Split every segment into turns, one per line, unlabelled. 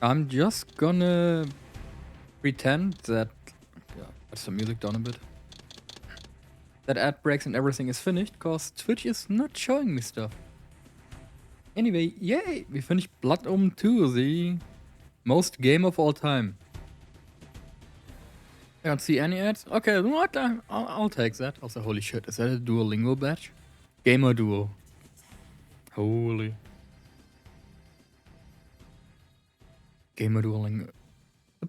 I'm just gonna pretend that. Yeah, let's the music down a bit. That ad breaks and everything is finished, cause Twitch is not showing me stuff. Anyway, yay! We finished Blood Omen 2, the most game of all time. I don't see any ads. Okay, what? I'll take that. Also, holy shit, is that a Duolingo badge? Gamer Duo. Holy. Gamer Duolingo.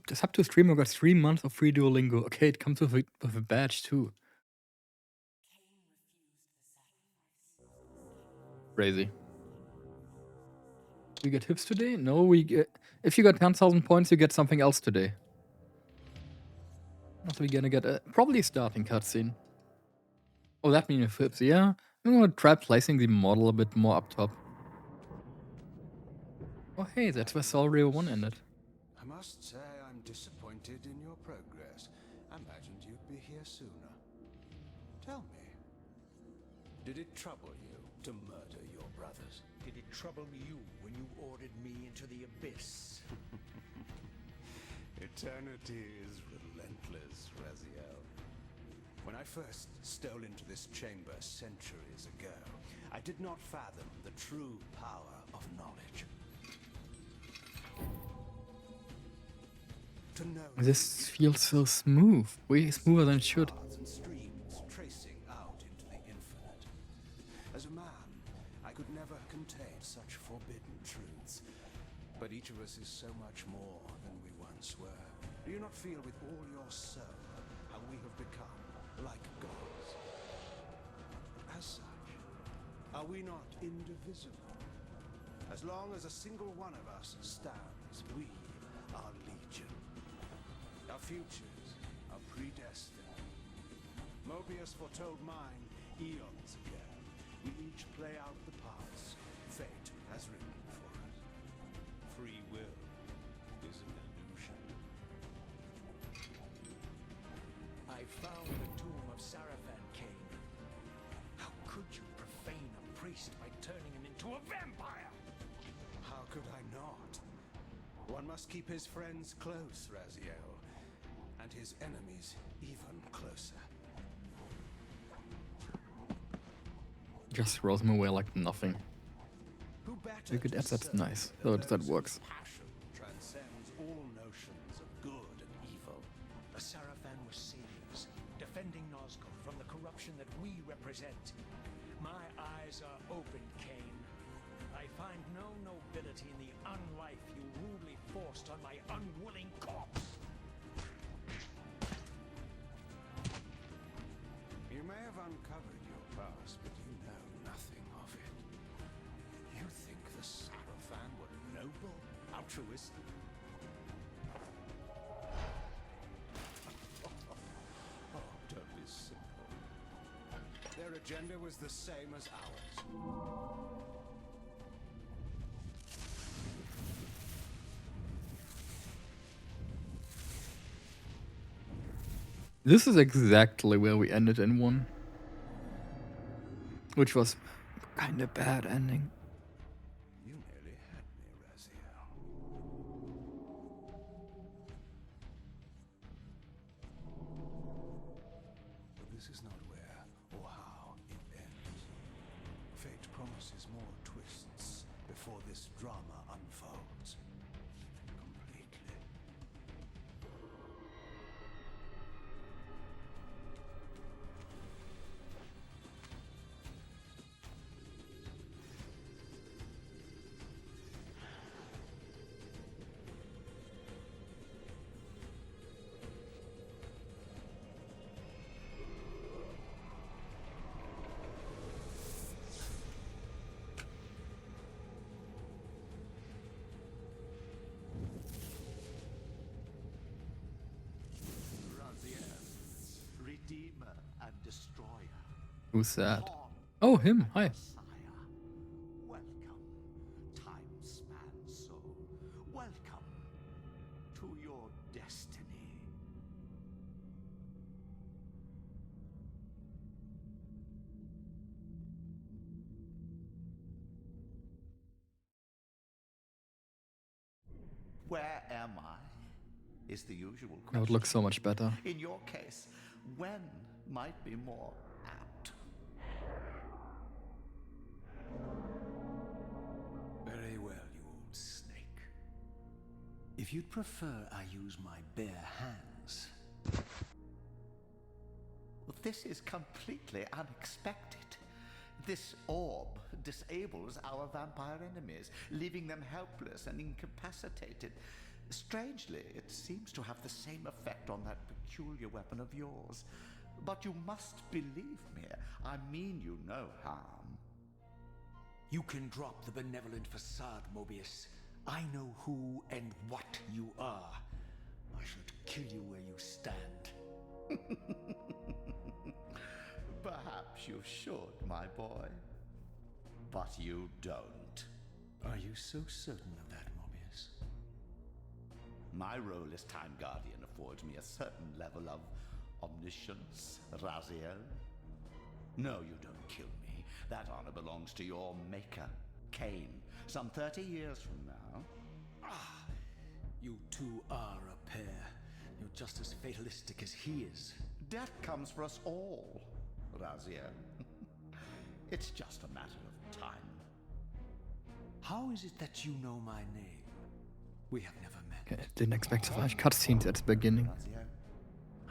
The sub to streamer got 3 months of free Duolingo. Okay, it comes with a badge too. Crazy. We get tips today? No, we get. If you got 10,000 points, you get something else today. Also, we're gonna get a probably starting cutscene. Oh, that means tips, yeah. I'm gonna try placing the model a bit more up top. Oh, hey, that's where Soul Reaver 1 ended.
I must say I'm disappointed in your progress. I imagined you'd be here sooner. Tell me, did it trouble you to murder your brothers?
Did it trouble you when you ordered me into the abyss?
Eternity is relentless, Raziel. When I first stole into this chamber centuries ago, I did not fathom the true power of knowledge. To know
This feels so smooth. Way smoother than it should.
paths and streams tracing out into the infinite. As a man, I could never contain such forbidden truths. But each of us is so much more than we once were. Do you not feel with all your soul how we have become like gods? As such, are we not indivisible? As long as a single one of us stands, we are legion. Our futures are predestined. Mobius foretold mine eons ago. We each play out the parts fate has written for us. Free will is an illusion.
I found the tomb of Sarafan, Kain. How could you profane a priest by turning him into a vampire?
How could I not? One must keep his friends close, Raziel, and his enemies even closer.
Just throws him away like nothing.
Who better
You could
to
add that's
serve
nice.
than
That
those whose
works.
passion transcends all notions of good and evil.
The Sarafan were saviors, defending Nazgûl from the corruption that we represent. My eyes are open, Kain. I find no nobility in the unlife you rudely forced on my unwilling corpse.
You may have uncovered your past, but you know nothing of it. You think the Sarafan were noble, altruistic? Oh, don't be simple. Their agenda was the same as ours.
This is exactly where we ended in 1. Which was kinda bad ending.
You nearly had me, Raziel. But this is not where or how it ends. Fate promises more twists before this drama unfolds completely.
Redeemer and destroyer.
Who's that? Oh, him. Hi.
Messiah. Welcome, time-span soul. Welcome to your destiny.
Where am I? Is the usual question.
That would look so much better.
In your case, when might be more apt.
Very well, you old snake. If you'd prefer I use my bare hands.
This is completely unexpected. This orb disables our vampire enemies, leaving them helpless and incapacitated. Strangely, it seems to have the same effect on that peculiar weapon of yours. But you must believe me. I mean you no harm.
You can drop the benevolent facade, Mobius. I know who and what you are. I should kill you where you stand.
Perhaps you should, my boy. But you don't.
Are you so certain of that, Mobius?
My role as Time Guardian affords me a certain level of omniscience, Raziel. No, you don't kill me. That honor belongs to your maker, Kain, some 30 years from now.
Ah, you two are a pair. You're just as fatalistic as he is.
Death comes for us all, Raziel. It's just a matter of time.
How is it that you know my name? We have never met.
Okay, didn't expect so much cutscenes at the beginning.
Raziel,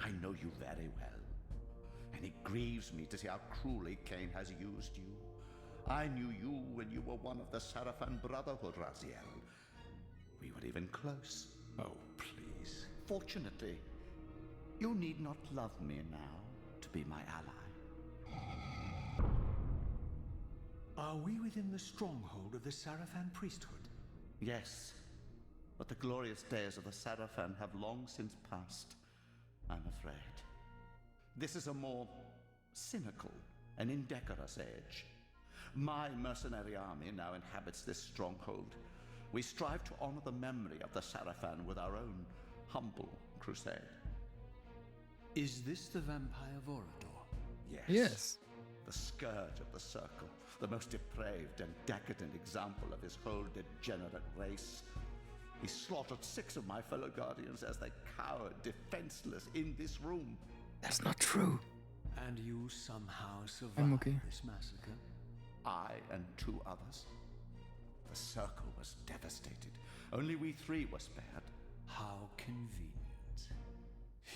I know you very well. And it grieves me to see how cruelly Kain has used you. I knew you when you were one of the Sarafan Brotherhood, Raziel. We were even close.
Oh, please.
Fortunately, you need not love me now to be my ally.
Are we within the stronghold of the Sarafan priesthood?
Yes, but the glorious days of the Sarafan have long since passed, I'm afraid. This is a more cynical and indecorous age. My mercenary army now inhabits this stronghold. We strive to honor the memory of the Sarafan with our own humble crusade.
Is this the vampire Vorador?
Yes.
The scourge of the Circle, the most depraved and decadent example of his whole degenerate race. He slaughtered 6 of my fellow Guardians as they cowered defenseless in this room.
That's not true.
And you somehow survived
I'm okay.
this massacre?
I and 2 others. The Circle was devastated. Only we 3 were spared.
How convenient.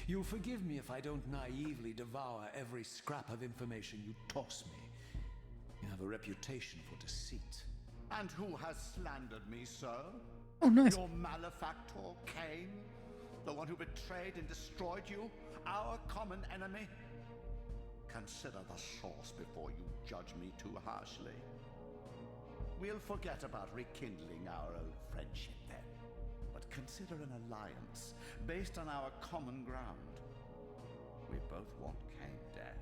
You'll forgive me if I don't naively devour every scrap of information you toss me. You have a reputation for deceit.
And who has slandered me, sir?
Oh, nice.
Your malefactor, Kain? The one who betrayed and destroyed you? Our common enemy? Consider the source before you judge me too harshly. We'll forget about rekindling our old friendship then. But consider an alliance based on our common ground. We both want Kain dead.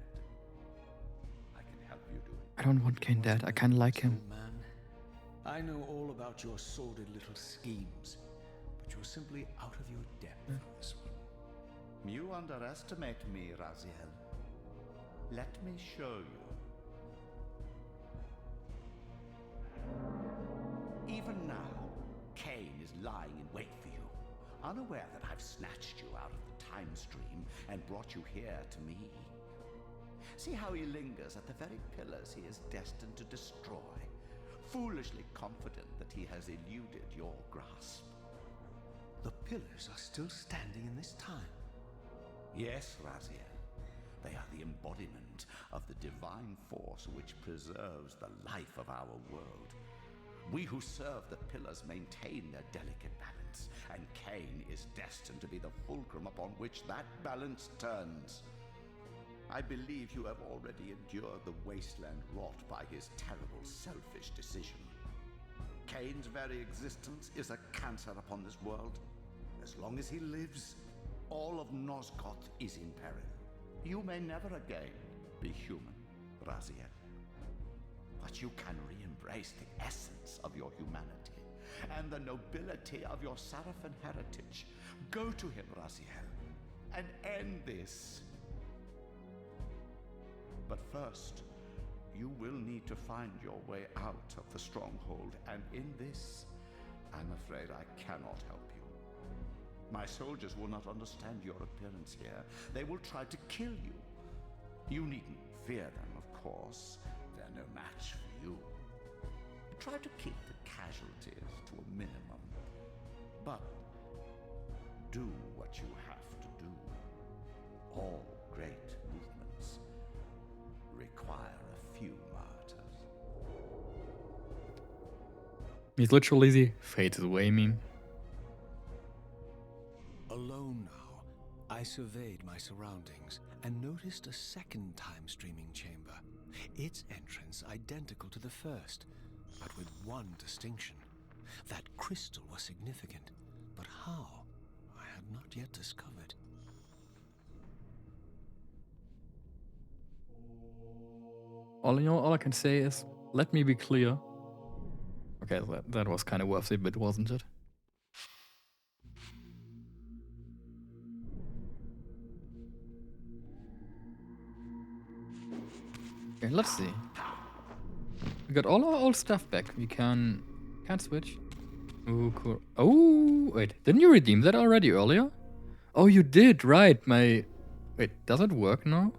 I can help you do it.
I don't want Kain dead. I kind of like him.
Man, I know all about your sordid little schemes, but you're simply out of your depth on this one.
You underestimate me, Raziel. Let me show you. Even now, Kain is lying in wait for you, unaware that I've snatched you out of the time stream and brought you here to me. See how he lingers at the very pillars he is destined to destroy, foolishly confident that he has eluded your grasp.
The pillars are still standing in this time.
Yes, Raziel. They are the embodiment of the divine force which preserves the life of our world. We who serve the pillars maintain their delicate balance, and Kain is destined to be the fulcrum upon which that balance turns. I believe you have already endured the wasteland wrought by his terrible, selfish decision. Kain's very existence is a cancer upon this world. As long as he lives, all of Nosgoth is in peril. You may never again be human, Raziel. But you can re-embrace the essence of your humanity and the nobility of your Sarafan heritage. Go to him, Raziel, and end this. But first, you will need to find your way out of the stronghold, and in this, I'm afraid I cannot help you. My soldiers will not understand your appearance here. They will try to kill you. You needn't fear them, of course. They're no match for you. Try to keep the casualties to a minimum. But do what you have to do. All great movements require a few martyrs.
He's literally the fades away meme.
Alone now, I surveyed my surroundings and noticed a second time-streaming chamber. Its entrance identical to the first, but with one distinction. That crystal was significant, but how, I had not yet discovered.
All I can say is, let me be clear. Okay, that was kind of worth it, but wasn't it? Okay, let's see. We got all our old stuff back. We can't switch. Ooh, cool. Oh, wait. Didn't you redeem that already earlier? Oh, you did, right. Wait, does it work now?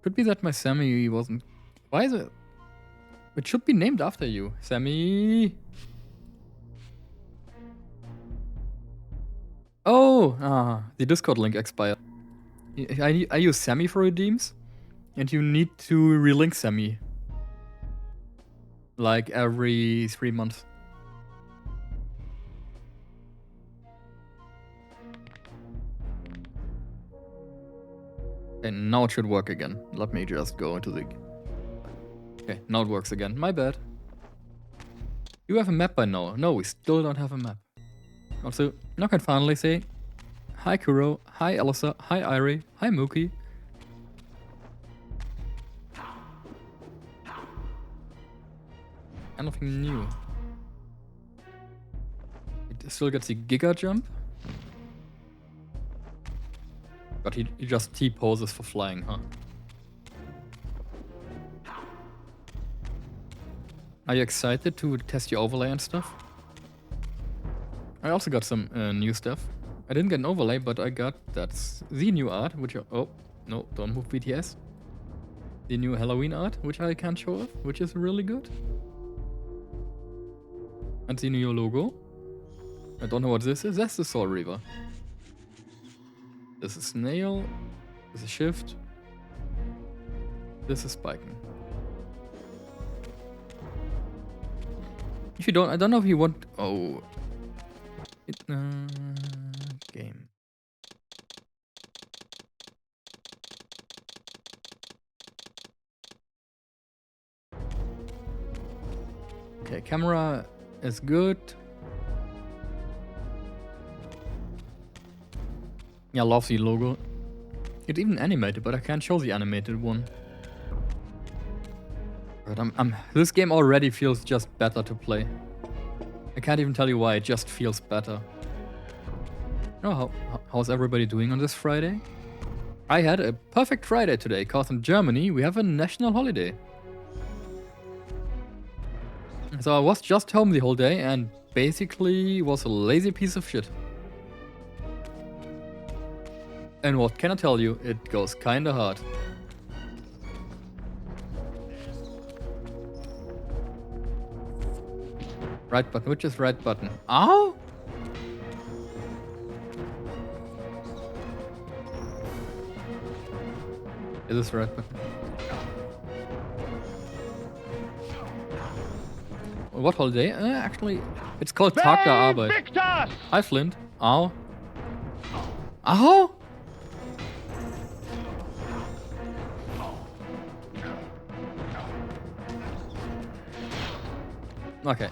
Could be that my Sammy wasn't... Why is it... It should be named after you, Sammy. Oh, the Discord link expired. I use Sammy for redeems, and you need to relink Sammy. Like every 3 months. And now it should work again. Let me just go into the... Okay, now it works again. My bad. You have a map by now. No, we still don't have a map. Also, now I can finally say, hi Kuro, hi Elsa, hi Irie, hi Mookie. And nothing new. It still gets the Giga Jump. But he just T-poses for flying, huh? Are you excited to test your overlay and stuff? I also got some new stuff. I didn't get an overlay, but I got that's the new art, which oh no, don't move BTS. The new Halloween art, which I can't show off, which is really good. And the new logo. I don't know what this is. That's the Soul Reaver. This is Snail. This is Shift. This is Spiken. If you don't, I don't know if you want. Oh, game. Okay, camera is good. Yeah, love the logo. It's even animated, but I can't show the animated one. But this game already feels just better to play. I can't even tell you why, it just feels better. Oh, how's everybody doing on this Friday? I had a perfect Friday today, cause in Germany we have a national holiday. So I was just home the whole day and basically was a lazy piece of shit. And what can I tell you, it goes kinda hard. Right button, which is right button? Ow! Is this right button? What holiday? Actually, it's called Tag der Arbeit. Hi Flint. Ow. Ow! Okay.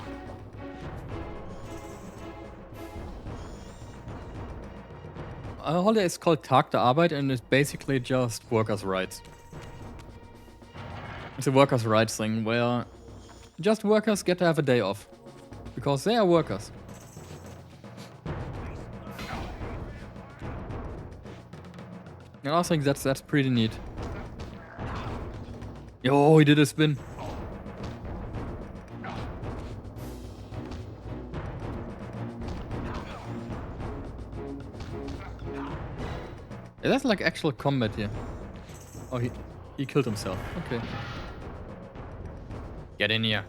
A holiday is called Tag der Arbeit and it's basically just workers' rights. It's a workers' rights thing where just workers get to have a day off. Because they are workers. And I think that's pretty neat. Yo, he did a spin. That's like actual combat here. Oh, he killed himself. Okay. Get in here.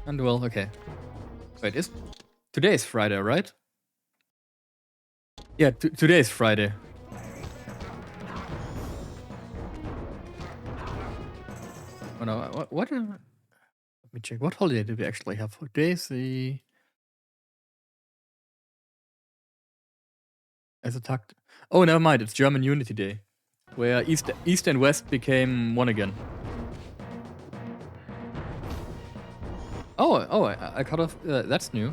And well, okay. Wait, today is Friday, right? Yeah, today is Friday. Oh no, what let me check. What holiday do we actually have? Today is the... As a tact. Oh, never mind. It's German Unity Day, where East and West became one again. Oh, I cut off. That's new.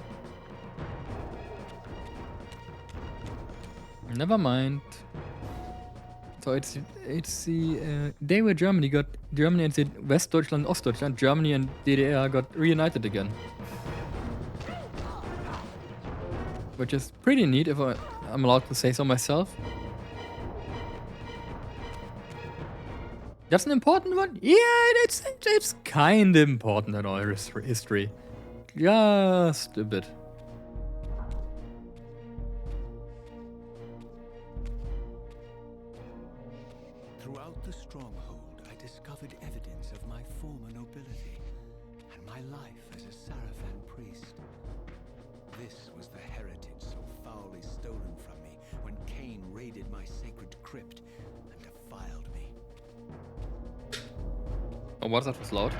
Never mind. So it's the day where Germany and Westdeutschland, Ostdeutschland, Germany and DDR got reunited again, which is pretty neat if I'm allowed to say so myself. That's an important one? Yeah, it's kind of important in our history. Just a bit.
Throughout the stronghold, I discovered evidence of my former nobility and my life as a Sarafan priest. This was the heritage so foully stolen from me when Kain raided my sacred crypt and defiled me.
Oh, what? That was loud.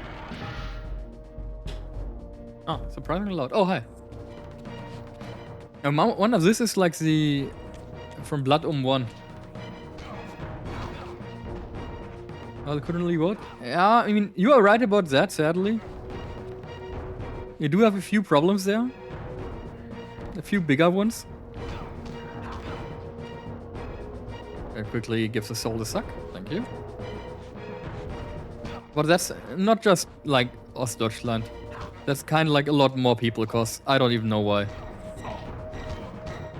Oh, surprisingly loud. Oh, hi. One of this is like the... from Blood 1. Oh, they couldn't leave out? Yeah, I mean, you are right about that, sadly. You do have a few problems there. A few bigger ones. Very quickly gives the soul a suck. Thank you. But that's not just like Ostdeutschland. That's kind of like a lot more people, cause I don't even know why.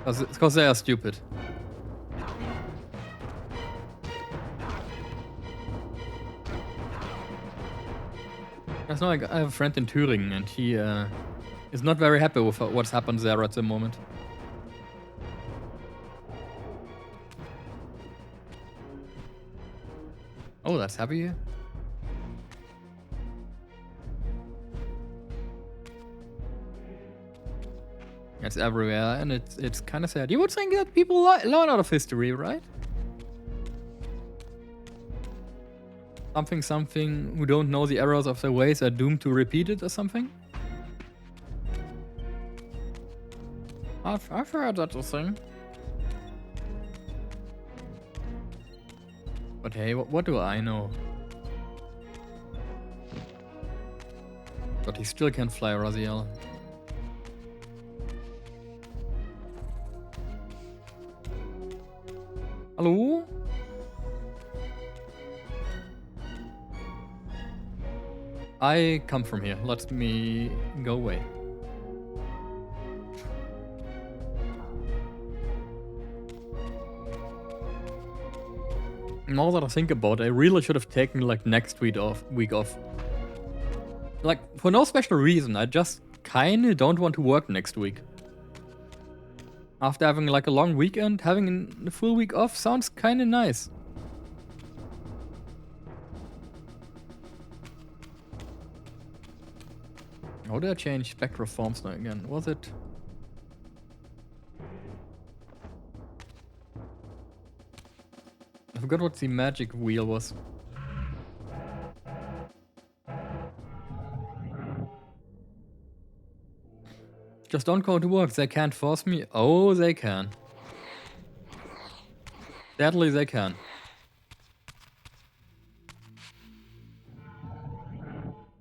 Cause they are stupid. That's not like I have a friend in Thüringen, and he is not very happy with what's happened there at the moment. Oh, that's heavy. It's everywhere, and it's kind of sad. You would think that people learn out of history, right? Something who don't know the errors of their ways are doomed to repeat it or something? I've heard that a thing. But hey, what do I know? But he still can't fly, Raziel. Hello? I come from here. Let me go away. Now that I think about it, I really should have taken like next week off. Like, for no special reason, I just kinda don't want to work next week. After having like a long weekend, having a full week off sounds kinda nice. How did I change spectral forms now again? Was it... I forgot what the magic wheel was. Just don't go to work. They can't force me. Oh, they can. Sadly, they can.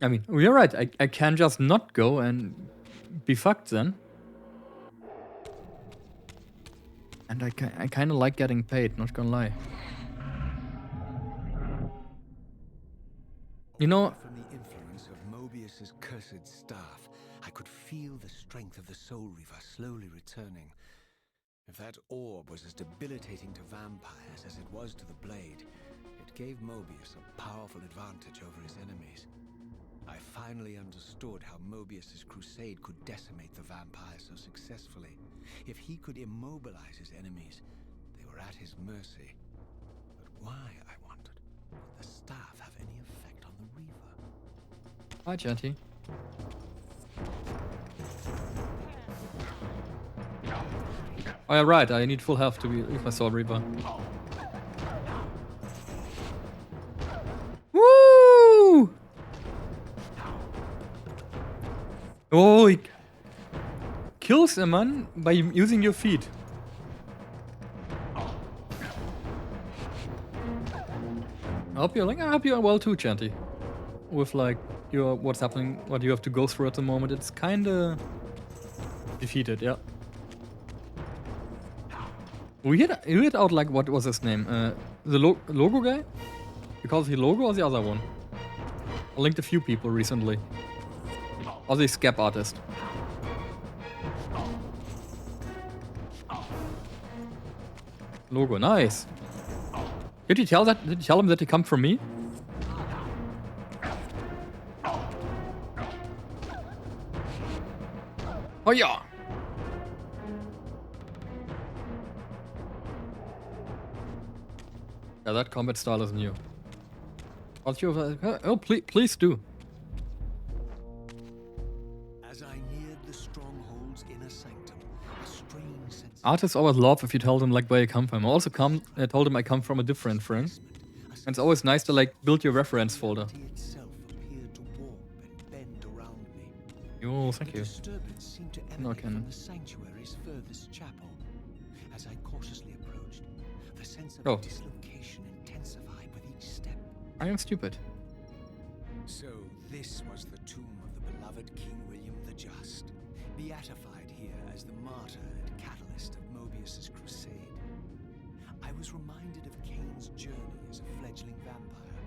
I mean, you're right. I can just not go and be fucked then. And I kind of like getting paid, not gonna lie. You know...
From the influence of Mobius's cursed staff, I could feel the strength of the Soul Reaver slowly returning. If that orb was as debilitating to vampires as it was to the blade, it gave Mobius a powerful advantage over his enemies. I finally understood how Mobius's crusade could decimate the vampires so successfully. If he could immobilize his enemies, they were at his mercy. But why, I wondered, would the staff have any effect on the Reaver?
Hi, Chanty. Oh yeah, right. I need full health to be with my Soul Reaper. Woo! Oh, he kills a man by using your feet. I hope you're well too, Chanty. With like what's happening, what you have to go through at the moment. It's kinda defeated, yeah. We hit out like, what was his name? The logo guy? Because he logo or the other one? I linked a few people recently. Or the scap artist. Logo, nice. Did you tell him that he come from me? Oh yeah. Yeah, that combat style is new. Oh, please do.
As I neared the stronghold's inner sanctum, a strange sense
Artists always love if you tell them like where you come from. I also told him I come from a different friend. And it's always nice to like build your reference folder.
itself appeared to warp and bend around me.
Yo, thank
The
you.
disturbance seemed to
No,
emanate
Ken.
from the sanctuary's furthest chapel. As I cautiously approached, the sense of
Oh.
dislocation intensified with each step.
I am stupid.
So this was the tomb of the beloved King William the Just, beatified here as the martyr and catalyst of Mobius's crusade. I was reminded of Kain's journey as a fledgling vampire,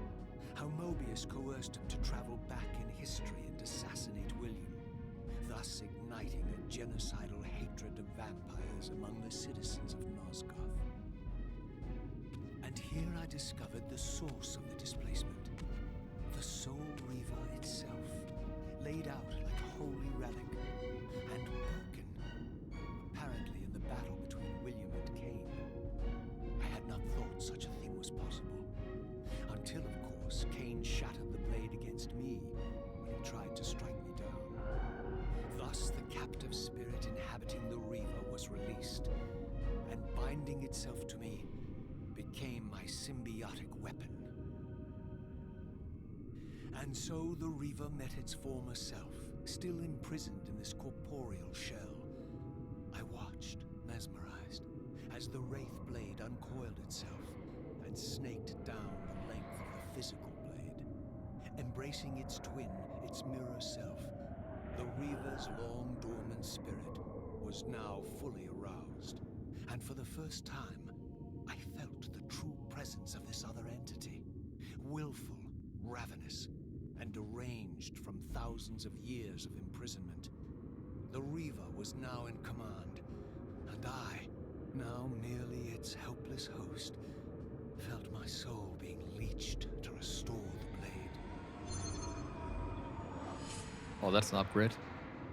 how Mobius coerced him to travel back in history and assassinate William, thus igniting a genocidal hatred of vampires among the citizens of Nosgoth. And here I discovered the source of the displacement. The Soul Reaver itself, laid out like a holy relic, and broken, apparently in the battle between William and Kain. I had not thought such a thing was possible, until, of course, Kain shattered the blade against me when he tried to strike me down. Thus, the captive spirit inhabiting the Reaver was released, and binding itself to me, became my symbiotic weapon. And so the Reaver met its former self, still imprisoned in this corporeal shell. I watched, mesmerized, as the Wraith blade uncoiled itself and snaked down the length of the physical blade. Embracing its twin, its mirror self, the Reaver's long dormant spirit was now fully aroused. And for the first time, I felt the true presence of this other entity, willful, ravenous, and deranged from thousands of years of imprisonment. The Reaver was now in command, and I, now merely its helpless host, felt my soul being leached to restore the blade.
Oh, that's an upgrade.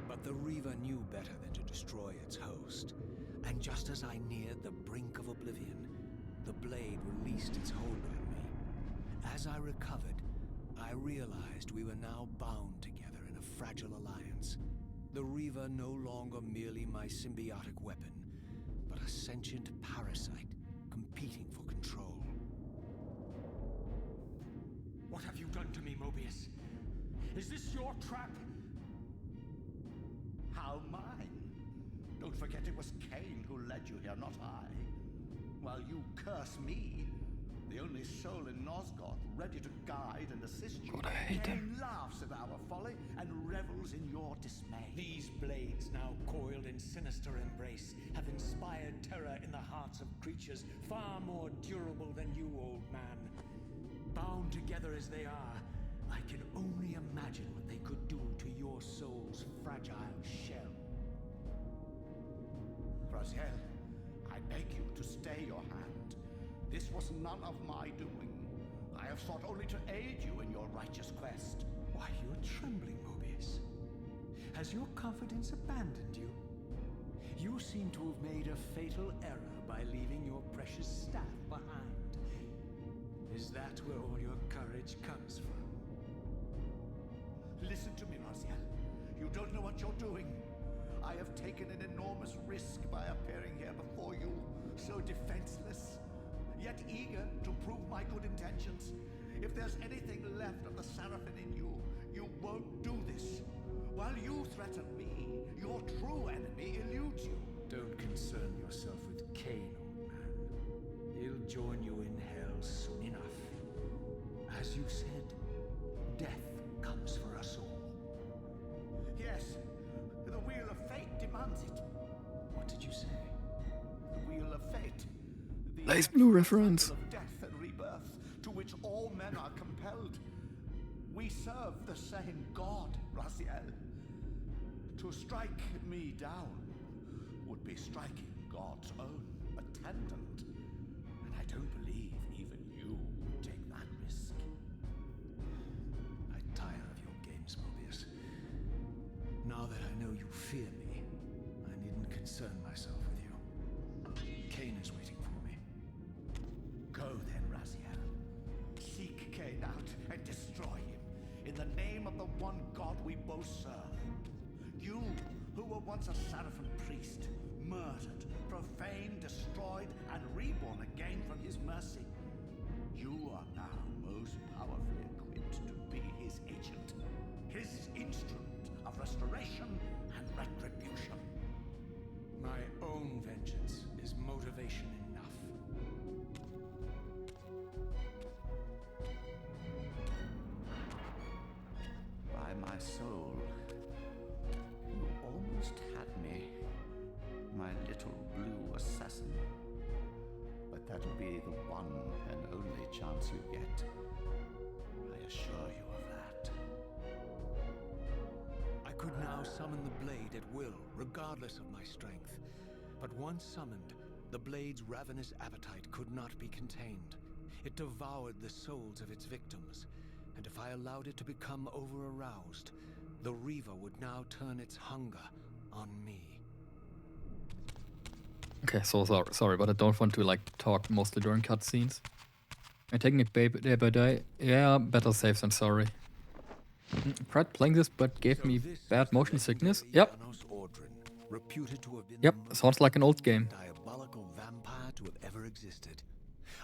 But the Reaver knew better than to destroy its host, and just as I neared the brink of oblivion, the blade released its hold on me. As I recovered, I realized we were now bound together in a fragile alliance. The Reaver no longer merely my symbiotic weapon, but a sentient parasite competing for control.
What have you done to me, Mobius? Is this your trap?
How mine? Don't forget it was Kain who led you here, not I. While you curse me, the only soul in Nosgoth ready to guide and assist you,
God, I hate
Kain laughs at our folly and revels in your dismay.
These blades, now coiled in sinister embrace, have inspired terror in the hearts of creatures far more durable than you, old man. Bound together as they are, I can only imagine what they could do to your soul's fragile shell.
Raziel, I beg you to stay your hand. This was none of my doing. I have sought only to aid you in your righteous quest.
Why, you're trembling, Mobius. Has your confidence abandoned you? You seem to have made a fatal error by leaving your precious staff behind. Is that where all your courage comes from?
Listen to me, Raziel. You don't know what you're doing. I have taken an enormous risk by appearing here before you, so defenseless, yet eager to prove my good intentions. If there's anything left of the Seraphim in you, you won't do this. While you threaten me, your true enemy eludes you.
Don't concern yourself with Kain, old man. He'll join you in hell soon enough. As you said, death comes for us all.
Yes, the wheel of fate demands it.
What did you say?
The wheel of fate. The
Blaze Blue reference.
cycle of death and rebirth, to which all men are compelled. We serve the same God, Raziel. To strike me down would be striking God's own attendant. And I don't believe even you would take that risk.
I tire of your games, Mobius. Now that I know you fear me, I needn't concern myself with you. Kain is waiting for me.
Go then, Raziel. Seek Kain out and destroy him in the name of the one God we both serve. You, who were once a Seraphim priest, murdered, profaned, destroyed, and reborn again from his mercy. You are now most powerfully equipped to be his agent, his instrument of restoration and retribution.
My own vengeance is motivation enough.
By my soul, you almost had me, my little blue assassin. But that'll be the one and only chance you get. I assure you of that.
I could now summon the blade at will, regardless of my strength. But once summoned, the blade's ravenous appetite could not be contained. It devoured the souls of its victims, and if I allowed it to become over-aroused, the Reaver would now turn its hunger on me.
Okay, so sorry, but I don't want to like talk mostly during cutscenes. I'm taking it day by day. Yeah, better safe than sorry. Tried playing this, but gave me
this
bad
is the
motion sickness.
legendary
Yep,
Janos Ordrin, reputed to have been
yep,
the most
sounds like an old game.
diabolical vampire to have ever existed.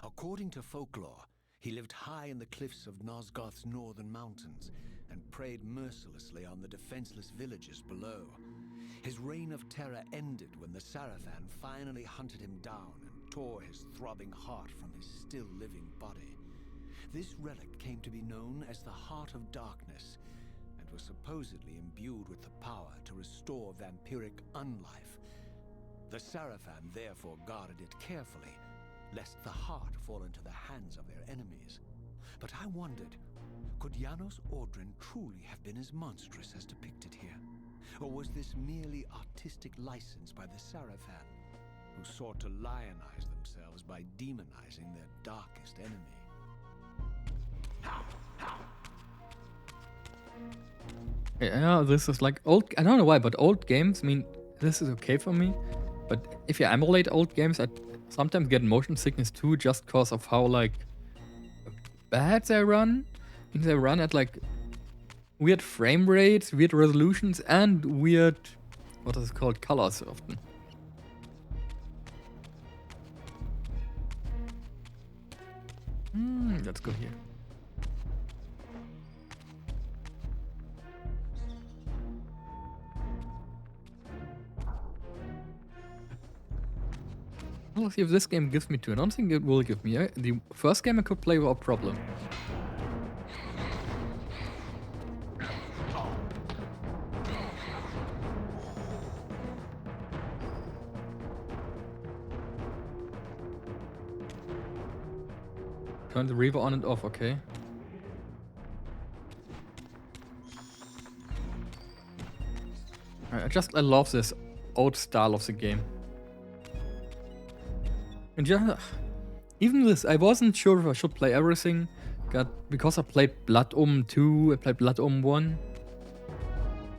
According to folklore, he lived high in the cliffs of Nosgoth's northern mountains and preyed mercilessly on the defenseless villagers below. His reign of terror ended when the Seraphim finally hunted him down and tore his throbbing heart from his still-living body. This relic came to be known as the Heart of Darkness, and was supposedly imbued with the power to restore vampiric unlife. The Seraphim therefore guarded it carefully, lest the heart fall into the hands of their enemies. But I wondered, could Janos Ordrin truly have been as monstrous as depicted here? Or was this merely artistic license by the Seraphim, who sought to lionize themselves by demonizing their darkest enemy?
Yeah, this is like old. I don't know why, but old games. I mean, this is okay for me. But if you emulate old games, I sometimes get motion sickness too, just because of how like bad they run. I mean, they run at like weird frame rates, weird resolutions, and weird, what is it called, colors often. Let's go here. We'll see if this game gives me two. I don't think it will give me. The first game I could play without problem. Turn the Reaver on and off, okay. I love this old style of the game. And yeah, even this, I wasn't sure if I should play everything. because I played Blood 2, I played Blood 1.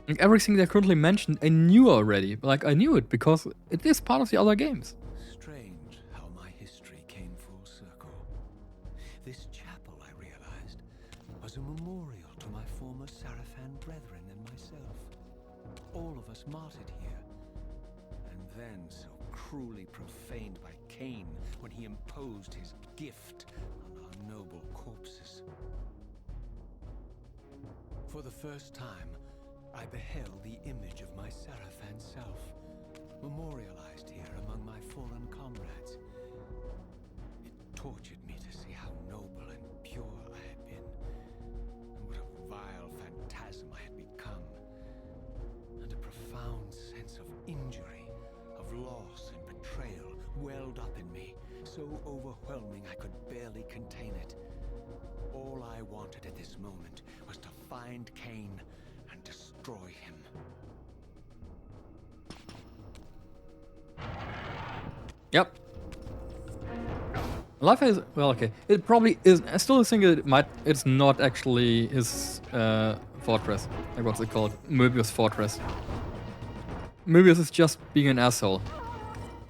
Like everything they currently mentioned, I knew already. Like I knew it because it is part of the other games.
Strange how my history came full circle. This chapel, I realized, was a memorial to my former Sarafan brethren and myself. All of us martyred here, and then so cruelly profaned by Kain when he imposed his gift on our noble corpses. For the first time, I beheld the image of my Sarafan self, memorialized here among my fallen comrades. It tortured me to see how noble and pure I had been, and what a vile phantasm I had become. And a profound sense of injury, of loss and betrayal welled up in me, so overwhelming I could barely contain it. All I wanted at this moment was to find Kain and destroy him.
Yep. Life is well, okay. It probably is. I still think it's not actually his fortress. Like what's it called? Möbius fortress. Möbius is just being an asshole.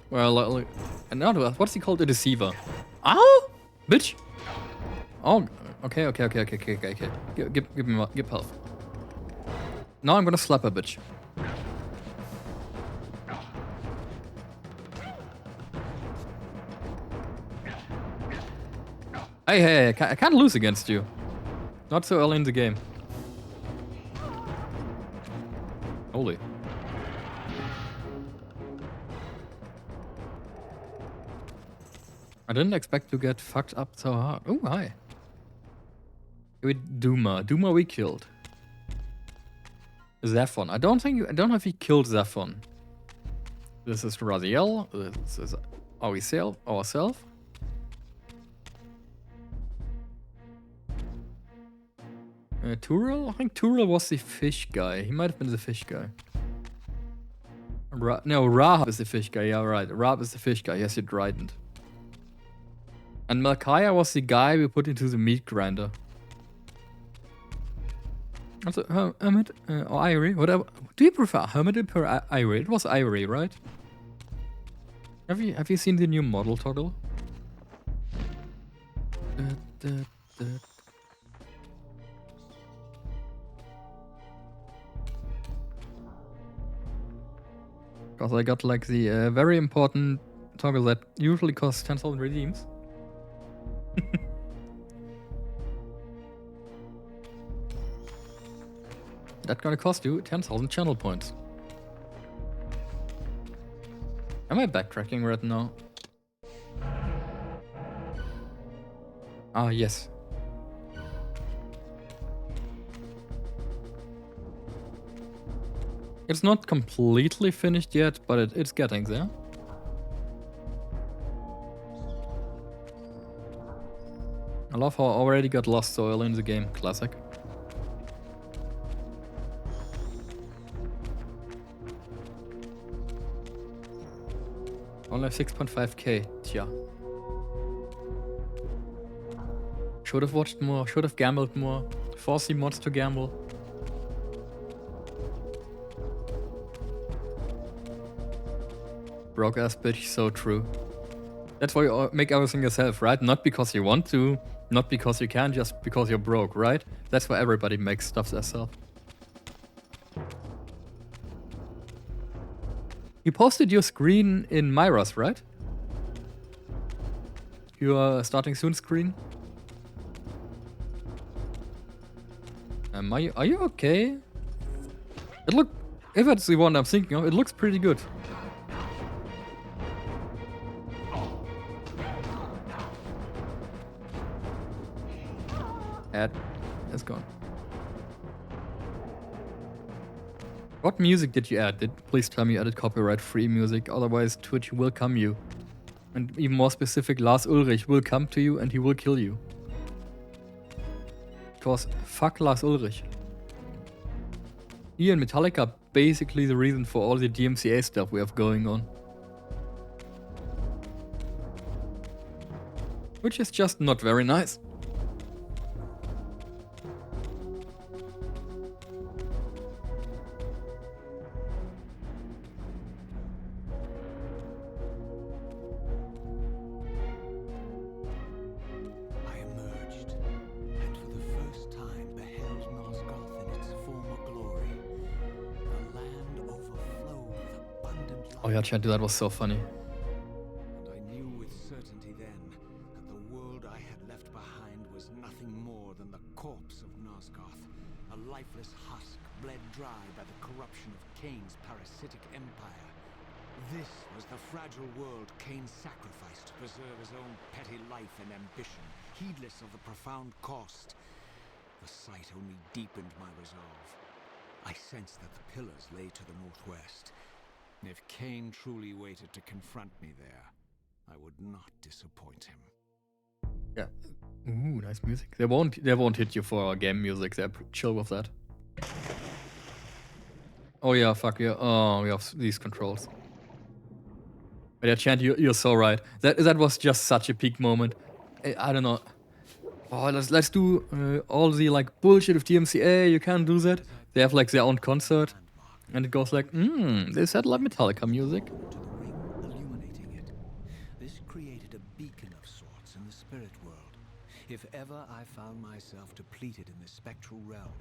Well, like, another. What's he called? A deceiver. Ow, bitch. Oh, okay. Give me health. Now I'm gonna slap a bitch. Hey, I can't lose against you. Not so early in the game. Holy. I didn't expect to get fucked up so hard. Oh, hi. With Duma we killed. Zephon. I don't know if he killed Zephon. This is Raziel. This is ourselves. Turel? I think Turel was the fish guy. He might have been the fish guy. No, Rahab is the fish guy. Yeah, right. Rahab is the fish guy. Yes, you're right. And Malkaya was the guy we put into the meat grinder. Also, Hermit or Ivory, whatever. Do you prefer Hermit or Ivory? It was Ivory, right? Have you seen the new model toggle? Because I got like the very important toggle that usually costs 10,000 redeems. That's gonna cost you 10,000 channel points. Am I backtracking right now? Ah, yes. It's not completely finished yet, but it's getting there. I love how I already got lost so early in the game. Classic. Only 6.5k. Tja. Should have watched more, should have gambled more. Force the mods to gamble. Broke ass bitch, so true. That's why you make everything yourself, right? Not because you want to, not because you can, just because you're broke, right? That's why everybody makes stuff themselves. You posted your screen in Myra's, right? Your starting soon screen? Are you okay? If it's the one I'm thinking of, it looks pretty good. Ad is gone. What music did you add? Please tell me you added copyright-free music, otherwise Twitch will come you. And even more specific, Lars Ulrich will come to you and he will kill you. Because fuck Lars Ulrich. He and Metallica are basically the reason for all the DMCA stuff we have going on. Which is just not very nice. Oh yeah, chat, that was so funny.
And I knew with certainty then that the world I had left behind was nothing more than the corpse of Nosgoth, a lifeless husk bled dry by the corruption of Kain's parasitic empire. This was the fragile world Kain sacrificed to preserve his own petty life and ambition, heedless of the profound cost. The sight only deepened my resolve. I sensed that the pillars lay to the northwest. If Kain truly waited to confront me there, I would not disappoint him.
Yeah. Ooh, nice music. They won't hit you for game music. They're chill with that. Oh yeah, fuck yeah. Oh, we have these controls. But yeah, Chant, you're so right. That was just such a peak moment. I don't know. Oh, let's do all the like bullshit of DMCA. You can't do that. They have like their own concert, and it goes like, they said like Metallica music.
To the ring, illuminating it. This created a beacon of sorts in the spirit world. If ever I found myself depleted in the spectral realm,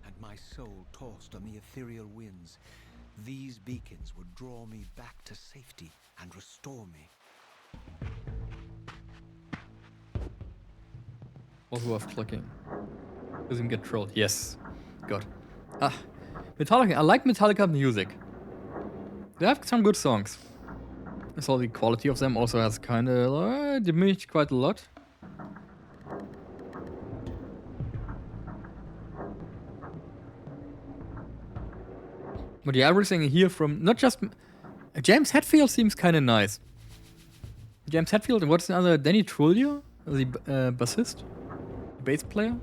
and my soul tossed on the ethereal winds, these beacons would draw me back to safety and restore me.
Also worth clicking. Does him get trolled? Yes. Good. Metallica. I like Metallica music. They have some good songs. I saw the quality of them also has kind of diminished quite a lot. But yeah, everything here from not just James Hetfield seems kind of nice. James Hetfield and what's the other? Danny Trujillo, the bassist, the bass player.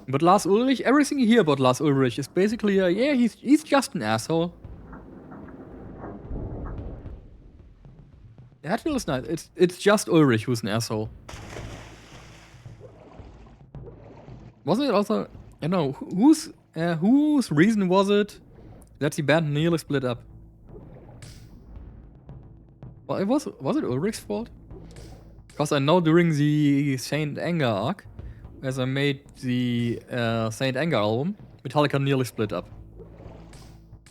But Lars Ulrich, everything you hear about Lars Ulrich is basically yeah, he's just an asshole. Hetfield is nice. It's just Ulrich who's an asshole. Wasn't it also? I don't know whose reason was it that the band nearly split up? Well, was it Ulrich's fault? Because I know during the Saint Anger arc, as I made the Saint Anger album, Metallica nearly split up.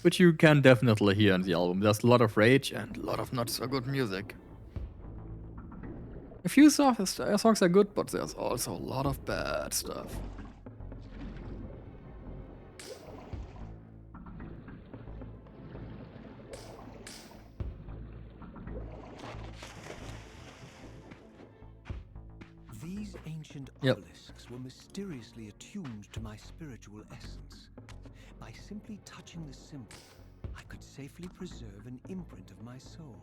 Which you can definitely hear in the album. There's a lot of rage and a lot of not so good music. A few songs are good, but there's also a lot of bad stuff.
These ancient
Yep.
obelisks were mysteriously attuned to my spiritual essence. By simply touching the symbol, I could safely preserve an imprint of my soul,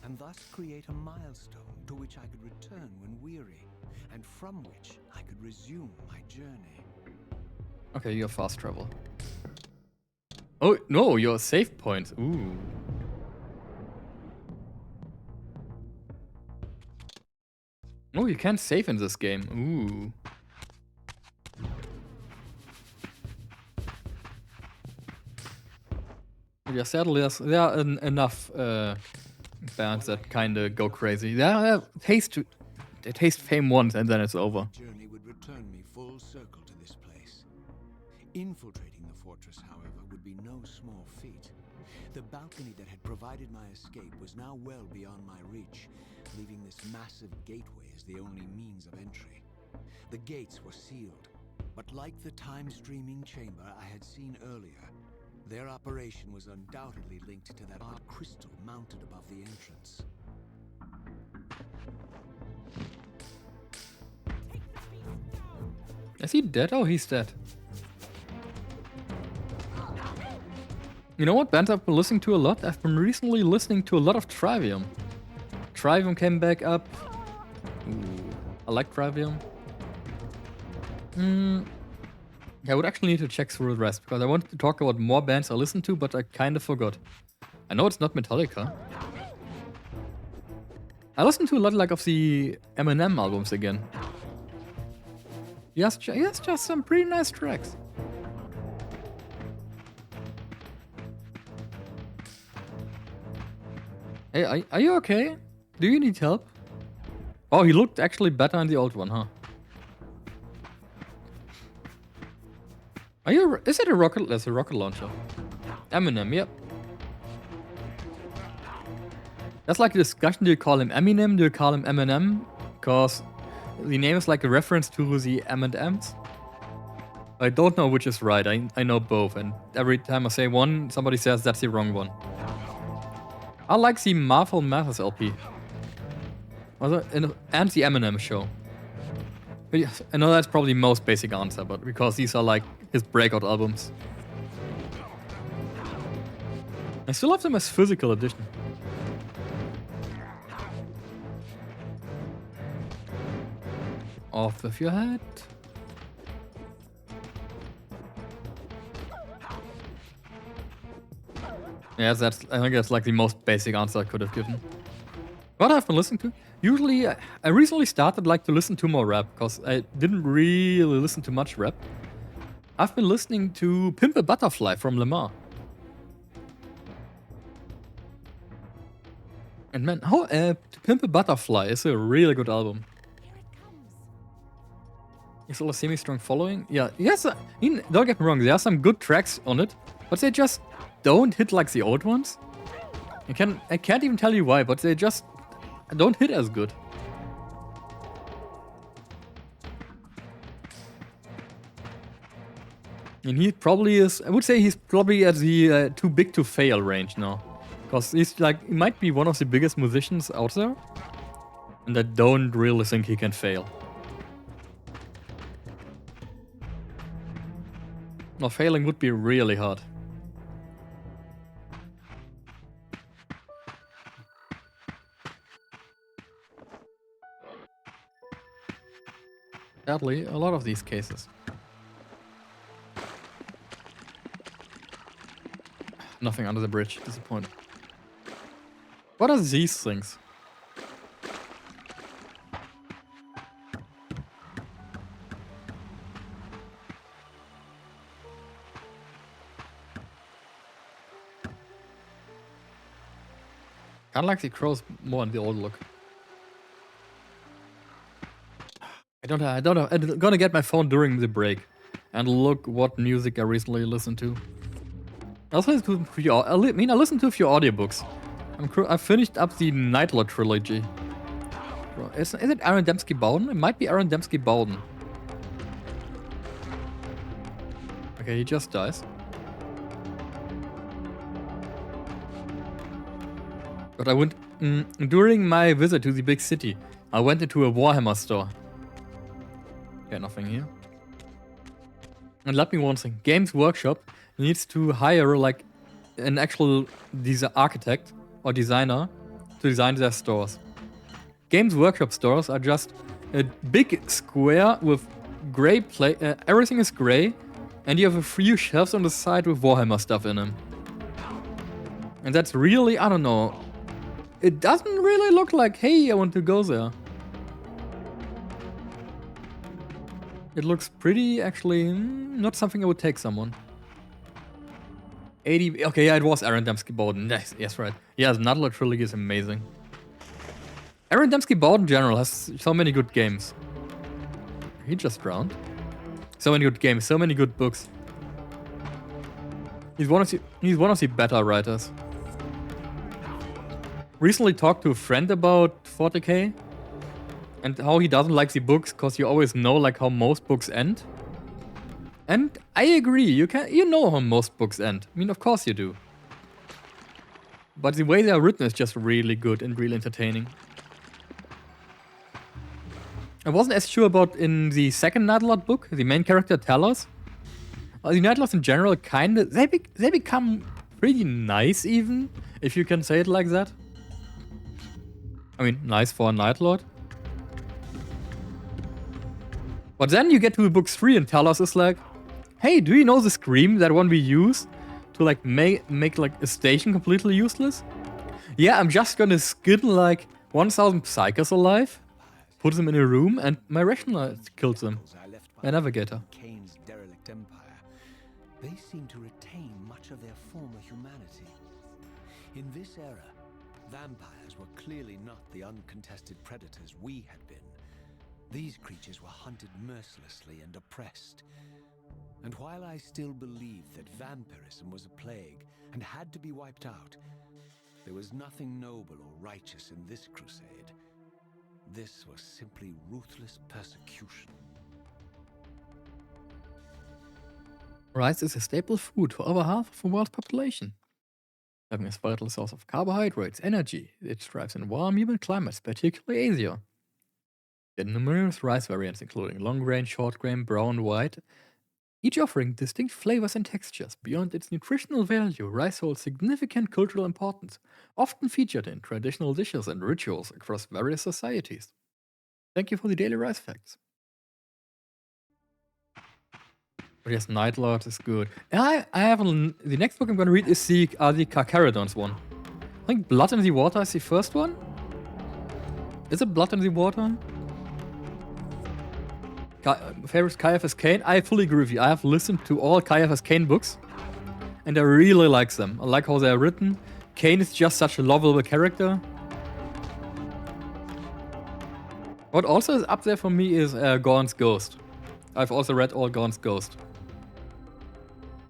and thus create a milestone to which I could return when weary, and from which I could resume my journey.
Okay, you have fast travel. Oh, no, your save points. Ooh. Oh, you can't save in this game. Ooh. Yeah, sadly, there are enough bands that kind of go crazy. They taste fame once and then it's over.
Journey would return me full circle to this place. Infiltrating the fortress, however, would be no small feat. The balcony that had provided my escape was now well beyond my reach, leaving this massive gateway as the only means of entry. The gates were sealed, but like the time-streaming chamber I had seen earlier, their operation was undoubtedly linked to that odd crystal mounted above the entrance.
Is he dead? Oh, he's dead. You know what band I've been listening to a lot? I've been recently listening to a lot of Trivium. Trivium came back up. Ooh, I like Trivium. I would actually need to check through the rest, because I wanted to talk about more bands I listen to, but I kind of forgot. I know it's not Metallica. I listen to a lot like of the Eminem albums again. He has just some pretty nice tracks. Hey, are you okay? Do you need help? Oh, he looked actually better in the old one, huh? Is it a rocket? That's a rocket launcher. Eminem, yep. That's like a discussion. Do you call him Eminem? Do you call him Eminem? Because the name is like a reference to the M&Ms. I don't know which is right. I know both, and every time I say one, somebody says that's the wrong one. I like the Marvel Mathers LP. Also, and the Eminem show. But yes, I know that's probably the most basic answer, but because these are like his breakout albums. I still have them as physical edition. Off with your head. Yes, I think that's like the most basic answer I could have given. What I've been listening to? Usually, I recently started like to listen to more rap, because I didn't really listen to much rap. I've been listening to Pimp a Butterfly from Lamar. And man, To Pimp a Butterfly is a really good album. It's all a semi-strong following. Yeah, yes, don't get me wrong, there are some good tracks on it, but they just don't hit like the old ones. I can't even tell you why, but they just don't hit as good. And he probably is, I would say he's probably at the too big to fail range now. Because he's like, he might be one of the biggest musicians out there. And I don't really think he can fail. No, failing would be really hard. Sadly, a lot of these cases. Nothing under the bridge, disappointing. What are these things? Kinda like the crows more in the old look. I don't know. I'm gonna get my phone during the break and look what music I recently listened to. I listened to a few audiobooks. I finished up the Nightlord trilogy. Is it Aaron Dembski Bowden? It might be Aaron Dembski Bowden. Okay, he just dies. But I went during my visit to the big city. I went into a Warhammer store. Okay, nothing here. And let me one thing: Games Workshop needs to hire like an actual architect or designer to design their stores. Games Workshop stores are just a big square with gray everything is gray, and you have a few shelves on the side with Warhammer stuff in them. And that's really, I don't know. It doesn't really look like, hey, I want to go there. It looks pretty, actually, not something I would take someone. 80, okay, yeah, it was Aaron Dembski Bowden. Yes, right. Yeah, the Nightlord trilogy is amazing. Aaron Dembski Bowden in general has so many good games. He just drowned. So many good games, so many good books. He's one of the better writers. Recently talked to a friend about 40k and how he doesn't like the books because you always know like how most books end. And I agree, you know how most books end. I mean, of course you do. But the way they are written is just really good and really entertaining. I wasn't as sure about in the second Nightlord book, the main character Talos. The Nightlords in general kinda, they become pretty nice even, if you can say it like that. I mean, nice for a Nightlord. But then you get to book 3 and Talos is like, hey, do you know the scream, that one we use to like make like a station completely useless? Yeah, I'm just gonna skin like 1,000 psychers alive, put them in a room, and my rational kills them. My navigator.
Kain's derelict empire. They seem to retain much of their former humanity. In this era, vampires were clearly not the uncontested predators we had been. These creatures were hunted mercilessly and oppressed. And while I still believe that vampirism was a plague and had to be wiped out,
There was nothing noble or righteous in this crusade. This was simply ruthless persecution.
Rice is a staple food for over half of the world's population. Having a vital source of carbohydrates, energy, it thrives in warm, humid climates, particularly Asia. There are numerous rice variants, including long grain, short grain, brown, white, each offering distinct flavors and textures. Beyond its nutritional value, rice holds significant cultural importance, often featured in traditional dishes and rituals across various societies. Thank you for the daily rice facts. But yes, Night Lord is good. And I haven't. The next book I'm gonna read is the Carcharodons one. I think Blood in the Water is the first one. Is it Blood in the Water? Favorite Caiaphas Kain? I fully agree with you. I have listened to all Caiaphas Kain books, and I really like them. I like how they are written. Kain is just such a lovable character. What also is up there for me is Gorn's Ghost. I've also read all Gorn's Ghost.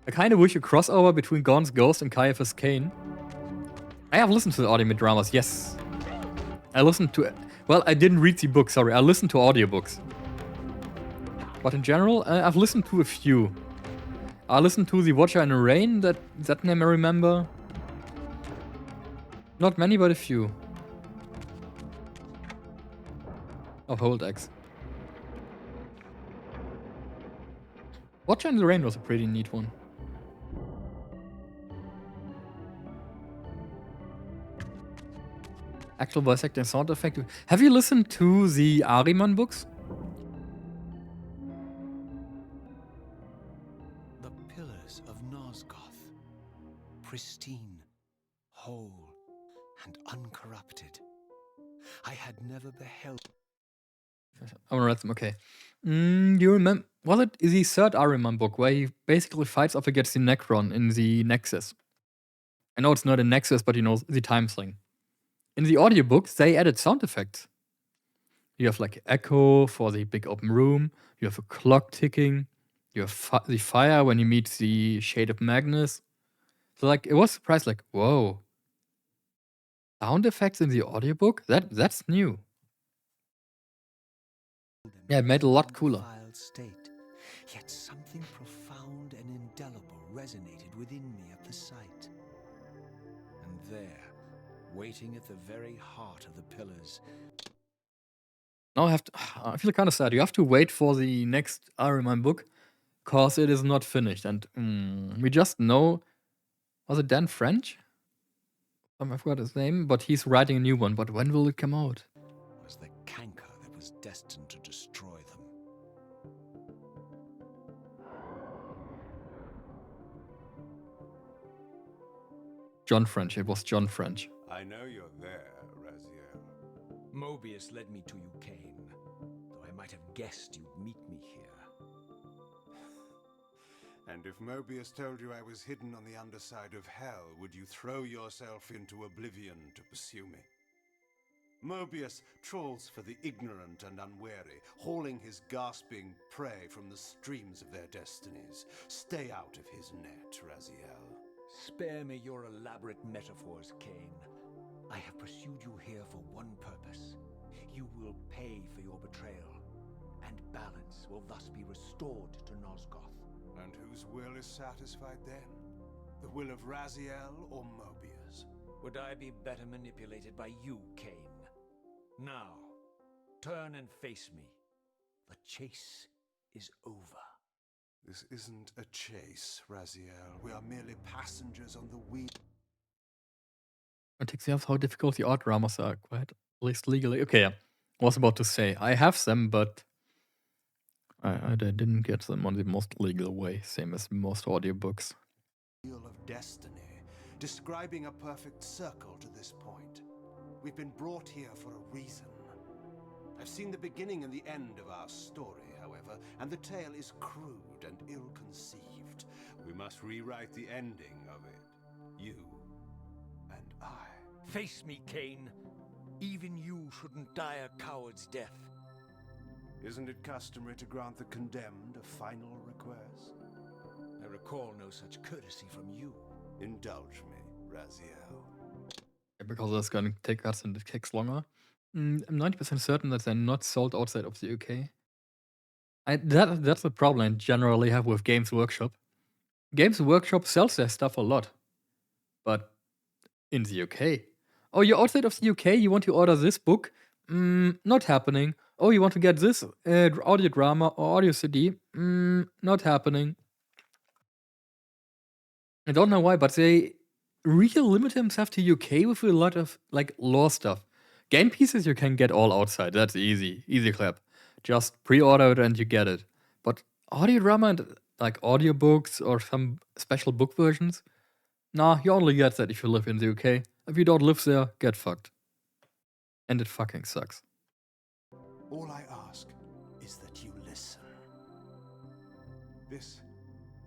I kind of wish a crossover between Gorn's Ghost and Caiaphas Kain. I have listened to the audio dramas, yes. I listened to... Well, I didn't read the book, sorry. I listened to audiobooks. But in general, I've listened to a few. I listened to The Watcher in the Rain, that name I remember. Not many, but a few. Of Hold X. Watcher in the Rain was a pretty neat one. Actual voice acting sound effect. Have you listened to the Ahriman books?
The pillars of Nosgoth, pristine, whole, and uncorrupted. I had never beheld.
I want to read them, okay. Do you remember, was it the third Ahriman book where he basically fights off against the Necron in the Nexus? I know it's not a Nexus, but you know, the time thing. In the audiobooks, they added sound effects. You have like echo for the big open room, you have a clock ticking, you have the fire when you meet the Shade of Magnus. So like, it was surprised, like, whoa. Sound effects in the audiobook? That's new. Yeah, it made it a lot cooler.
State, yet something profound and indelible resonated within me at the sight. And there, waiting at the very heart of the pillars.
Now I feel kind of sad. You have to wait for the next Ahriman book, cause it is not finished. And we just know, was it Dan French? I forgot his name, but he's writing a new one. But when will it come out?
Was the canker that was destined to destroy them.
John French. It was John French.
I know you're there, Raziel.
Mobius led me to you, Kain, though I might have guessed you'd meet me here.
And if Mobius told you I was hidden on the underside of hell, would you throw yourself into oblivion to pursue me? Mobius trawls for the ignorant and unwary, hauling his gasping prey from the streams of their destinies. Stay out of his net, Raziel.
Spare me your elaborate metaphors, Kain. I have pursued you here for one purpose. You will pay for your betrayal, and balance will thus be restored to Nosgoth.
And whose will is satisfied then? The will of Raziel or Mobius?
Would I be better manipulated by you, Kain? Now, turn and face me. The chase is over.
This isn't a chase, Raziel. We are merely passengers on the wheel.
It takes you off how difficult the art dramas are, quite at least legally. Okay, yeah. I was about to say, I have them, but I didn't get them on the most legal way, same as most audiobooks.
Wheel of destiny, describing a perfect circle to this point. We've been brought here for a reason. I've seen the beginning and the end of our story, however, and the tale is crude and ill-conceived. We must rewrite the ending of it. You and I.
Face me, Kain. Even you shouldn't die a coward's death.
Isn't it customary to grant the condemned a final request?
I recall no such courtesy from you.
Indulge me, Raziel.
Because it's gonna take us and it takes longer. I'm 90% certain that they're not sold outside of the UK. That's the problem I generally have with Games Workshop. Games Workshop sells their stuff a lot, but in the UK. Oh, you're outside of the UK, you want to order this book? Not happening. Oh, you want to get this audio drama or audio CD? Not happening. I don't know why, but they really limit themselves to UK with a lot of like lore stuff. Game pieces you can get all outside. That's easy. Easy clap. Just pre-order it and you get it. But audio drama and like audiobooks or some special book versions, nah, you only get that if you live in the UK. If you don't live there, get fucked. And it fucking sucks.
All I ask is that you listen. This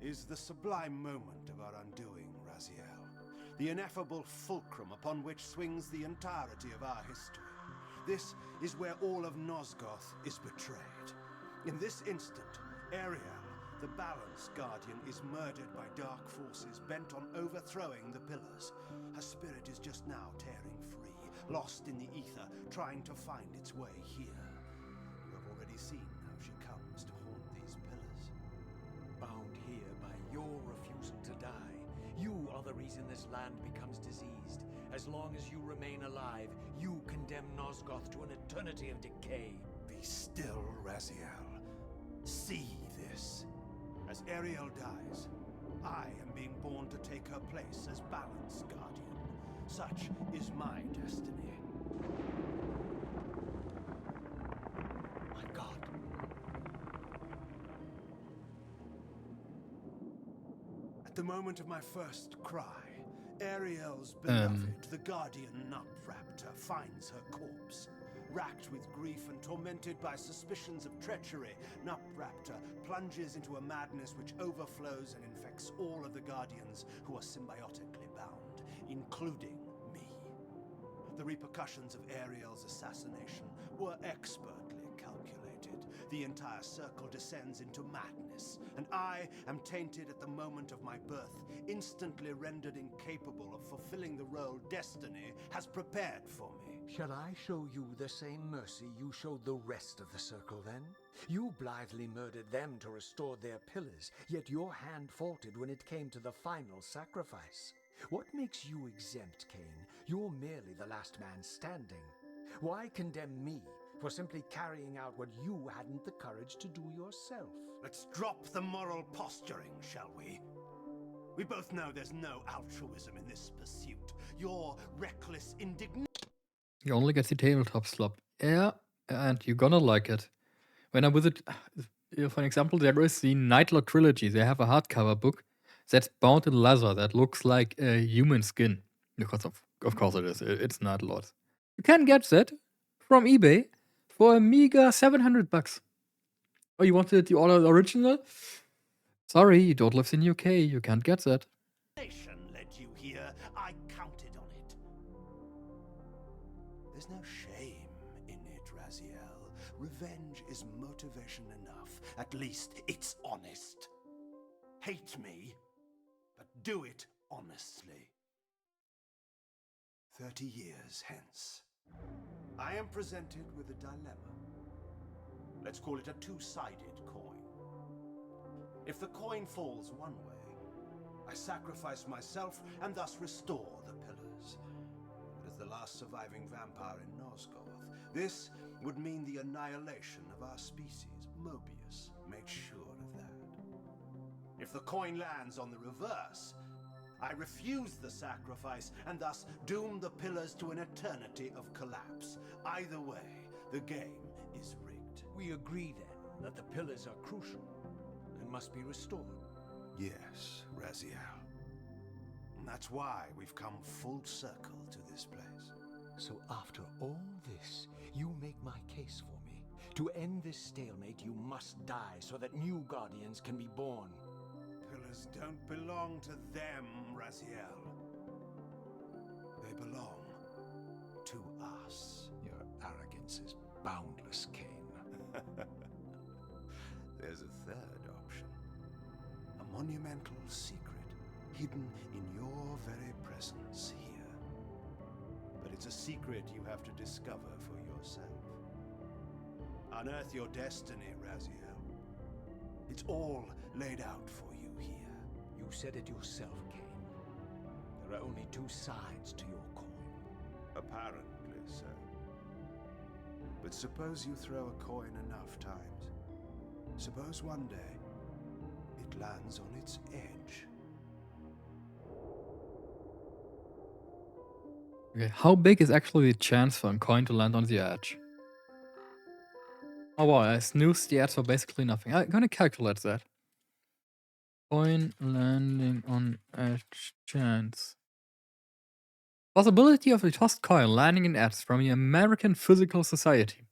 is the sublime moment of our undoing, Raziel. The ineffable fulcrum upon which swings the entirety of our history. This is where all of Nosgoth is betrayed. In this instant, Ariel, the Balance Guardian, is murdered by dark forces bent on overthrowing the pillars. Her spirit is just now tearing free, lost in the ether, trying to find its way here. You have already seen how she comes to haunt these pillars.
Bound here by your refusal to die. You are the reason this land becomes diseased. As long as you remain alive, you condemn Nosgoth to an eternity of decay.
Be still, Raziel. See this. As Ariel dies, I am being born to take her place as Balance Guardian. Such is my destiny.
My God.
At the moment of my first cry, Ariel's beloved, the Guardian Nupraptor, finds her corpse. Racked with grief and tormented by suspicions of treachery, Nupraptor plunges into a madness which overflows and infects all of the Guardians who are symbiotically bound, including me. The repercussions of Ariel's assassination were expertly calculated. The entire circle descends into madness, and I am tainted at the moment of my birth, instantly rendered incapable of fulfilling the role destiny has prepared for me.
Shall I show you the same mercy you showed the rest of the circle then? You blithely murdered them to restore their pillars, yet your hand faltered when it came to the final sacrifice. What makes you exempt, Kain? You're merely the last man standing. Why condemn me for simply carrying out what you hadn't the courage to do yourself?
Let's drop the moral posturing, shall we? We both know there's no altruism in this pursuit. Your reckless indignation.
You only get the tabletop slop. Yeah, and you're gonna like it. When I visit, for an example, there is the Nightlord trilogy. They have a hardcover book that's bound in leather that looks like a human skin. Because of course it is. It's Nightlord. You can get that from eBay for a meager $700. Oh, you wanted the order original? Sorry, you don't live in the UK. You can't get that.
Led you here. I counted on it. There's no shame in it, Raziel. Revenge is motivation enough. At least it's honest. Hate me, but do it honestly. 30 years hence, I am presented with a dilemma. Let's call it a two-sided coin. If the coin falls one way, I sacrifice myself and thus restore the pillars. But as the last surviving vampire in Nosgoth, this would mean the annihilation of our species. Mobius made sure of that. If the coin lands on the reverse, I refuse the sacrifice and thus doom the pillars to an eternity of collapse. Either way, the game is rigged.
We agree then that the pillars are crucial and must be restored.
Yes, Raziel. And that's why we've come full circle to this place.
So after all this, you make my case for me. To end this stalemate, you must die so that new Guardians can be born.
Pillars don't belong to them, Raziel. They belong to us.
Your arrogance is boundless, Kain.
There's a third option. A monumental secret hidden in your very presence here. It's a secret you have to discover for yourself. Unearth your destiny, Raziel. It's all laid out for you here.
You said it yourself, Kain. There are only two sides to your coin.
Apparently so. But suppose you throw a coin enough times. Suppose one day it lands on its edge.
Okay, how big is actually the chance for a coin to land on the edge? Oh wow, I snoozed the edge for basically nothing. I'm gonna calculate that. Coin landing on edge chance. Possibility of a tossed coin landing in edge from the American Physical Society.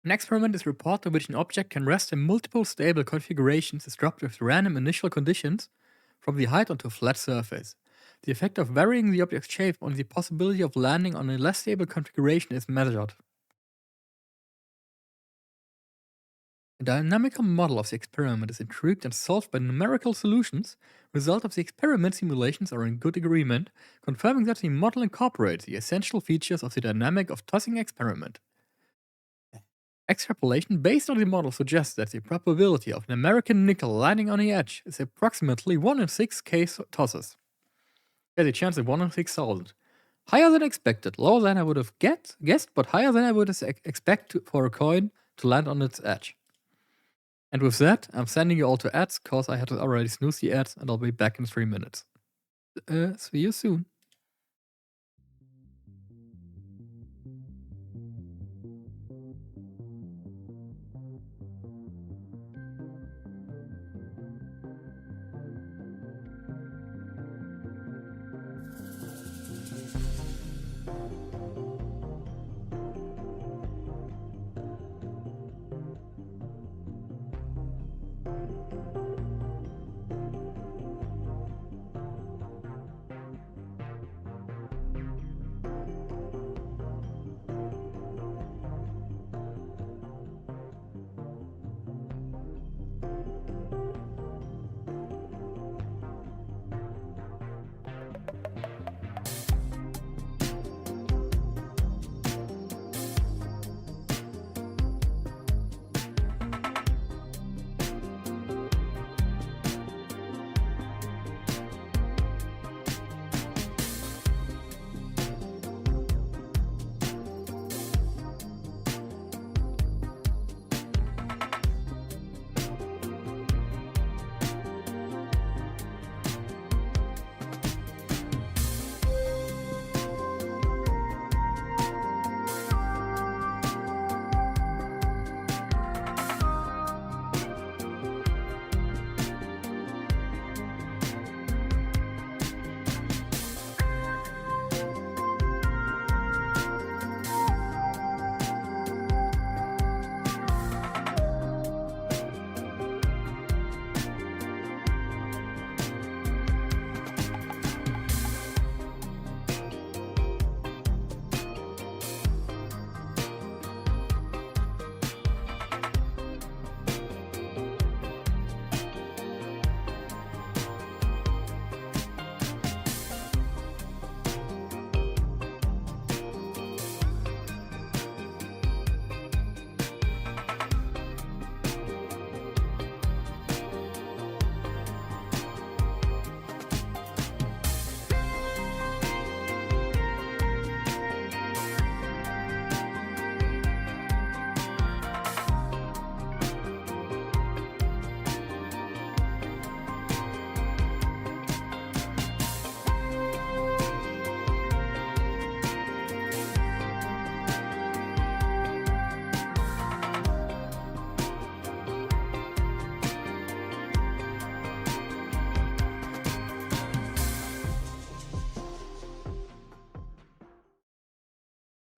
An experiment is reported in which an object can rest in multiple stable configurations is dropped with random initial conditions from the height onto a flat surface. The effect of varying the object's shape on the possibility of landing on a less stable configuration is measured. A dynamical model of the experiment is intrigued and solved by numerical solutions. Results of the experiment simulations are in good agreement, confirming that the model incorporates the essential features of the dynamic of tossing experiment. Extrapolation based on the model suggests that the probability of an American nickel landing on the edge is approximately 1 in 6 case tosses. Yeah, the chance is 1 in 6,000. Higher than expected, lower than I would have guessed, but higher than I would expect for a coin to land on its edge. And with that, I'm sending you all to ads, cause I had to already snooze the ads, and I'll be back in 3 minutes. See you soon.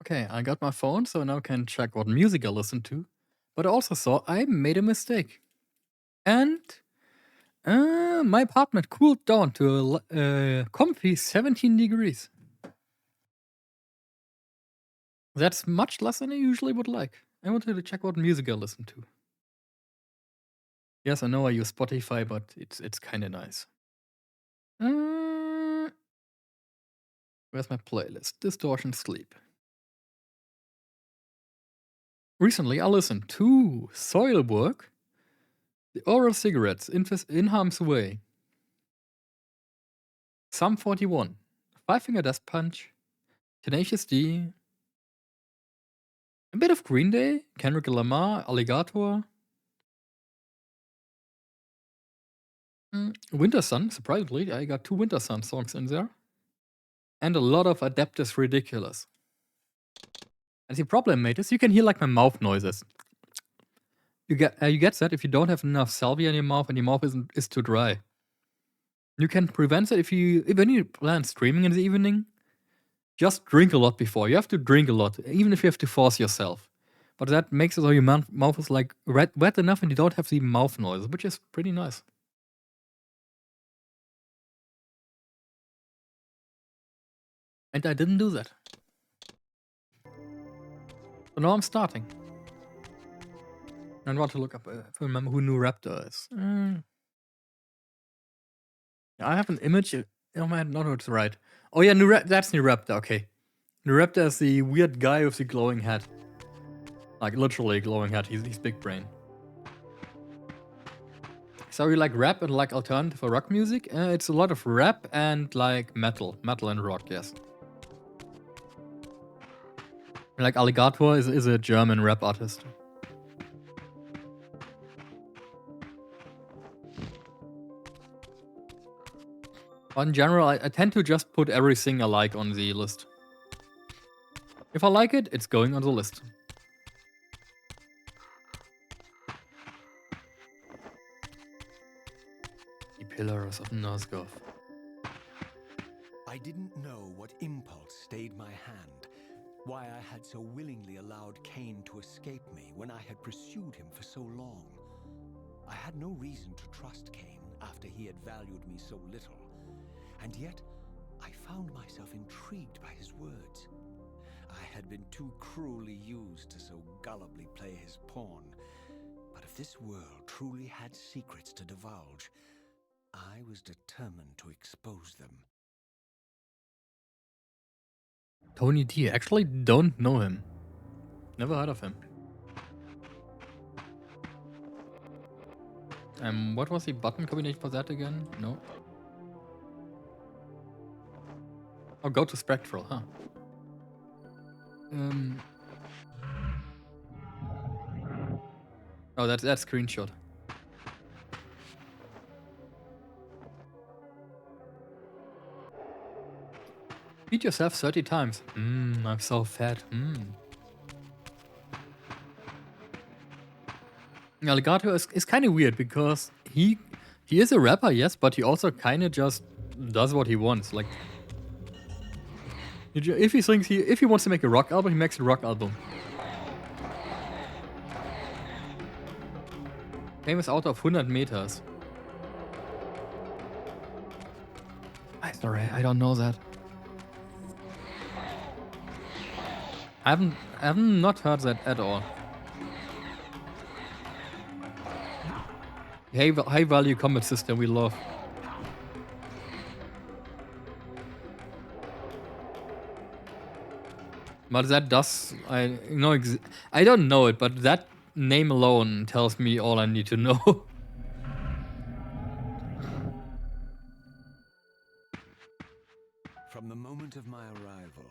Okay, I got my phone, so now I can check what music I listen to. But I also saw I made a mistake. And my apartment cooled down to a comfy 17 degrees. That's much less than I usually would like. I wanted to check what music I listen to. Yes, I know I use Spotify, but it's kind of nice. Where's my playlist? Distortion Sleep. Recently, I listened to Soilwork, The Oral Cigarettes, In Harm's Way, Sum 41, Five Finger Death Punch, Tenacious D, a bit of Green Day, Kendrick Lamar, Alligator, Winter Sun, surprisingly, I got 2 Winter Sun songs in there, and a lot of Adeptus Ridiculous. And the problem, mate, is you can hear like my mouth noises. You get that if you don't have enough salvia in your mouth and your mouth is too dry. You can prevent it when you plan streaming in the evening. Just drink a lot before. You have to drink a lot, even if you have to force yourself. But that makes it so your mouth is like wet enough and you don't have the mouth noises, which is pretty nice. And I didn't do that. So now I'm starting. I want to look up if I remember who New Raptor is. I have an image. Oh man, no, it's right. Oh yeah, that's New Raptor. Okay, New Raptor is the weird guy with the glowing head, like literally glowing head. He's big brain. So you like rap and like alternative or rock music? It's a lot of rap and like metal and rock. Yes. Like Alligator is a German rap artist. In general, I tend to just put everything I like on the list. If I like it, it's going on the list. The Pillars of Nosgoth.
I didn't know what impulse stayed my hand, why I had so willingly allowed Kain to escape me when I had pursued him for so long. I had no reason to trust Kain after he had valued me so little, and yet I found myself intrigued by his words. I had been too cruelly used to so gullibly play his pawn, but if this world truly had secrets to divulge, I was determined to expose them.
Tony D. Actually don't know him. Never heard of him. What was the button combination for that again? No. Oh, go to Spectral, huh? Oh, that's that screenshot. Eat yourself 30 times. I'm so fat. Alligator is kind of weird because he is a rapper, yes, but he also kind of just does what he wants. Like, if he wants to make a rock album, he makes a rock album. Game is out of 100 meters. Sorry, I don't know that. I have not heard that at all. High value combat system we love. But that does I don't know it, but that name alone tells me all I need to know.
From the moment of my arrival,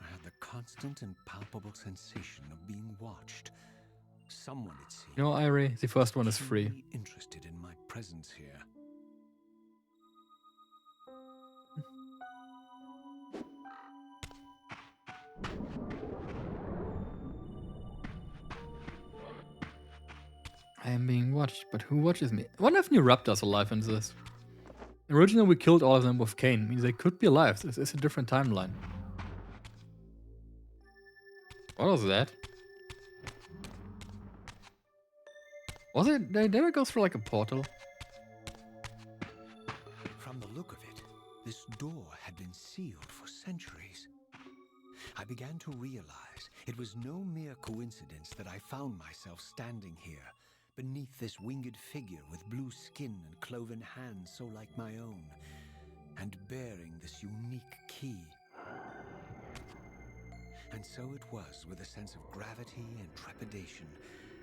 I had the constant and palpable sensation of being watched. Someone, it seemed,
You know, Irie, the first one is free.
keenly interested in my presence here.
I am being watched, but who watches me? I wonder if New Raptor's alive in this. Originally, we killed all of them with Kain. Means they could be alive. This is a different timeline. What was that? Was it? Did it go through like a portal?
From the look of it, this door had been sealed for centuries. I began to realize it was no mere coincidence that I found myself standing here, beneath this winged figure with blue skin and cloven hands so like my own, and bearing this unique key. And so it was with a sense of gravity and trepidation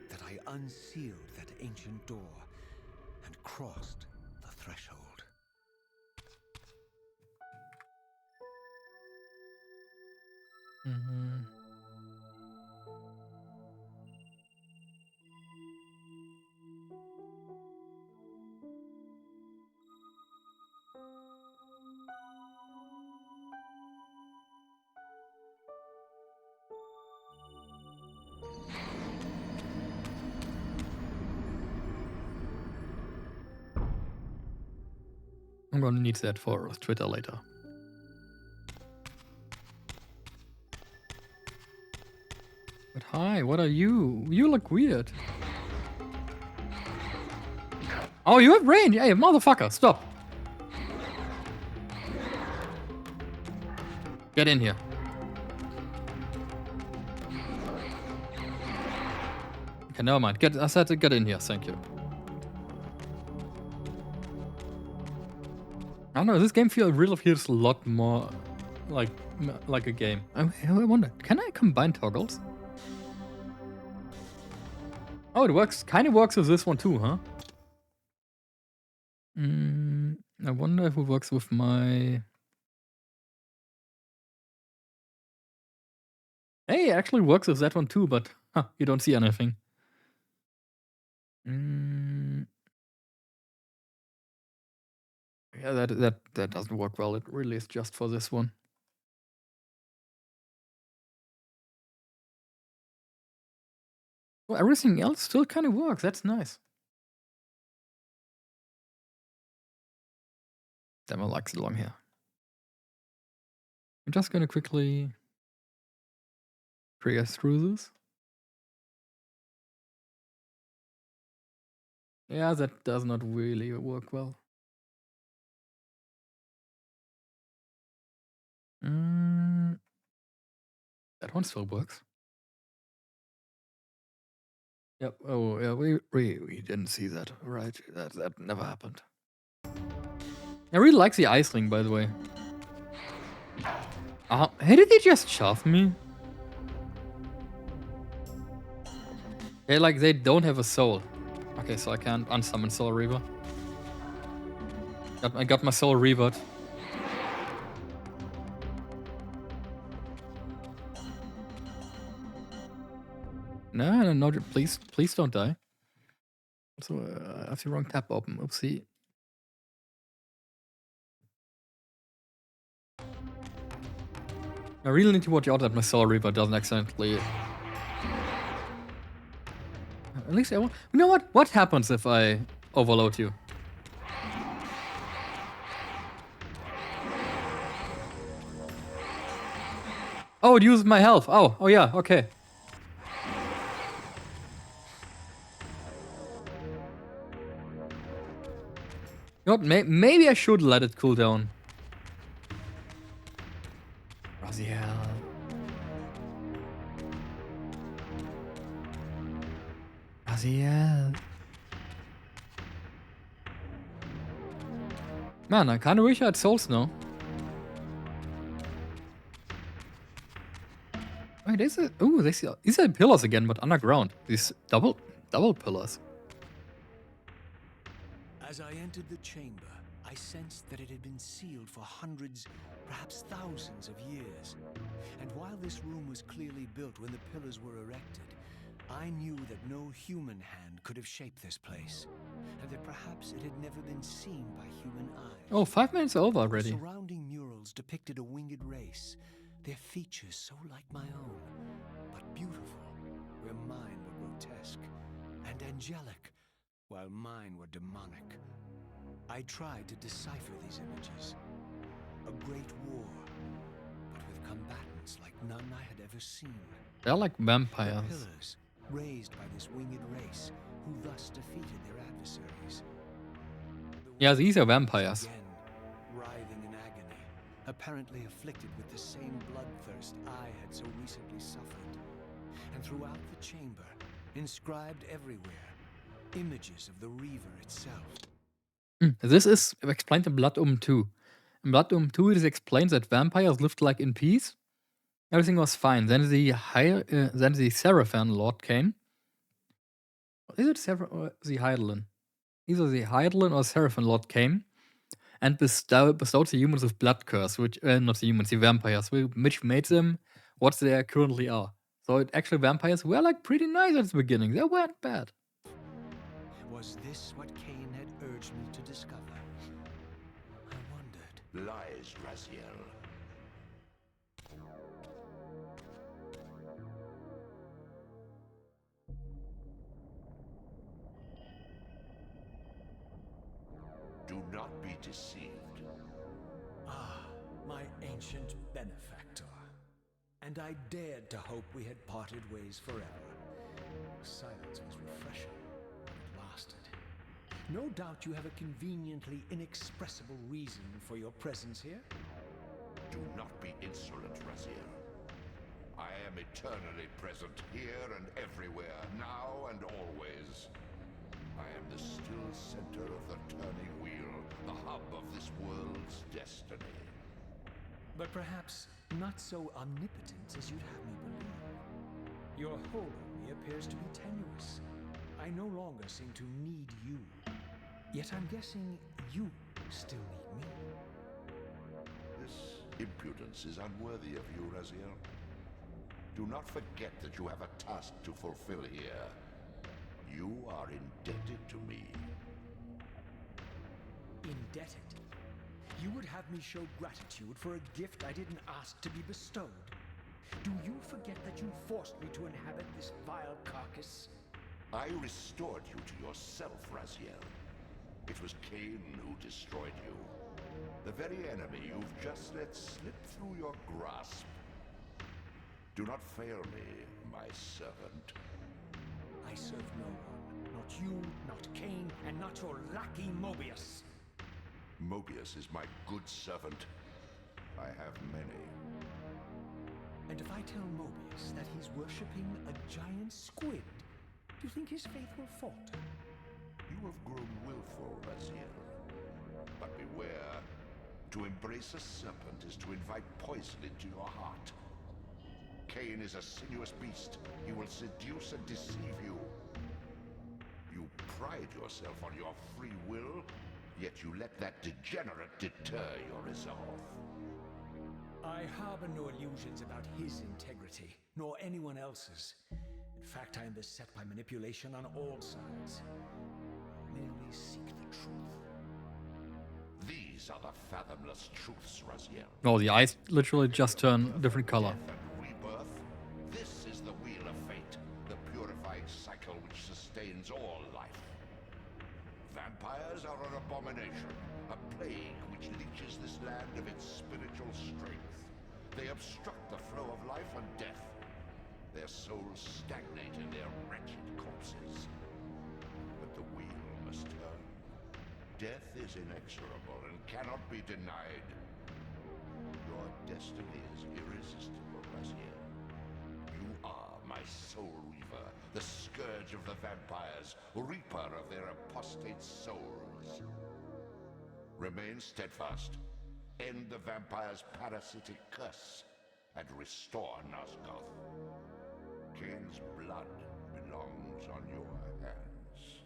that I unsealed that ancient door and crossed the threshold.
Mhm. I'm gonna need that for Twitter later. But hi, what are you? You look weird. Oh, you have range! Hey, motherfucker, stop! Get in here. Okay, never mind. I said to get in here, thank you. I don't know, this game really feels a lot more like a game. I wonder, can I combine toggles? Oh, it works. Kind of works with this one too, huh? I wonder if it works with my... Hey, it actually works with that one too, but you don't see anything. Yeah, that doesn't work well. It really is just for this one. Well, everything else still kind of works. That's nice. Demo likes it long hair. I'm just gonna quickly trigger through this. Yeah, that does not really work well. That one still works. Yep. Oh, yeah. We didn't see that, right? That never happened. I really like the ice ring, by the way. Hey, did they just shove me? They don't have a soul. Okay, so I can't unsummon Soul Reaver. I got my Soul Reavered. No, please don't die. So I have the wrong tab open. Oopsie. I really need to watch out that my Soul Reaver doesn't accidentally... At least I won't... You know what? What happens if I overload you? Oh, it uses my health. Oh yeah, okay. You know what? Maybe I should let it cool down. Raziel. Raziel. Man, I kinda wish I had souls now. Wait, these are pillars again, but underground. These double pillars.
As I entered the chamber, I sensed that it had been sealed for hundreds, perhaps thousands of years. And while this room was clearly built when the pillars were erected, I knew that no human hand could have shaped this place, and that perhaps it had never been seen by human eyes.
Oh, 5 minutes over
The
already.
surrounding murals depicted a winged race, their features so like my own, but beautiful, where mine were grotesque, and angelic, while mine were demonic. I tried to decipher these images. A great war, but with combatants like none I had ever seen.
They're like
The
vampires.
pillars, raised by this winged race, who thus defeated their adversaries.
Yeah, these are
The
vampires.
again, writhing in agony, apparently afflicted with the same bloodthirst I had so recently suffered. And throughout the chamber, inscribed everywhere, images of the Reaver itself.
This is explained in Blood 2. In Blood Doom 2, it is explained that vampires lived like in peace. Everything was fine. Then the Seraphan Lord came. Is it Seraphan or the Heidelin? Either the Heidelin or Seraphan Lord came and bestowed the humans with blood curse, which not the humans, the vampires, which made them what they currently are. So actually vampires were like pretty nice at the beginning. They weren't bad.
Was this what Kain had urged me to discover? I wondered.
Lies, Raziel. Do not be deceived.
Ah, my ancient benefactor. And I dared to hope we had parted ways forever. Silence was refreshing, but it lasted. No doubt you have a conveniently inexpressible reason for your presence here.
Do not be insolent, Raziel. I am eternally present here and everywhere, now and always. I am the still center of the turning wheel, the hub of this world's destiny.
But perhaps not so omnipotent as you'd have me believe. Your hold on me appears to be tenuous. I no longer seem to need you. Yet I'm guessing you still need me.
This impudence is unworthy of you, Raziel. Do not forget that you have a task to fulfill here. You are indebted to me.
Indebted? You would have me show gratitude for a gift I didn't ask to be bestowed. Do you forget that you forced me to inhabit this vile carcass?
I restored you to yourself, Raziel. It was Kain who destroyed you. The very enemy you've just let slip through your grasp. Do not fail me, my servant.
I serve no one. Not you, not Kain, and not your lackey Mobius.
Mobius is my good servant. I have many.
And if I tell Mobius that he's worshipping a giant squid, do you think his faith will falter?
You have grown willful, Raziel. But beware. To embrace a serpent is to invite poison into your heart. Kain is a sinuous beast. He will seduce and deceive you. You pride yourself on your free will, yet you let that degenerate deter your resolve.
I harbor no illusions about his integrity, nor anyone else's. In fact, I am beset by manipulation on all sides. I merely seek the truth.
These are the fathomless truths, Raziel.
Oh, the eyes literally just turn different color.
Death and rebirth. This is the wheel of fate, the purifying cycle which sustains all life. Vampires are an abomination, a plague which leeches this land of its spiritual strength. They obstruct the flow of life and death. Their souls stagnate in their wretched corpses. But the wheel must turn. Death is inexorable and cannot be denied. Your destiny is irresistible, Raziel. You are my soul Reaver, the scourge of the vampires, reaper of their apostate souls. Remain steadfast. End the vampire's parasitic curse and restore Nosgoth. Kain's blood belongs on your hands.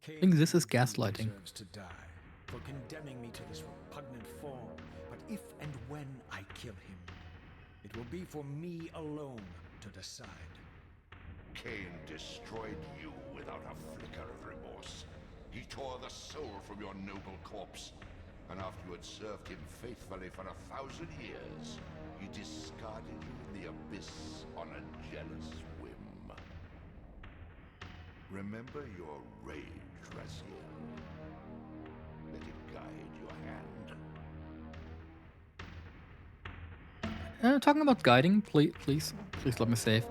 I think this is gaslighting.
Deserves to die for condemning me to this repugnant form. But if and when I kill him, it will be for me alone to decide.
Kain destroyed you without a flicker of remorse. He tore the soul from your noble corpse. And after you had served him faithfully for 1,000 years, he discarded you in the abyss on a jealous whim. Remember your rage, Raziel. Let it guide your hand.
Talking about guiding, please let me save.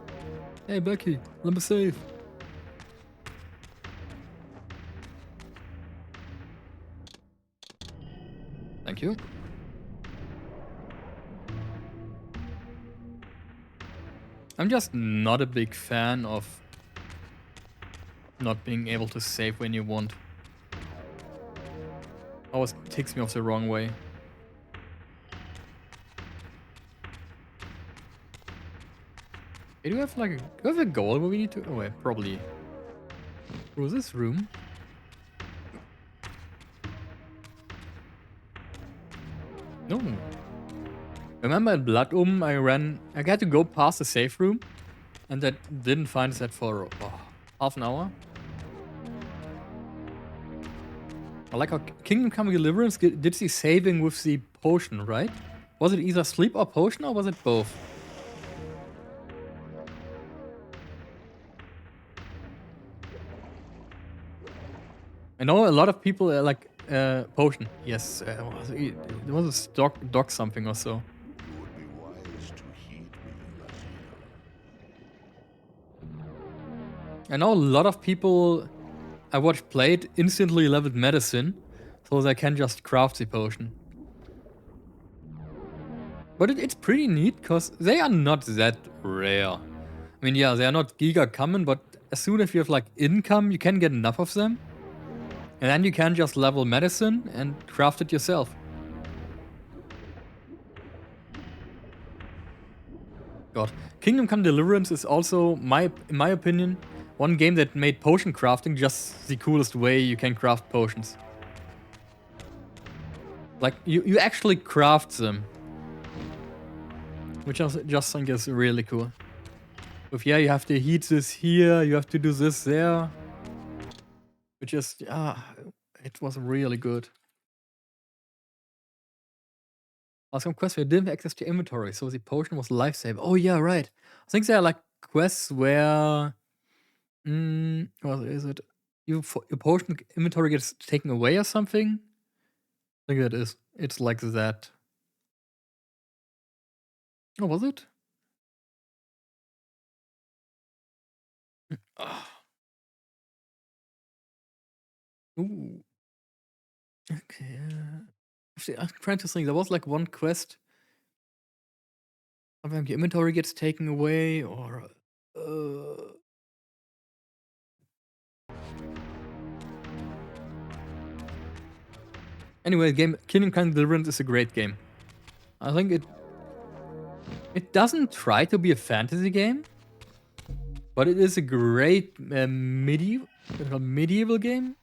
Hey Becky, let me save. Thank you. I'm just not a big fan of not being able to save when you want. Always takes me off the wrong way. Okay, do we have like do we have a goal where we need to? Oh wait, probably through this room. No. Remember in Blood I had to go past the safe room, and I didn't find that for half an hour. I like how Kingdom Come Deliverance did the saving with the potion, right? Was it either sleep or potion, or was it both? I know a lot of people like potion. Yes, it was a dog something or so.
You would be wise to heed me, Lazier.
I know a lot of people I watched played instantly leveled medicine, so they can just craft the potion. But it's pretty neat, because they are not that rare. I mean, yeah, they are not giga common, but as soon as you have like income, you can get enough of them. And then you can just level medicine and craft it yourself. God. Kingdom Come Deliverance is also, in my opinion, one game that made potion crafting just the coolest way you can craft potions. Like, you actually craft them. Which I just think is really cool. With, yeah, you have to heat this here, you have to do this there. Which is, it was really good. Some quests where you didn't have access to inventory, so the potion was a lifesaver. Oh yeah, right. I think there are like quests where, what is it? Your potion inventory gets taken away or something. I think that is. It's like that. Oh, was it? Ooh. Okay. I'm trying to think. There was like one quest. Sometimes your inventory gets taken away, or. Anyway, Kingdom Come Deliverance is a great game. I think it doesn't try to be a fantasy game, but it is a great medieval game.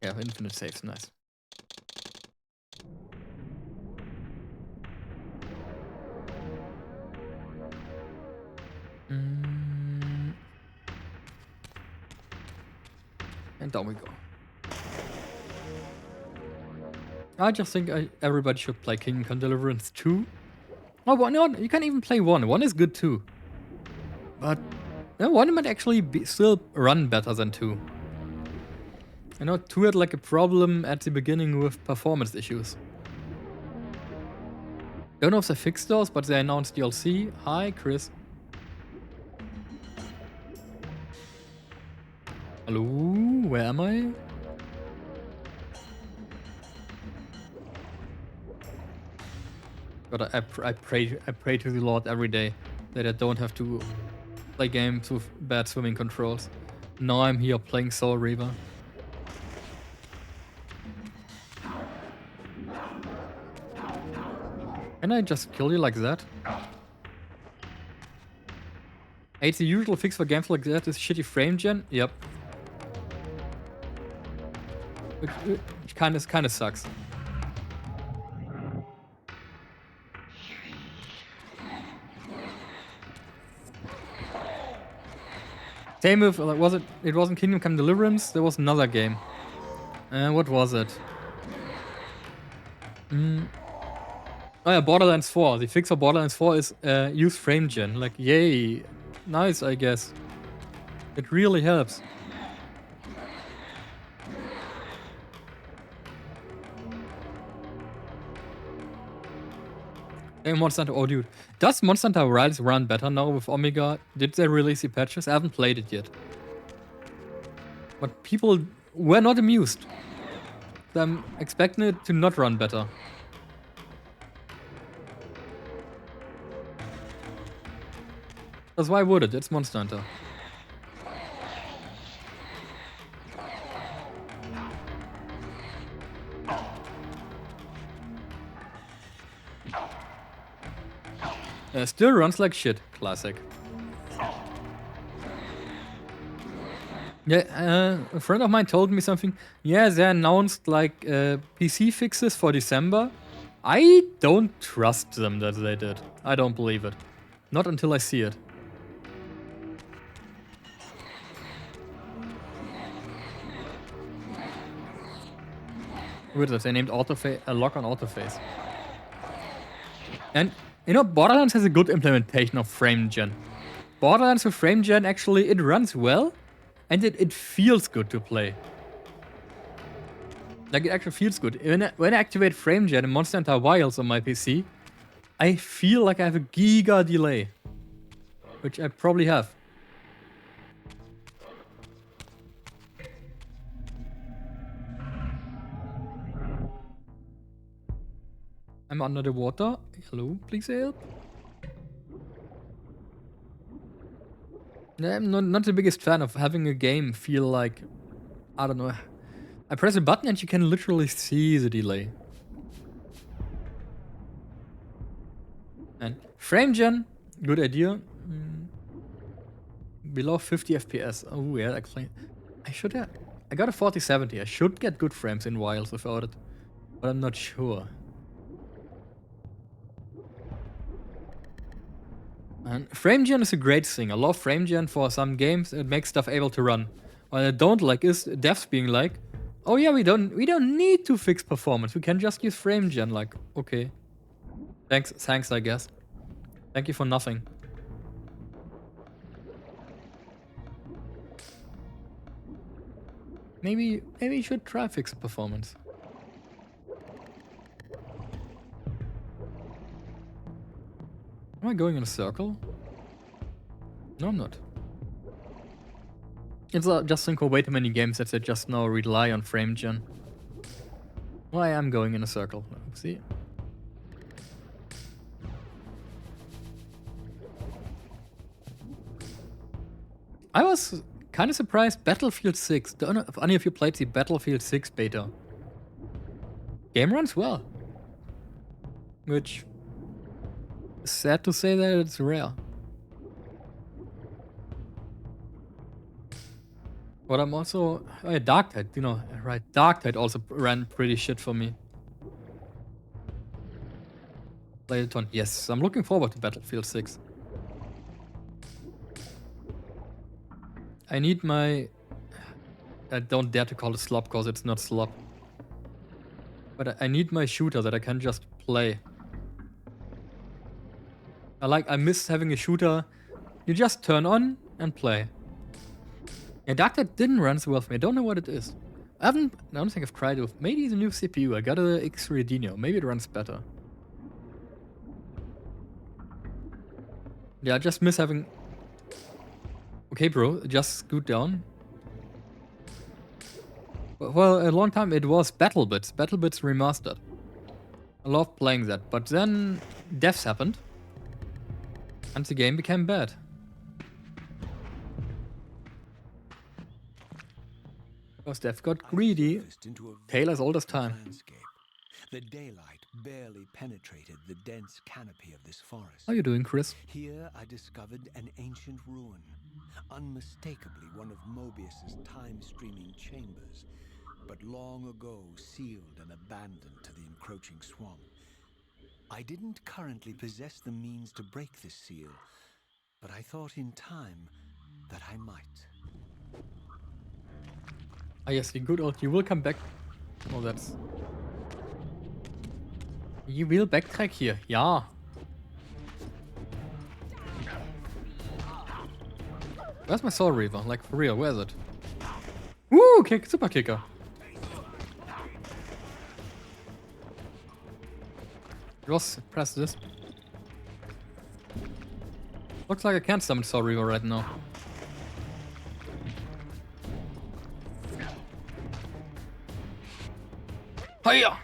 Yeah, infinite saves, nice. And down we go. I just think everybody should play Kingdom Come Deliverance 2. Oh, no, you can even play 1. 1 is good too. But 1 might actually still run better than 2. I know 2 had like a problem at the beginning with performance issues. Don't know if they fixed those, but they announced DLC. Hi, Chris. Hello, where am I? But I pray to the Lord every day that I don't have to play games with bad swimming controls. Now I'm here playing Soul Reaver. Can I just kill you like that? It's the usual fix for games like that is shitty frame gen. Yep. Which kind of sucks. Same with, like, it wasn't Kingdom Come Deliverance, there was another game. What was it? Oh yeah, Borderlands 4. The fix for Borderlands 4 is use frame gen. Like, yay. Nice, I guess. It really helps. Hey, Monster Hunter, oh dude. Does Monster Hunter Rise run better now with Omega? Did they release the patches? I haven't played it yet. But people were not amused. I'm expecting it to not run better. Because why would it? It's Monster Hunter. Still runs like shit. Classic. Yeah, a friend of mine told me something. Yeah, they announced like PC fixes for December. I don't trust them that they did. I don't believe it. Not until I see it. Weird that they named autoface a lock on autoface. And you know, Borderlands has a good implementation of frame gen. Borderlands with frame gen actually it runs well, and it feels good to play. Like it actually feels good. When I activate frame gen in Monster Hunter Wilds on my PC, I feel like I have a giga delay, which I probably have. I'm under the water. Hello, please help. I'm not the biggest fan of having a game feel like, I don't know. I press a button and you can literally see the delay. And frame gen, good idea. Below 50 FPS. Oh yeah, actually, I should have. I got a 4070. I should get good frames in Wilds without it, but I'm not sure. And frame gen is a great thing. I love frame gen for some games. It makes stuff able to run. What I don't like is devs being like, "Oh yeah, we don't need to fix performance. We can just use frame gen." Like, okay, thanks, I guess. Thank you for nothing. Maybe you should try fix performance. Am I going in a circle? No, I'm not. It's just think of way too many games that they just now rely on frame gen. Well, I am going in a circle. See? I was kind of surprised Battlefield 6. Don't know if any of you played the Battlefield 6 beta. Game runs well. Which is sad to say that it's rare. But I'm also... Oh yeah, Darktide, you know, right. Darktide also ran pretty shit for me. Played a ton. Yes, I'm looking forward to Battlefield 6. I need my... I don't dare to call it slop because it's not slop. But I need my shooter that I can just play. I miss having a shooter you just turn on and play. Yeah, Darktide didn't run so well for me. I don't know what it is. I don't think I've tried it with maybe the new CPU. I got a X3 Dino. Maybe it runs better. Yeah, I just miss having... Okay, bro, just scoot down. Well, a long time it was BattleBits. BattleBits remastered. I loved playing that, but then deaths happened. And the game became bad. Because death got greedy. Tale as old as time.
The daylight barely penetrated the dense canopy of this forest.
How are you doing, Chris?
Here I discovered an ancient ruin, unmistakably one of Mobius's time-streaming chambers, but long ago sealed and abandoned to the encroaching swamp. I didn't currently possess the means to break this seal, but I thought in time that I might.
Ah yes, the good old, you will come back. Oh, that's... You will backtrack here, yeah. Where's my Soul Reaver? Like, for real, where is it? Woo! Kick, super kicker. Ross, press this. Looks like I can't summon Soul Reaver right now. Hiya!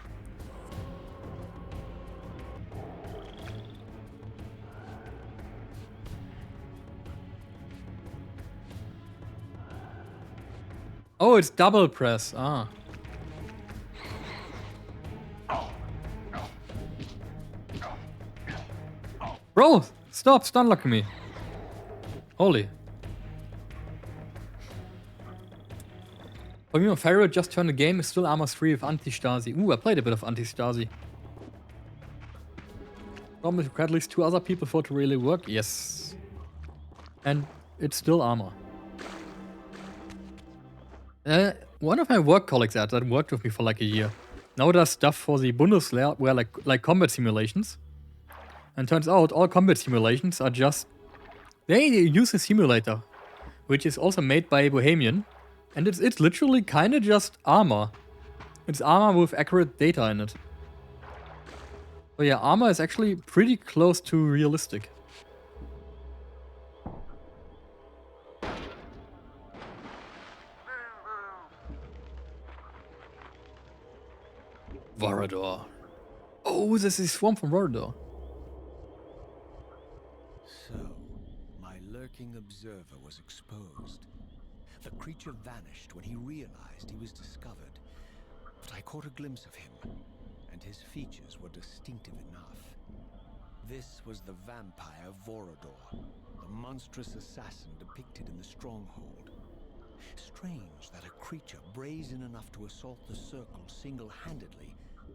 Oh, it's double press. Ah. Bro, stop stunlocking me. Holy. For me, my favorite just turned the game is still Armor 3 with Anti-Stasi. Ooh, I played a bit of Anti-Stasi. Problem is, at least 2 other people for it to really work. Yes. And it's still Armor. One of my work colleagues that worked with me for like a year now does stuff for the Bundeswehr, where like combat simulations. And turns out all combat simulations are just... They use a simulator, which is also made by Bohemian. And it's literally kind of just Armor. It's Armor with accurate data in it. So yeah, Armor is actually pretty close to realistic. Vorador. Oh, this is Swarm from Vorador.
So, my lurking observer was exposed. The creature vanished when he realized he was discovered. But I caught a glimpse of him, and his features were distinctive enough. This was the vampire Vorador, the monstrous assassin depicted in the stronghold. Strange that a creature brazen enough to assault the circle single-handedly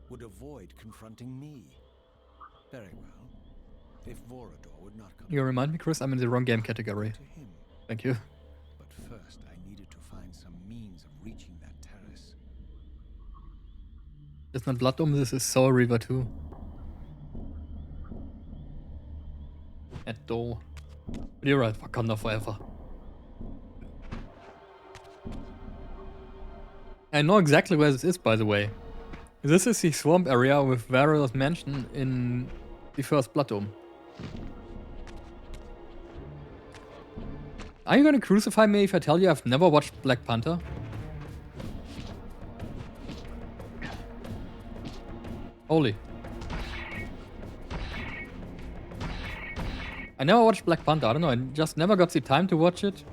would avoid confronting me. Very well. If Vorador would not come...
You remind me, Chris, I'm in the wrong game category.
to him.
Thank you.
But first, I needed to find some means of reaching that terrace.
It's not Blood Dome, this is Soul Reaver 2. At door. But you're right, Wakanda forever. I know exactly where this is, by the way. This is the swamp area with Varel's mansion in the first Blood Dome. Are you gonna crucify me if I tell you I've never watched Black Panther? Holy. I never watched Black Panther, I don't know, I just never got the time to watch it.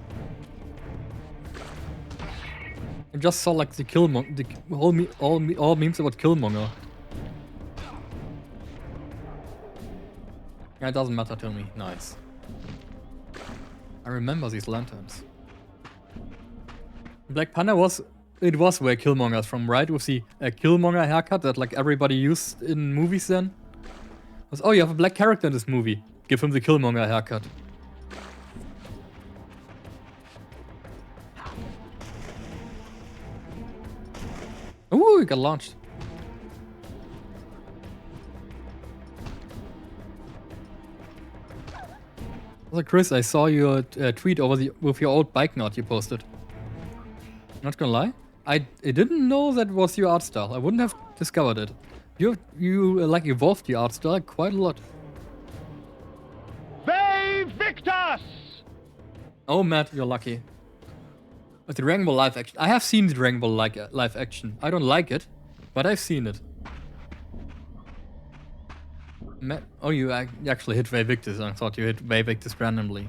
I just saw like the Killmonger, all memes about Killmonger. Yeah, it doesn't matter to me. Nice. I remember these lanterns. Black Panther was where Killmonger's from, right? With the Killmonger haircut that like everybody used in movies then. Was, oh, you have a black character in this movie. Give him the Killmonger haircut. Ooh, it got launched. Also, Chris, I saw your tweet with your old bike knot you posted. Not gonna lie, I didn't know that was your art style. I wouldn't have discovered it. You like evolved the art style quite a lot.
They Victus!
Oh, Matt, you're lucky. But the Dragon Ball live action, I have seen the Dragon Ball live action. I don't like it, but I've seen it. Matt, oh, you actually hit Victus. I thought you hit Victus randomly.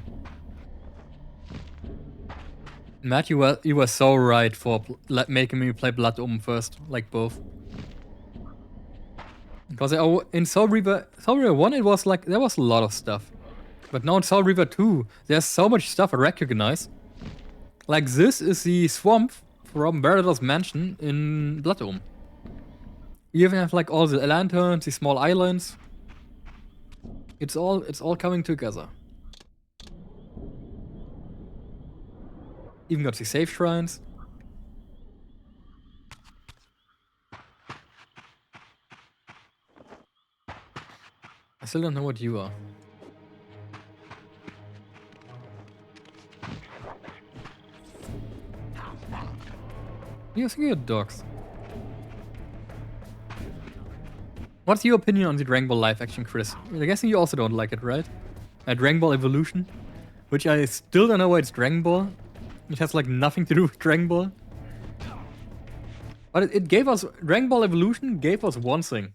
Matt, you were so right for making me play Blood Omen first, like both. Because in Soul Reaver 1 it was like, there was a lot of stuff. But now in Soul Reaver 2, there's so much stuff I recognize. Like this is the swamp from Verador's mansion in Blood Omen. You even have like all the lanterns, the small islands. It's all coming together. Even got the safe shrines. I still don't know what you are. You think you're dogs. What's your opinion on the Dragon Ball live action, Chris? I'm guessing you also don't like it, right? Dragon Ball Evolution, which I still don't know why it's Dragon Ball. It has like nothing to do with Dragon Ball. But it gave us, Dragon Ball Evolution gave us one thing.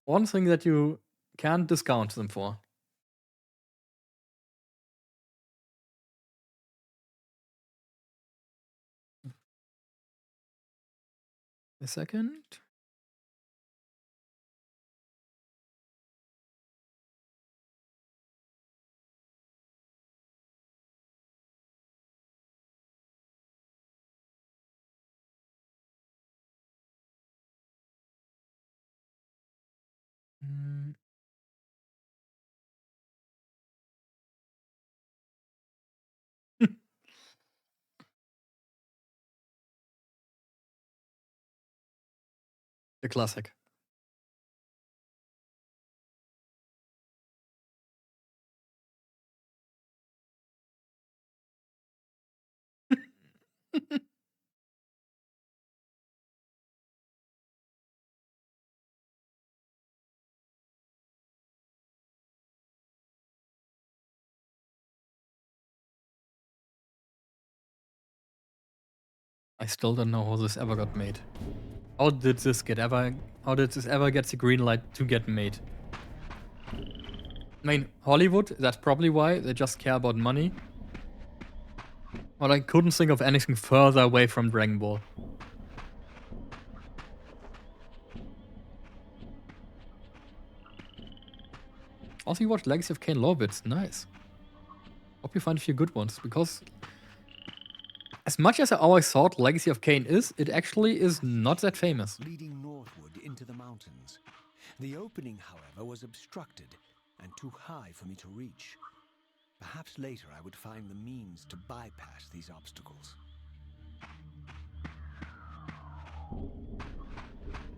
One thing that you can't discount them for. A second. Mm. The classic. I still don't know how this ever got made. How did this ever get the green light to get made? I mean, Hollywood, that's probably why they just care about money. But I couldn't think of anything further away from Dragon Ball. Also, you watched Legacy of Kain Law bits. Nice. Hope you find a few good ones, because as much as I always thought Legacy of Kain is, it actually is not that famous.
Leading northward into the mountains. The opening, however, was obstructed and too high for me to reach. Perhaps later I would find the means to bypass these obstacles.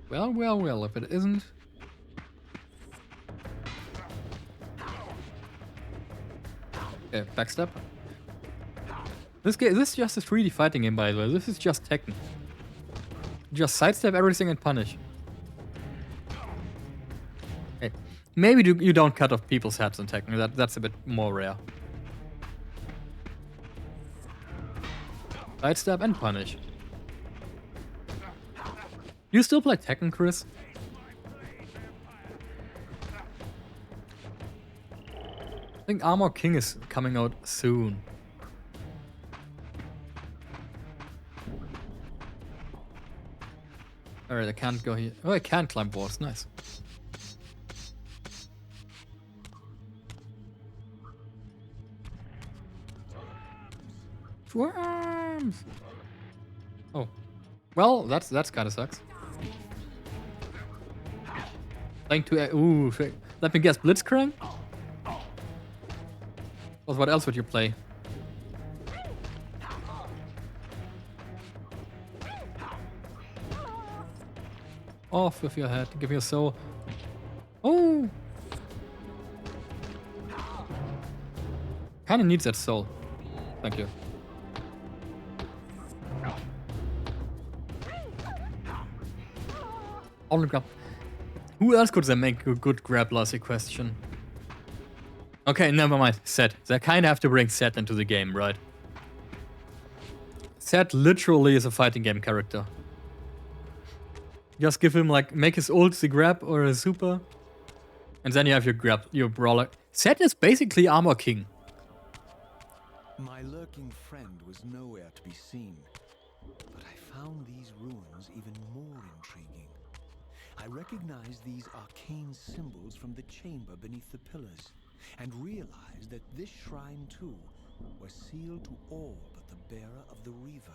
Well, well, well, if it isn't... Okay, backstep. This is just a 3D fighting game, by the way. This is just Tekken. Just sidestep everything and punish. Okay. Maybe you don't cut off people's heads in Tekken. That's a bit more rare. Sidestep and punish. You still play Tekken, Chris? I think Armor King is coming out soon. Alright, I can't go here. Oh, I can climb walls. Nice. Swarms! Oh. Well, that's kind of sucks. Thank to... Ooh, let me guess. Blitzcrank? Well, what else would you play? Off with your head. Give me a soul. Oh! Kinda needs that soul. Thank you. Only grab. Who else could they make a good grab last question? Okay, never mind. Set. They kinda have to bring Set into the game, right? Set literally is a fighting game character. Just give him, like, make his ult the grab or a super. And then you have your brawler. Set is basically Armor King.
My lurking friend was nowhere to be seen, but I found these ruins even more intriguing. I recognized these arcane symbols from the chamber beneath the pillars, and realized that this shrine too was sealed to all but the bearer of the Reaver.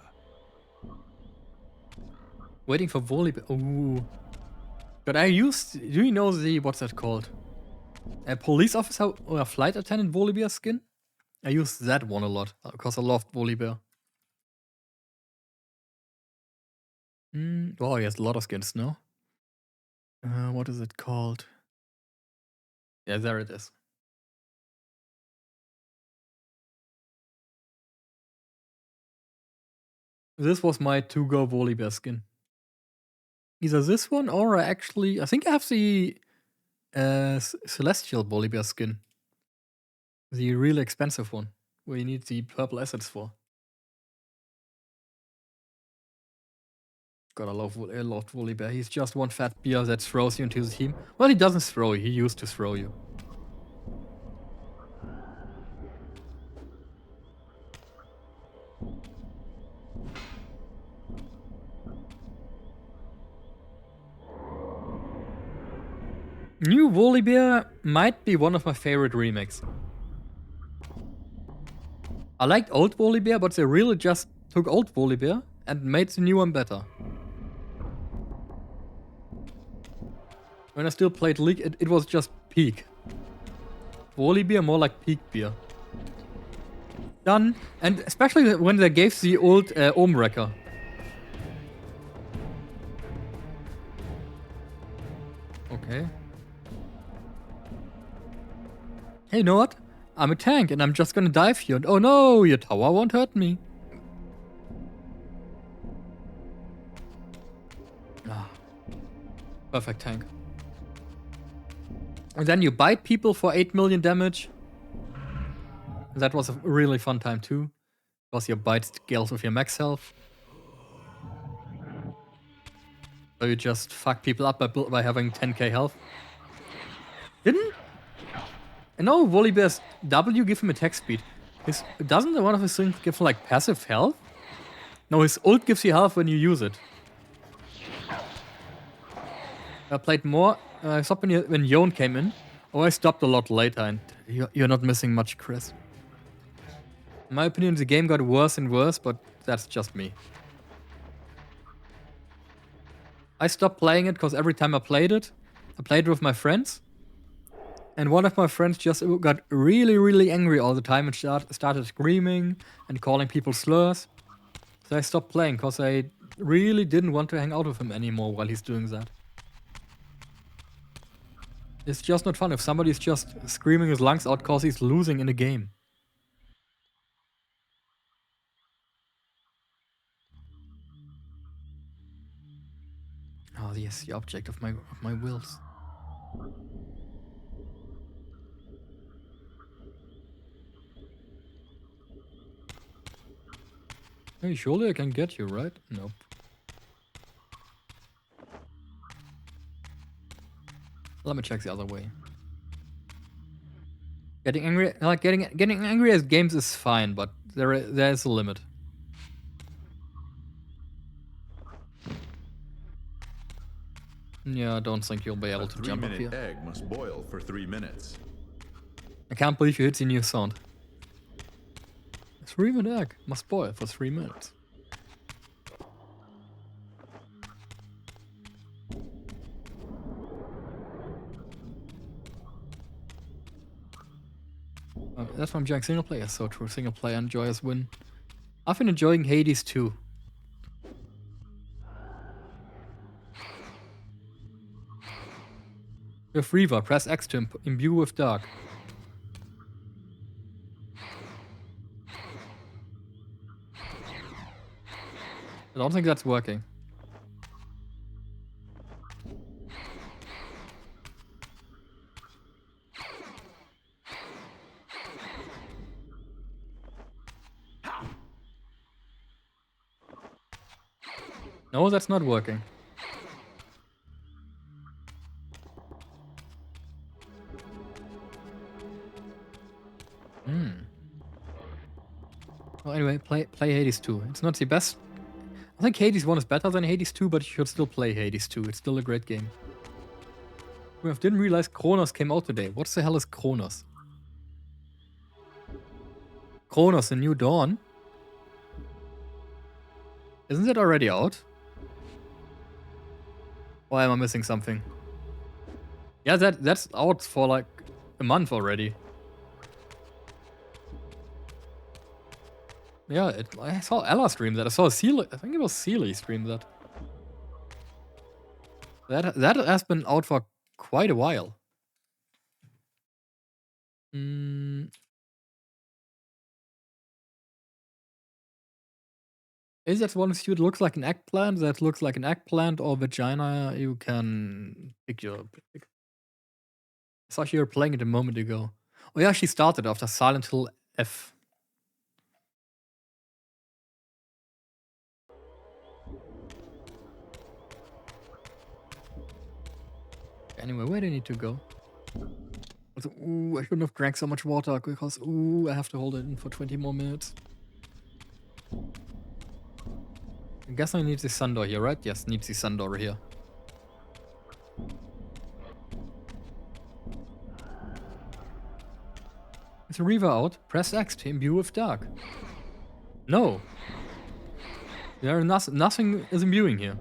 Waiting for volleyball. Ooh. But I used... Do you know the... What's that called? A police officer or a flight attendant Volibear skin? I used that one a lot, because I loved Volibear. Oh, he has a lot of skins, no? What is it called? Yeah, there it is. This was my to-go Volibear skin. Either this one or I think I have the Celestial Volibear skin. The really expensive one, where you need the purple assets for. God, I love Volibear. He's just one fat beer that throws you into the team. Well, he doesn't throw you, he used to throw you. New Volibear might be one of my favorite remakes. I liked old Volibear, but they really just took old Volibear and made the new one better. When I still played League, it was just peak. Volley beer, more like peak beer. Done. And especially when they gave the old Ohm Wrecker. Okay. Hey, you know what? I'm a tank and I'm just gonna dive here. And oh no, your tower won't hurt me. Ah. Perfect tank. And then you bite people for 8 million damage. That was a really fun time too. Because your bite scales with your max health. So you just fuck people up by having 10k health. Didn't? No, Volibear's W give him attack speed. Doesn't one of his things give him like passive health? No, his ult gives you health when you use it. I played more. I stopped when Yon came in. Oh, I stopped a lot later, and you're not missing much, Chris. In my opinion, the game got worse and worse, but that's just me. I stopped playing it because every time I played it with my friends. And one of my friends just got really, really angry all the time and started screaming and calling people slurs. So I stopped playing because I really didn't want to hang out with him anymore while he's doing that. It's just not fun if somebody's just screaming his lungs out because he's losing in a game. Oh, yes, the object of my wills. Hey, surely I can get you, right? Nope. Let me check the other way. Getting angry, like getting angry at games is fine, but there's a limit. Yeah, I don't think you'll be able to jump up here.
A 3-minute egg must boil for 3 minutes.
I can't believe you hit the new sound. A 3-minute egg must boil for 3 minutes. That's why I'm enjoying single player. So true. Single player and joyous win. I've been enjoying Hades too. With Reaver, press X to imbue with dark. I don't think that's working. No, that's not working. Well, anyway, play Hades 2. It's not the best. I think Hades 1 is better than Hades 2, but you should still play Hades 2. It's still a great game. I didn't realize Kronos came out today. What the hell is Kronos? Kronos, A New Dawn? Isn't it already out? Why am I missing something? Yeah, that's out for like a month already. Yeah, I saw Ella stream that. I saw Sealy. I think it was Sealy stream that. That has been out for quite a while. Is that one suit looks like an eggplant? That looks like an eggplant or vagina. You can pick your pick. I saw you were playing it a moment ago. Oh yeah, she started after Silent Hill F. Anyway, where do I need to go? Also, ooh, I shouldn't have drank so much water because ooh, I have to hold it in for 20 more minutes. I guess I need the sun door here, right? Yes, need the sun door here. Is a Reaver out? Press X to imbue with dark. No. Nothing is imbuing here.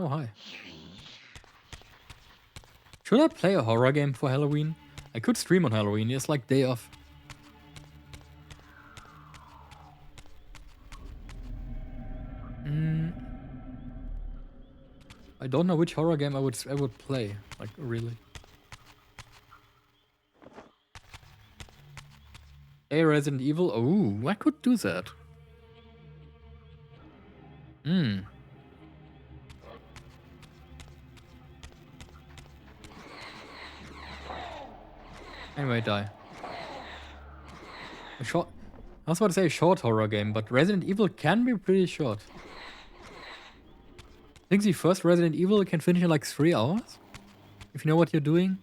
Oh, hi. Should I play a horror game for Halloween? I could stream on Halloween. It's like day off. I don't know which horror game I would play. Like, really. Hey, Resident Evil. Oh, I could do that. Anyway, die. A short. I was about to say a short horror game, but Resident Evil can be pretty short. I think the first Resident Evil can finish in like 3 hours. If you know what you're doing.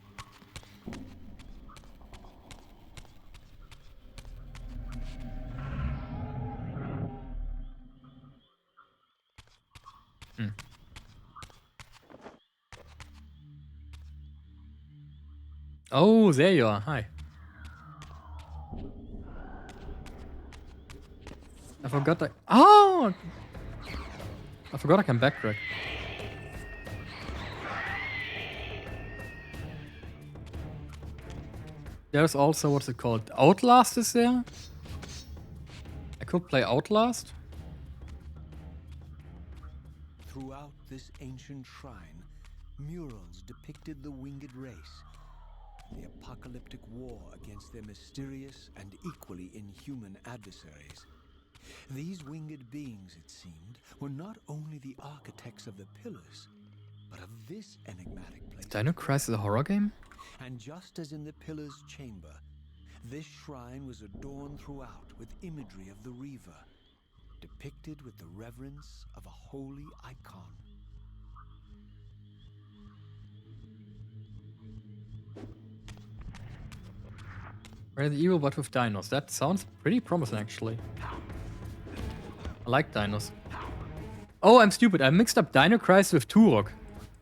Oh, there you are. Hi. I forgot that. Oh! I forgot I can backtrack. There's also, what's it called? Outlast is there? I could play Outlast.
Throughout this ancient shrine, murals depicted the winged race, the apocalyptic war against their mysterious and equally inhuman adversaries. These winged beings, it seemed, were not only the architects of the pillars, but of this enigmatic place.
Dino Crisis a horror game?
And just as in the pillar's chamber, this shrine was adorned throughout with imagery of the Reaver, depicted with the reverence of a holy icon.
Resident Evil but with dinos. That sounds pretty promising actually. I like dinos. Oh, I'm stupid. I mixed up Dino Crisis with Turok.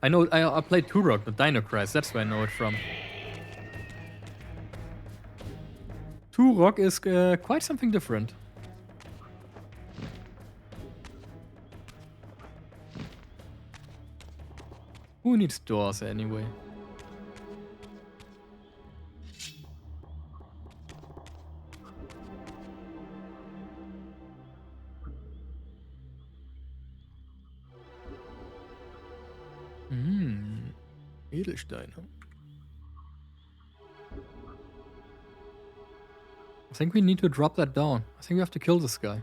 I know I played Turok, but Dino Crisis, that's where I know it from. Turok is quite something different. Who needs doors anyway? Edelstein, huh? I think we need to drop that down. I think we have to kill this guy.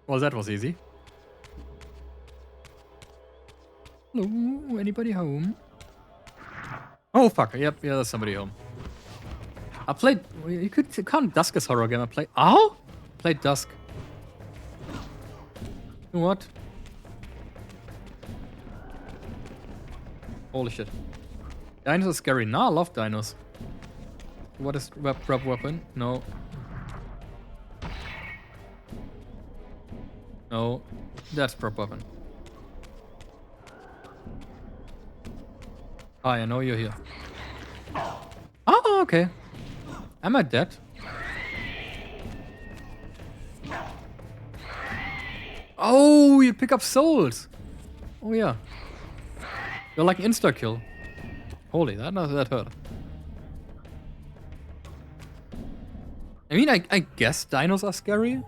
Well, that was easy. Hello, anybody home? Oh fuck, yep, yeah, there's somebody home. I played, you can't Dusk as horror game, I played, oh? Played Dusk. You know what? Holy shit. Dinos are scary. Nah, I love dinos. What is prep weapon? No. No. That's prep weapon. Hi, I know you're here. Oh, okay. Am I dead? Oh, you pick up souls. Oh yeah. You're like an insta-kill. Holy, that hurt. I mean, I guess dinos are scary.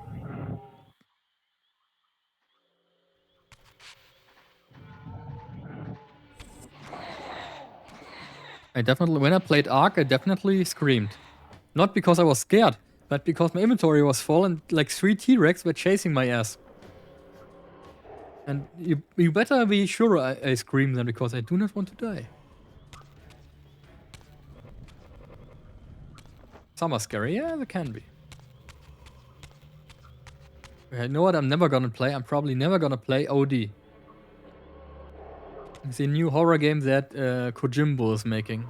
When I played Ark, I definitely screamed. Not because I was scared, but because my inventory was full and like 3 T-Rex were chasing my ass. And you better be sure I scream then, because I do not want to die. Some are scary, yeah, they can be. Okay, you know what I'm never gonna play? I'm probably never gonna play OD. It's the new horror game that Kojimbo is making.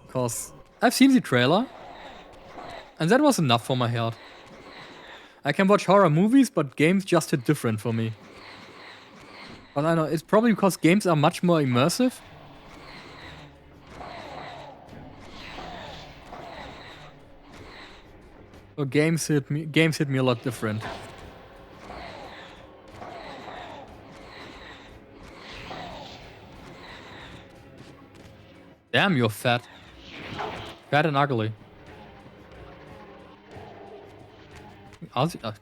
Because I've seen the trailer, and that was enough for my heart. I can watch horror movies, but games just hit different for me. But I know, it's probably because games are much more immersive. So games hit me a lot different. Damn, you're fat. Fat and ugly.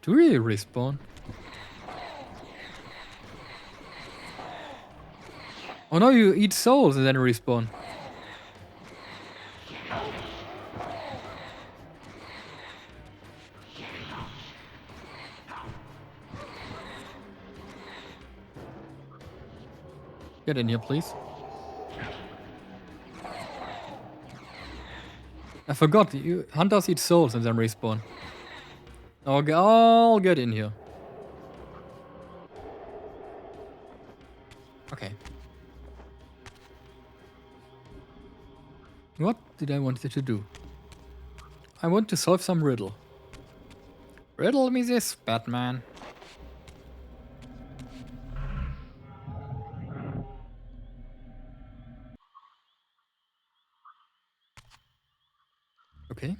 Do you respawn? Oh no, you eat souls and then respawn. Get in here, please. I forgot, hunters eat souls and then respawn. Okay, I'll get in here. Okay. What did I want you to do? I want to solve some riddle. Riddle me this, Batman. Okay.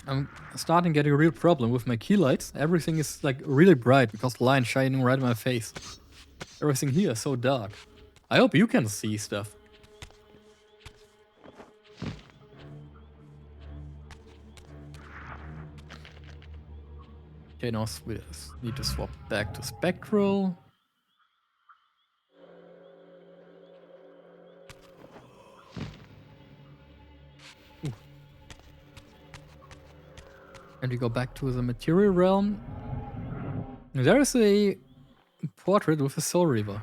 I'm starting to get a real problem with my key lights. Everything is like really bright because the light's shining right in my face. Everything here is so dark. I hope you can see stuff. Okay, now we need to swap back to Spectral. Ooh. And we go back to the material realm. There is a portrait with a Soul Reaver.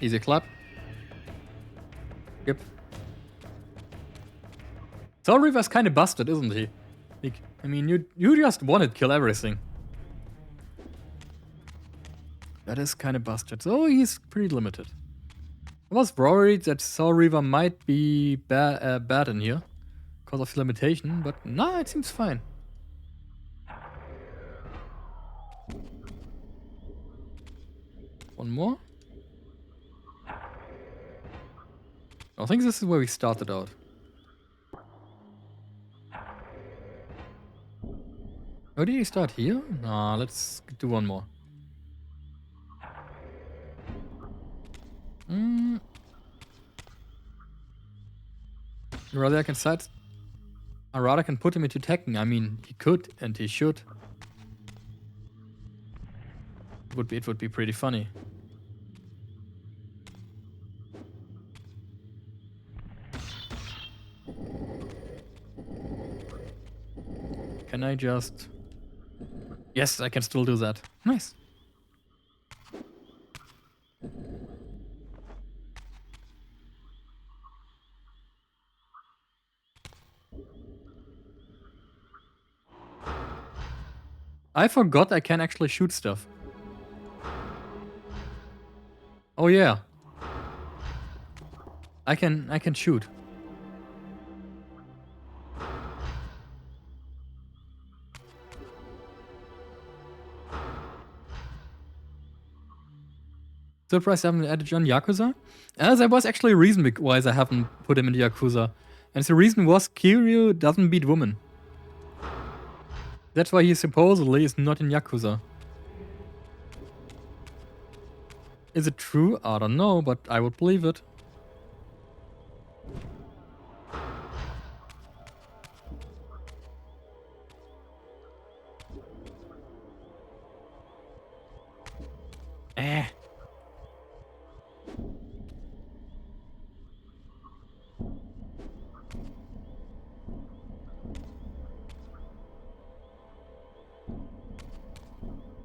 Easy clap. Yep. Soul Reaver's kind of busted, isn't he? Like, I mean, you just want to kill everything. That is kind of busted. So he's pretty limited. I was worried that Soul Reaver might be bad in here because of the limitation, but nah, it seems fine. One more. I think this is where we started out. Oh, did you start here? Nah, let's do one more. Rather I can put him into Tekken. I mean, he could and he should. It would be pretty funny. Can I just... Yes, I can still do that. Nice. I forgot I can actually shoot stuff. Oh yeah. I can shoot. Surprised I haven't added John Yakuza? There was actually a reason why I haven't put him in the Yakuza. And the reason was Kiryu doesn't beat women. That's why he supposedly is not in Yakuza. Is it true? I don't know, but I would believe it.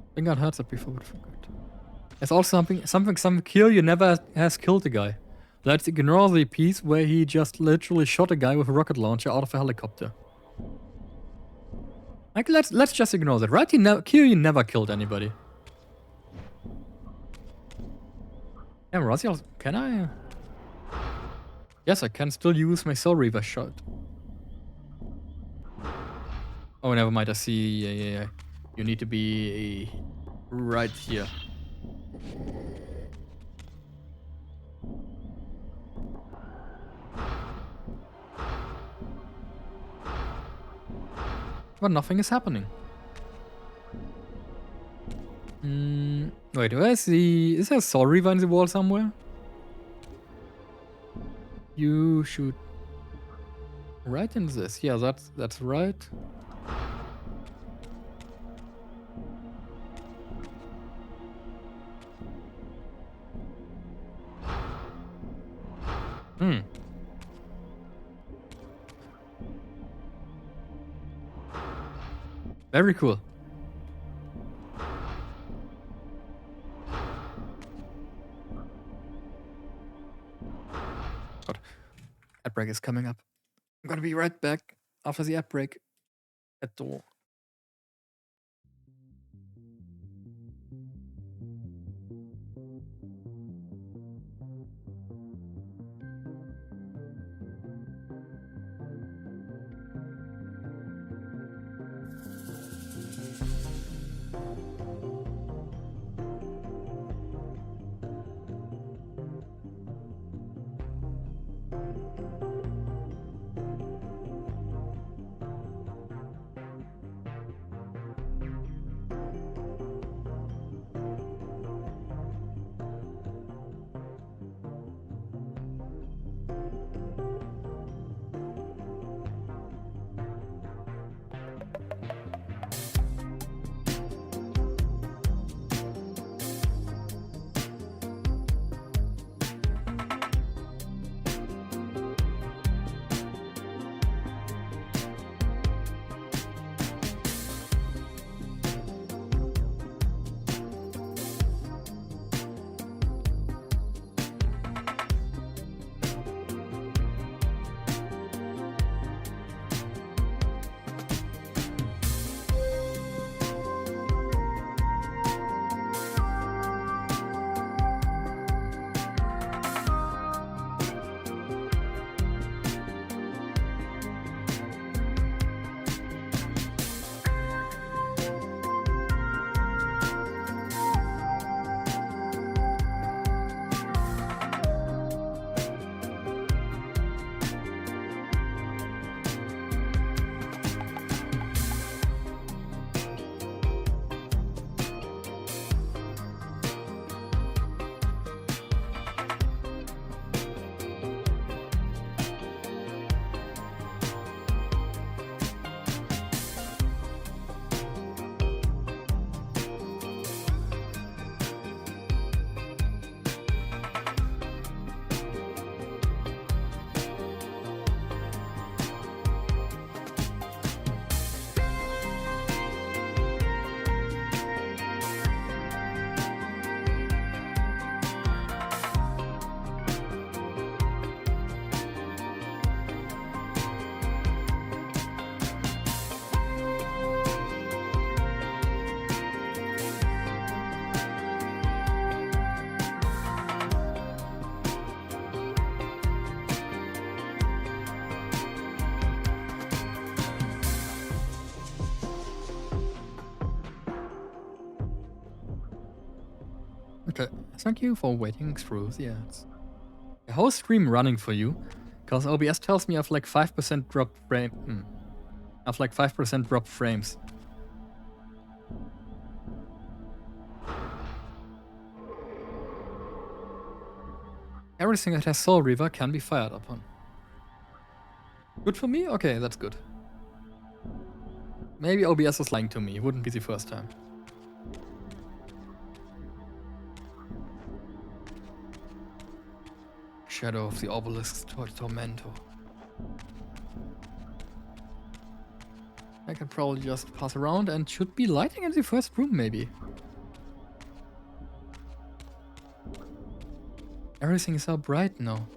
I think I heard that before, but I forgot. There's also some Kiryu never has killed a guy. Let's ignore the piece where he just literally shot a guy with a rocket launcher out of a helicopter. Like, let's just ignore that, right? Kiryu never killed anybody. Yeah, Raziel, can I? Yes, I can still use my Soul Reaver shot. Oh, never mind, I see. Yeah. You need to be right here. But nothing is happening. Wait, where is the... Is there a Soul Reaver in the wall somewhere? You should... Right in this. Yeah, that's right. Very cool. God. Ad break is coming up. I'm gonna be right back after the ad break. At door. Okay, thank you for waiting through the ads. The whole stream running for you, because OBS tells me I have like 5% dropped frame. I have like 5% dropped frames. Everything that has Soul Reaver can be fired upon. Good for me? Okay, that's good. Maybe OBS was lying to me. It wouldn't be the first time. Shadow of the Obelisk Tormentor. I can probably just pass around and should be lighting in the first room, maybe. Everything is so bright now.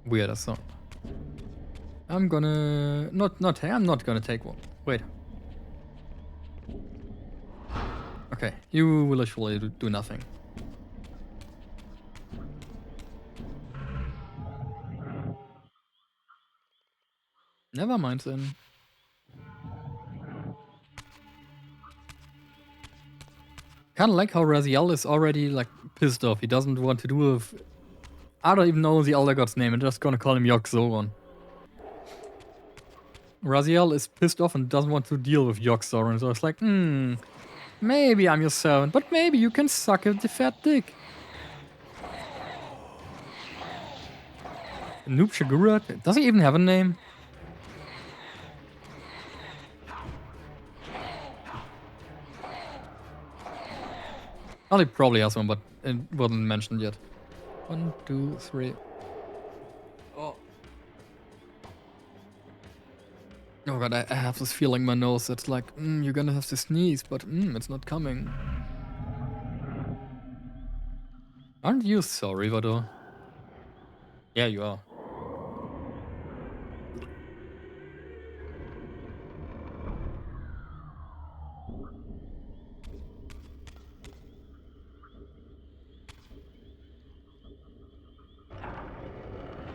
Weird sound. I'm gonna... I'm not gonna take one. Wait. Okay, you will actually do nothing. Never mind then. Kinda like how Raziel is already like pissed off. He doesn't want to do with... I don't even know the Elder God's name. I'm just gonna call him Yogg-Saron. Raziel is pissed off and doesn't want to deal with Yogg-Saron. So it's like, maybe I'm your servant, but maybe you can suck the fat dick. Noob Shigurat? Does he even have a name? Oh, he probably has one, but it wasn't mentioned yet. 1, 2, 3. Oh. Oh god, I have this feeling in my nose that's like, you're gonna have to sneeze, but it's not coming. Aren't you sorry, Vado? Yeah, you are.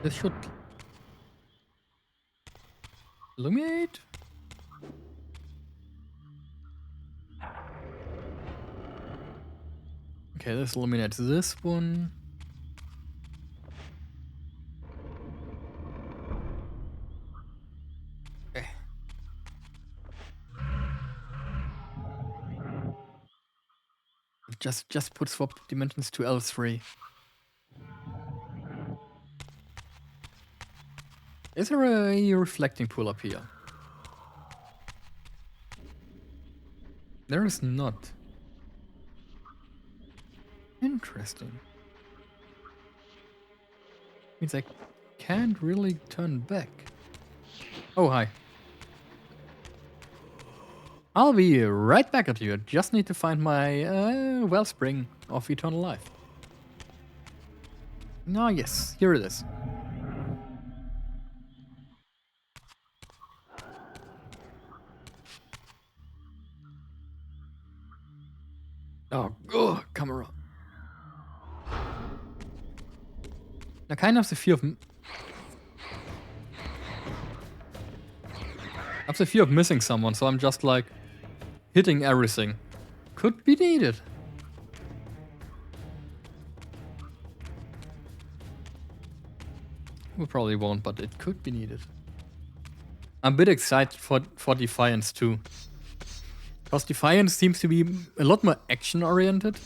This should illuminate. Okay, this illuminates this one. Okay. Just put swap dimensions to L3. Is there a reflecting pool up here? There is not. Interesting. Means I can't really turn back. Oh, hi. I'll be right back at you. I just need to find my wellspring of eternal life. Ah, yes. Here it is. Oh, camera. I kind of have the fear of... I have the fear of missing someone, so I'm just like... hitting everything. Could be needed. We probably won't, but it could be needed. I'm a bit excited for Defiance too. Because Defiance seems to be a lot more action-oriented.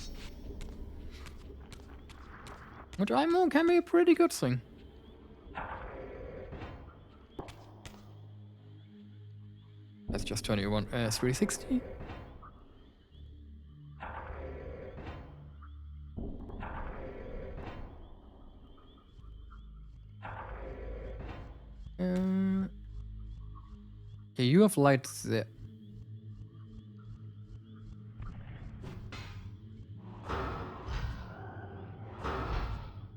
Which I know can be a pretty good thing. Let's just turn you on 360. Okay, you have lights there.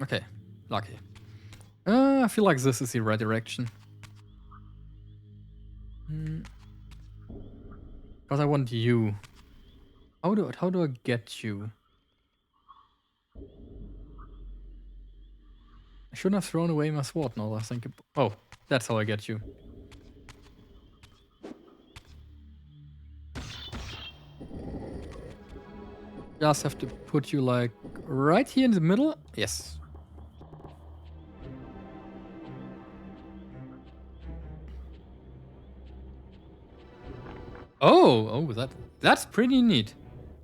Okay, lucky. I feel like this is the right direction. Because I want you. How do I get you? I shouldn't have thrown away my sword now. I think. Oh, that's how I get you. Just have to put you like right here in the middle. Yes. Oh, that's pretty neat.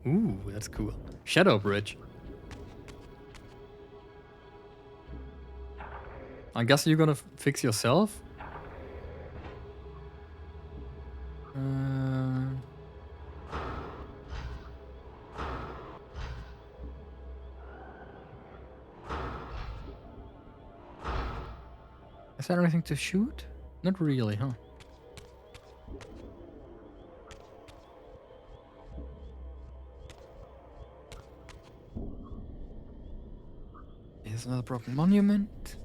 Ooh, that's cool. Shadow Bridge. I guess you're gonna fix yourself. Is there anything to shoot? Not really, huh? Here's another broken monument.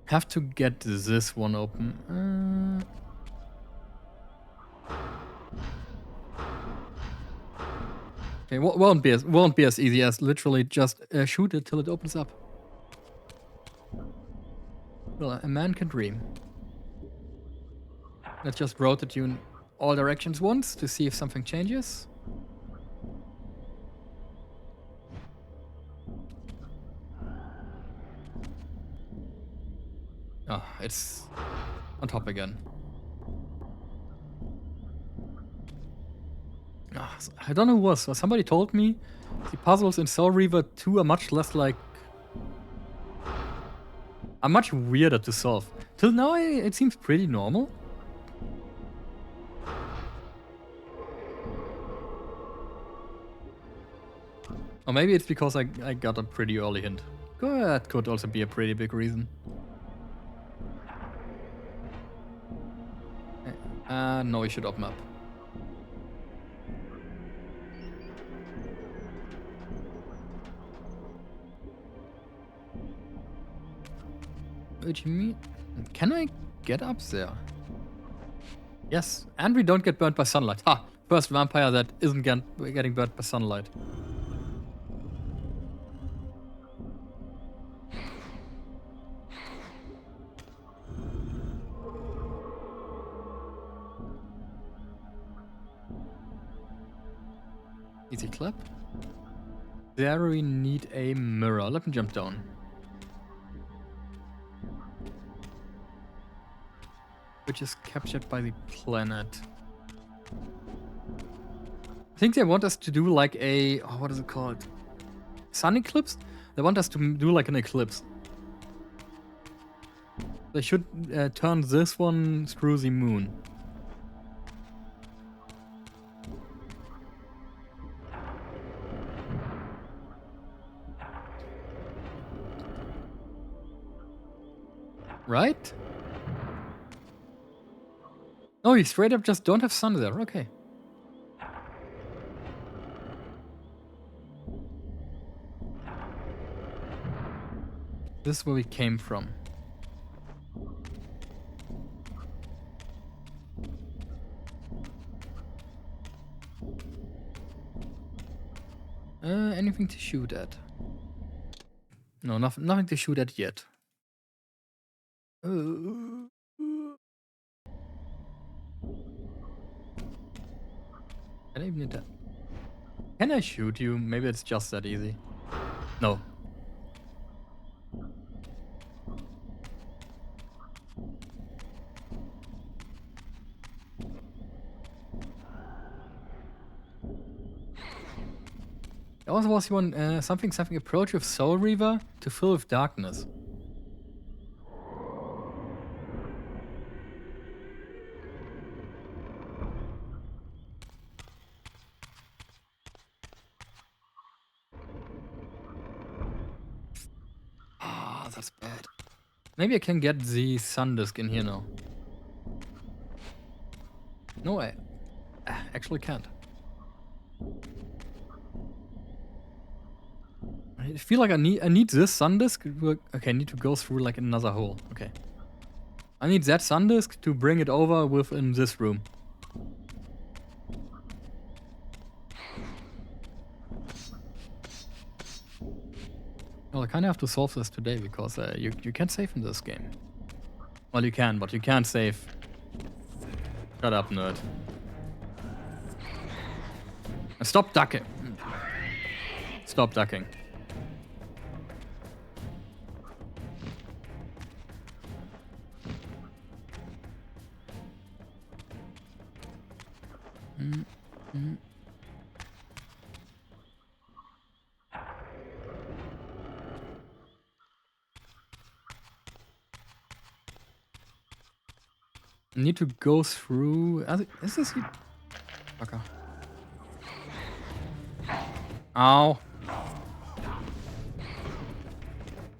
Have to get this one open. Okay, won't be as easy as literally just shoot it till it opens up. Well, a man can dream. Let's just rotate you in all directions once to see if something changes. Oh, it's on top again. Oh, I don't know what was. Somebody told me the puzzles in Soul Reaver 2 are much less like... are much weirder to solve. Till now, it seems pretty normal. Or maybe it's because I got a pretty early hint. That could also be a pretty big reason. No, we should open up. What do you mean? Can I get up there? Yes, and we don't get burnt by sunlight. Ha! First vampire that isn't getting burnt by sunlight. Easy clap. There we need a mirror. Let me jump down. Which is captured by the planet. I think they want us to do like a... oh, what is it called? Sun eclipse? They want us to do like an eclipse. They should turn this one through the moon. Right? Oh, you straight up just don't have sun there. Okay. This is where we came from. Anything to shoot at? No, nothing to shoot at yet. I don't even need that. Can I shoot you? Maybe it's just that easy. No. There also was one something approach with Soul Reaver to fill with darkness. That's bad. Maybe I can get the sun disk in here now. No, I actually can't. I feel like I need this sun disk. Okay, I need to go through like another hole. Okay. I need that sun disk to bring it over within this room. Well, I kind of have to solve this today because you can't save in this game. Well, you can, but you can't save. Shut up, nerd. Stop ducking. Stop ducking. Need to go through. Is this? Fucker. Ow.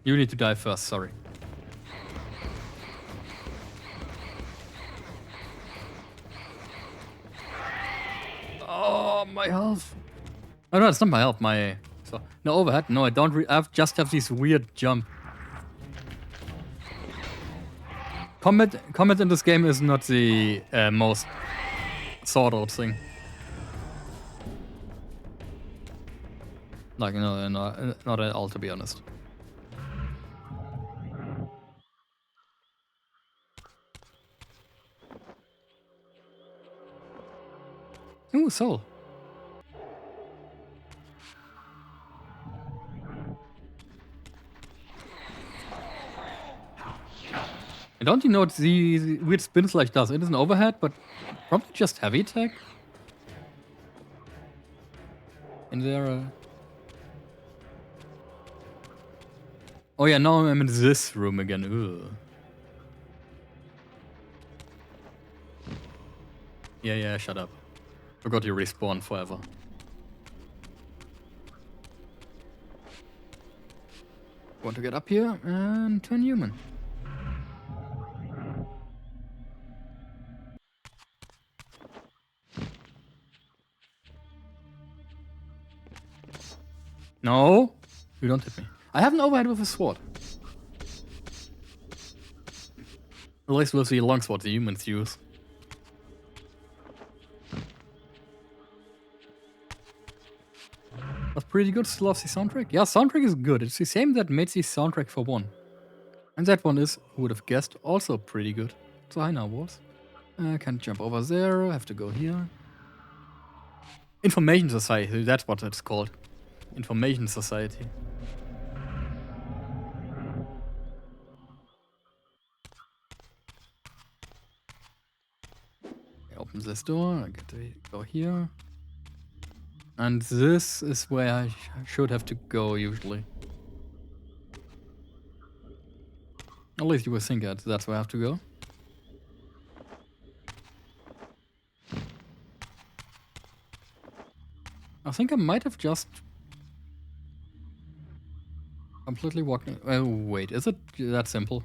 You need to die first. Sorry. Oh, my health. Oh no, it's not my health. My no overhead. No, I don't. I just have this weird jump. Combat in this game is not the most sought out thing. Like, no, not at all, to be honest. Ooh, soul. And don't you know what the weird spins like does? It is an overhead, but probably just heavy attack. And there. Oh yeah, now I'm in this room again. Ugh. Yeah, shut up. Forgot you respawn forever. Want to get up here and turn human. No, you don't hit me. I have an overhead with a sword. At least with the longsword the humans use. That's pretty good. Still loves the soundtrack. Yeah, soundtrack is good. It's the same that made the soundtrack for 1. And that one is, who would have guessed, also pretty good. So I now was. I can't jump over there. I have to go here. Information Society, that's what it's called. Information Society. I open this door, I get to go here. And this is where I should have to go usually. At least you would think that's where I have to go. I think I might have just completely walked. Oh wait, is it that simple?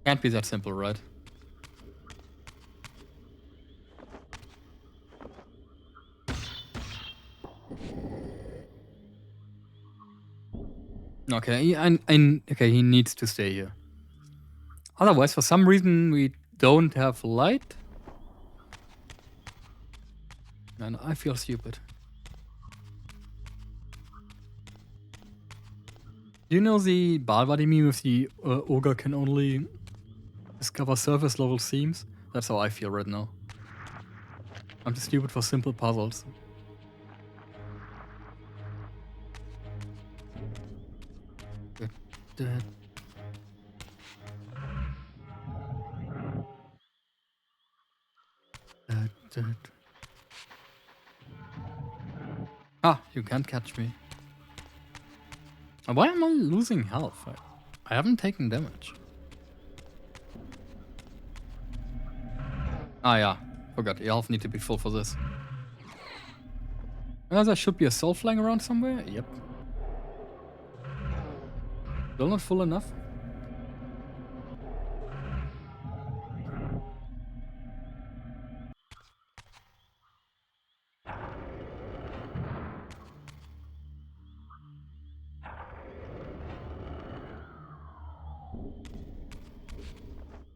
Can't be that simple, right? Okay, okay, he needs to stay here. Otherwise, for some reason, we don't have light. And I feel stupid. Do you know the Balvadi meme with the ogre can only discover surface level themes? That's how I feel right now. I'm too stupid for simple puzzles. Ah, you can't catch me. Why am I losing health? I haven't taken damage. Ah yeah, forgot. The health need to be full for this. There should be a soul flying around somewhere. Yep. Still not full enough.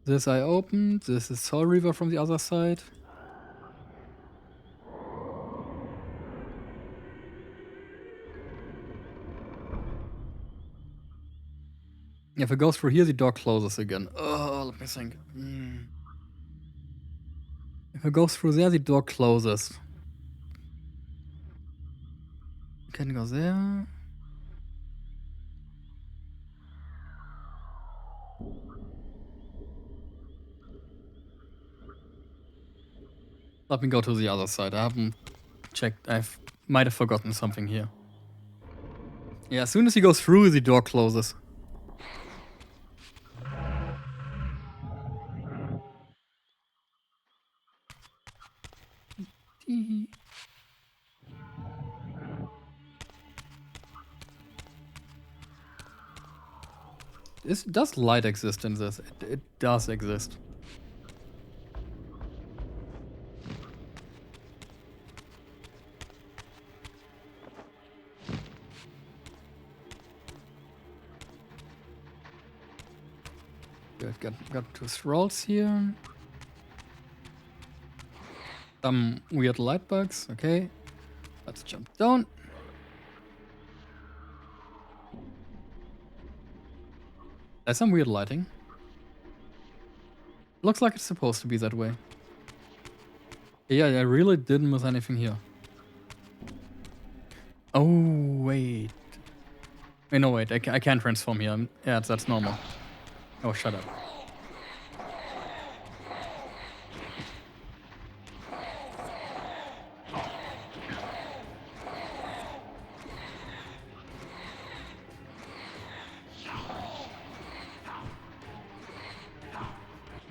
This I opened. This is Soul Reaver from the other side. If it goes through here, the door closes again. Oh, let me think. If it goes through there, the door closes. Can go there. Let me go to the other side. I haven't checked. Might have forgotten something here. Yeah, as soon as he goes through, the door closes. Does light exist in this? It does exist. Good, got 2 scrolls here. Some weird light bugs, okay. Let's jump down. There's some weird lighting. Looks like it's supposed to be that way. Yeah, I really didn't miss anything here. Oh, wait. Wait, no, wait. I can't transform here. Yeah, that's normal. Oh, shut up.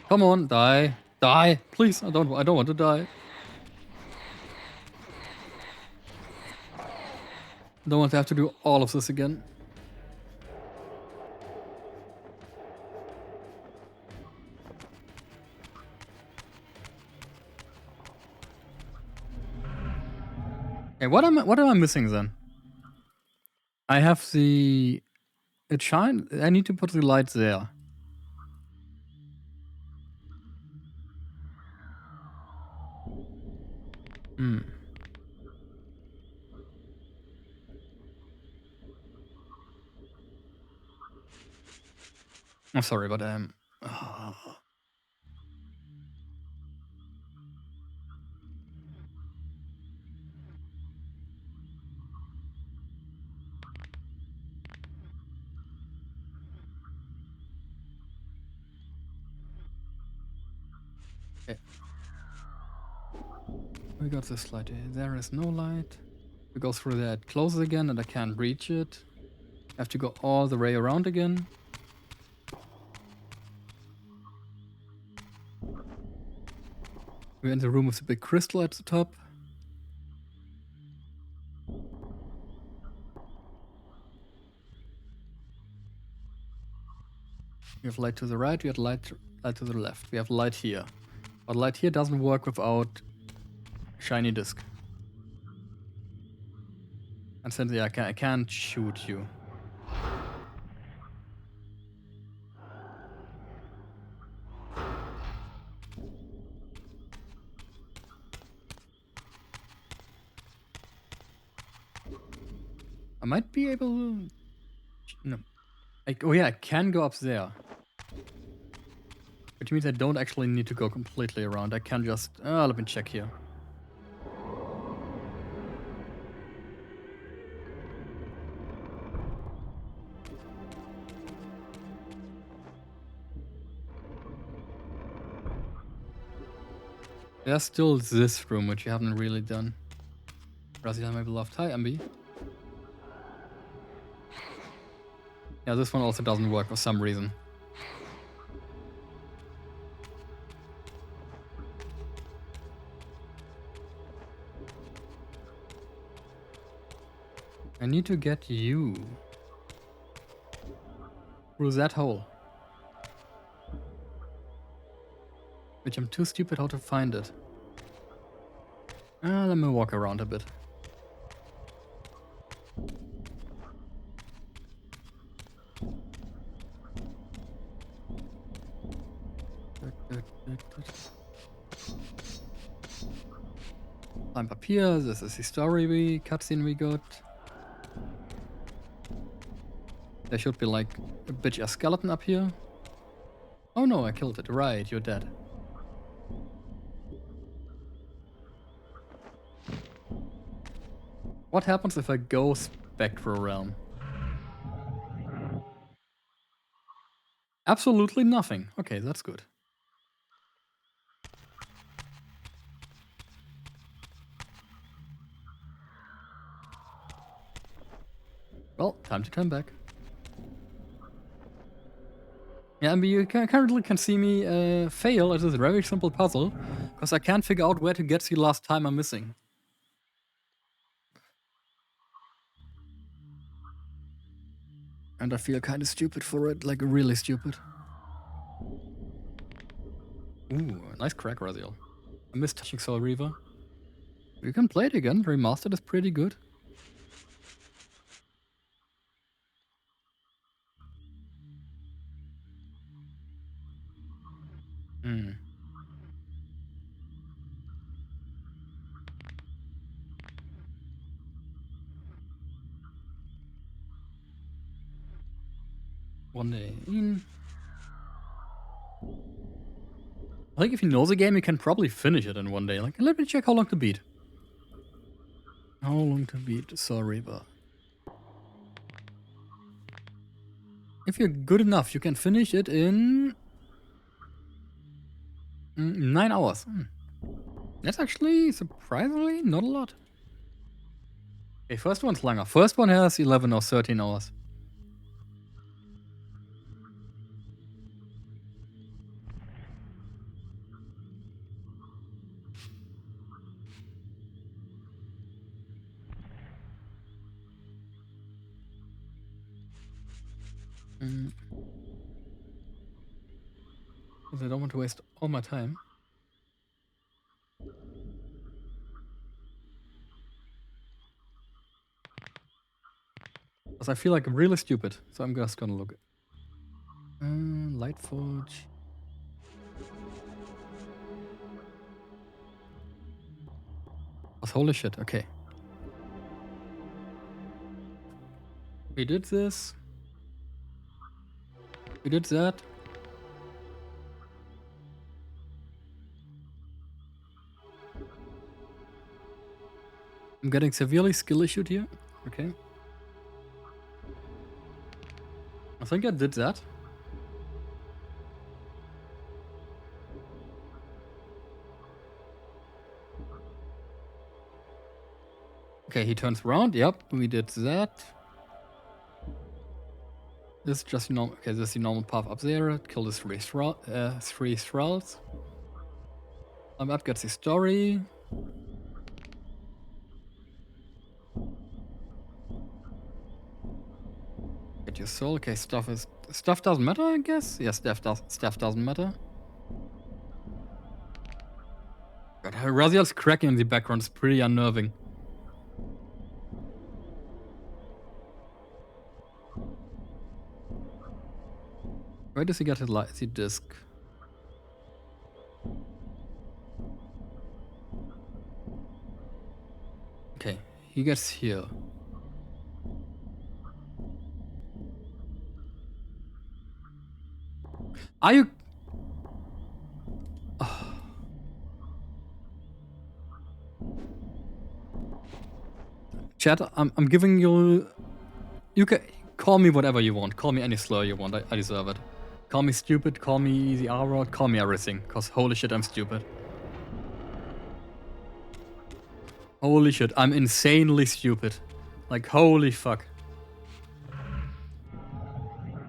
Come on, die. Die. Please, I don't want to die. Don't want to have to do all of this again. Okay, what am I missing then? I have the shine. I need to put the light there. Hmm. I'm sorry, but okay. We got this light here. There is no light. We go through there. It closes again, and I can't reach it. I have to go all the way around again. We're in the room with the big crystal at the top. We have light to the right, we have light to the left. We have light here. But light here doesn't work without shiny disc. And since I can't shoot you. I might be able... No. Oh yeah, I can go up there. Which means I don't actually need to go completely around. I can just... let me check here. There's still this room, which you haven't really done. Razia, my beloved. Hi, Ambi. Yeah, this one also doesn't work for some reason. I need to get you through that hole. Which I'm too stupid how to find it. Let me walk around a bit. Climb up here. This is the story cutscene we got. There should be like a bitch skeleton up here. Oh no, I killed it. Right, you're dead. What happens if I go Spectral Realm? Absolutely nothing. Okay, that's good. Well, time to turn back. Yeah, but you currently can see me fail at this very simple puzzle, because I can't figure out where to get the last time I'm missing. And I feel kind of stupid for it, like really stupid. Ooh, nice crack, Raziel. I miss touching Soul Reaver. You can play it again, remastered is pretty good. One day. I think if you know the game, you can probably finish it in one day. Like, let me check how long to beat. How long to beat Reaver. If you're good enough, you can finish it in 9 hours. That's actually surprisingly not a lot. Okay, first one's longer. First one has 11 or 13 hours. Because I don't want to waste all my time. Because I feel like I'm really stupid, so I'm just gonna look. Lightforge. Oh, holy shit, okay. We did this. We did that. I'm getting severely skill issued here. Okay. I think I did that. Okay, he turns around. Yep, we did that. This is just normal. Okay, this is the normal path up there. Kill the three thralls. I'm up. Gets the story. Get your soul. Okay, stuff doesn't matter, I guess. Yeah, stuff doesn't matter. God, Raziel's cracking in the background is pretty unnerving. Where does he get the disc? Okay, he gets here. Are you... Oh. Chat, I'm giving you... You can call me whatever you want. Call me any slur you want. I deserve it. Call me stupid, call me the R-word, call me everything. Cause holy shit, I'm stupid. Holy shit, I'm insanely stupid. Like, holy fuck.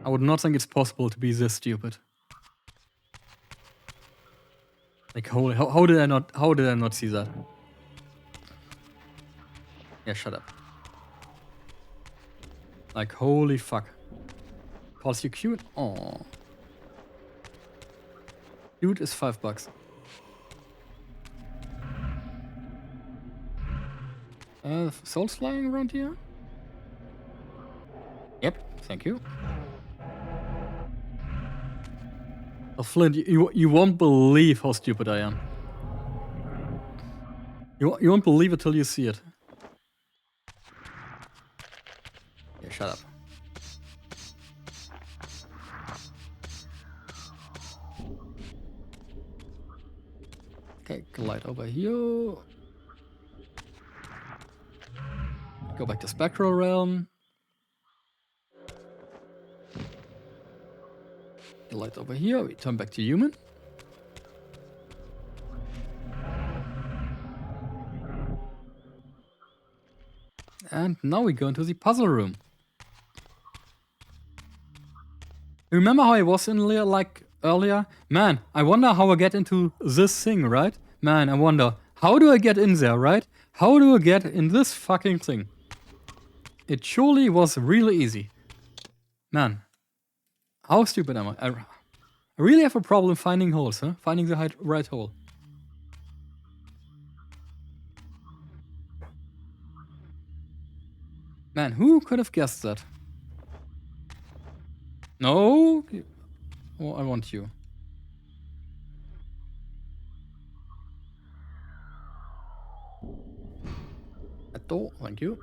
I would not think it's possible to be this stupid. Like, holy, how did I not see that? Yeah, shut up. Like, holy fuck. Calls you cute? Aww. Cute is $5. Souls flying around here? Yep, thank you. Oh, Flint, you won't believe how stupid I am. You won't believe it till you see it. Yeah, shut up. Okay, glide over here. Go back to Spectral Realm. Glide over here. We turn back to human. And now we go into the puzzle room. Remember how I was in there like earlier? Man, I wonder how I get into this thing, right? Man, I wonder, how do I get in there, right? How do I get in this fucking thing? It surely was really easy. Man, how stupid am I? I really have a problem finding holes, huh? Finding the right hole. Man, who could have guessed that? No? Oh, I want you. door. Thank you.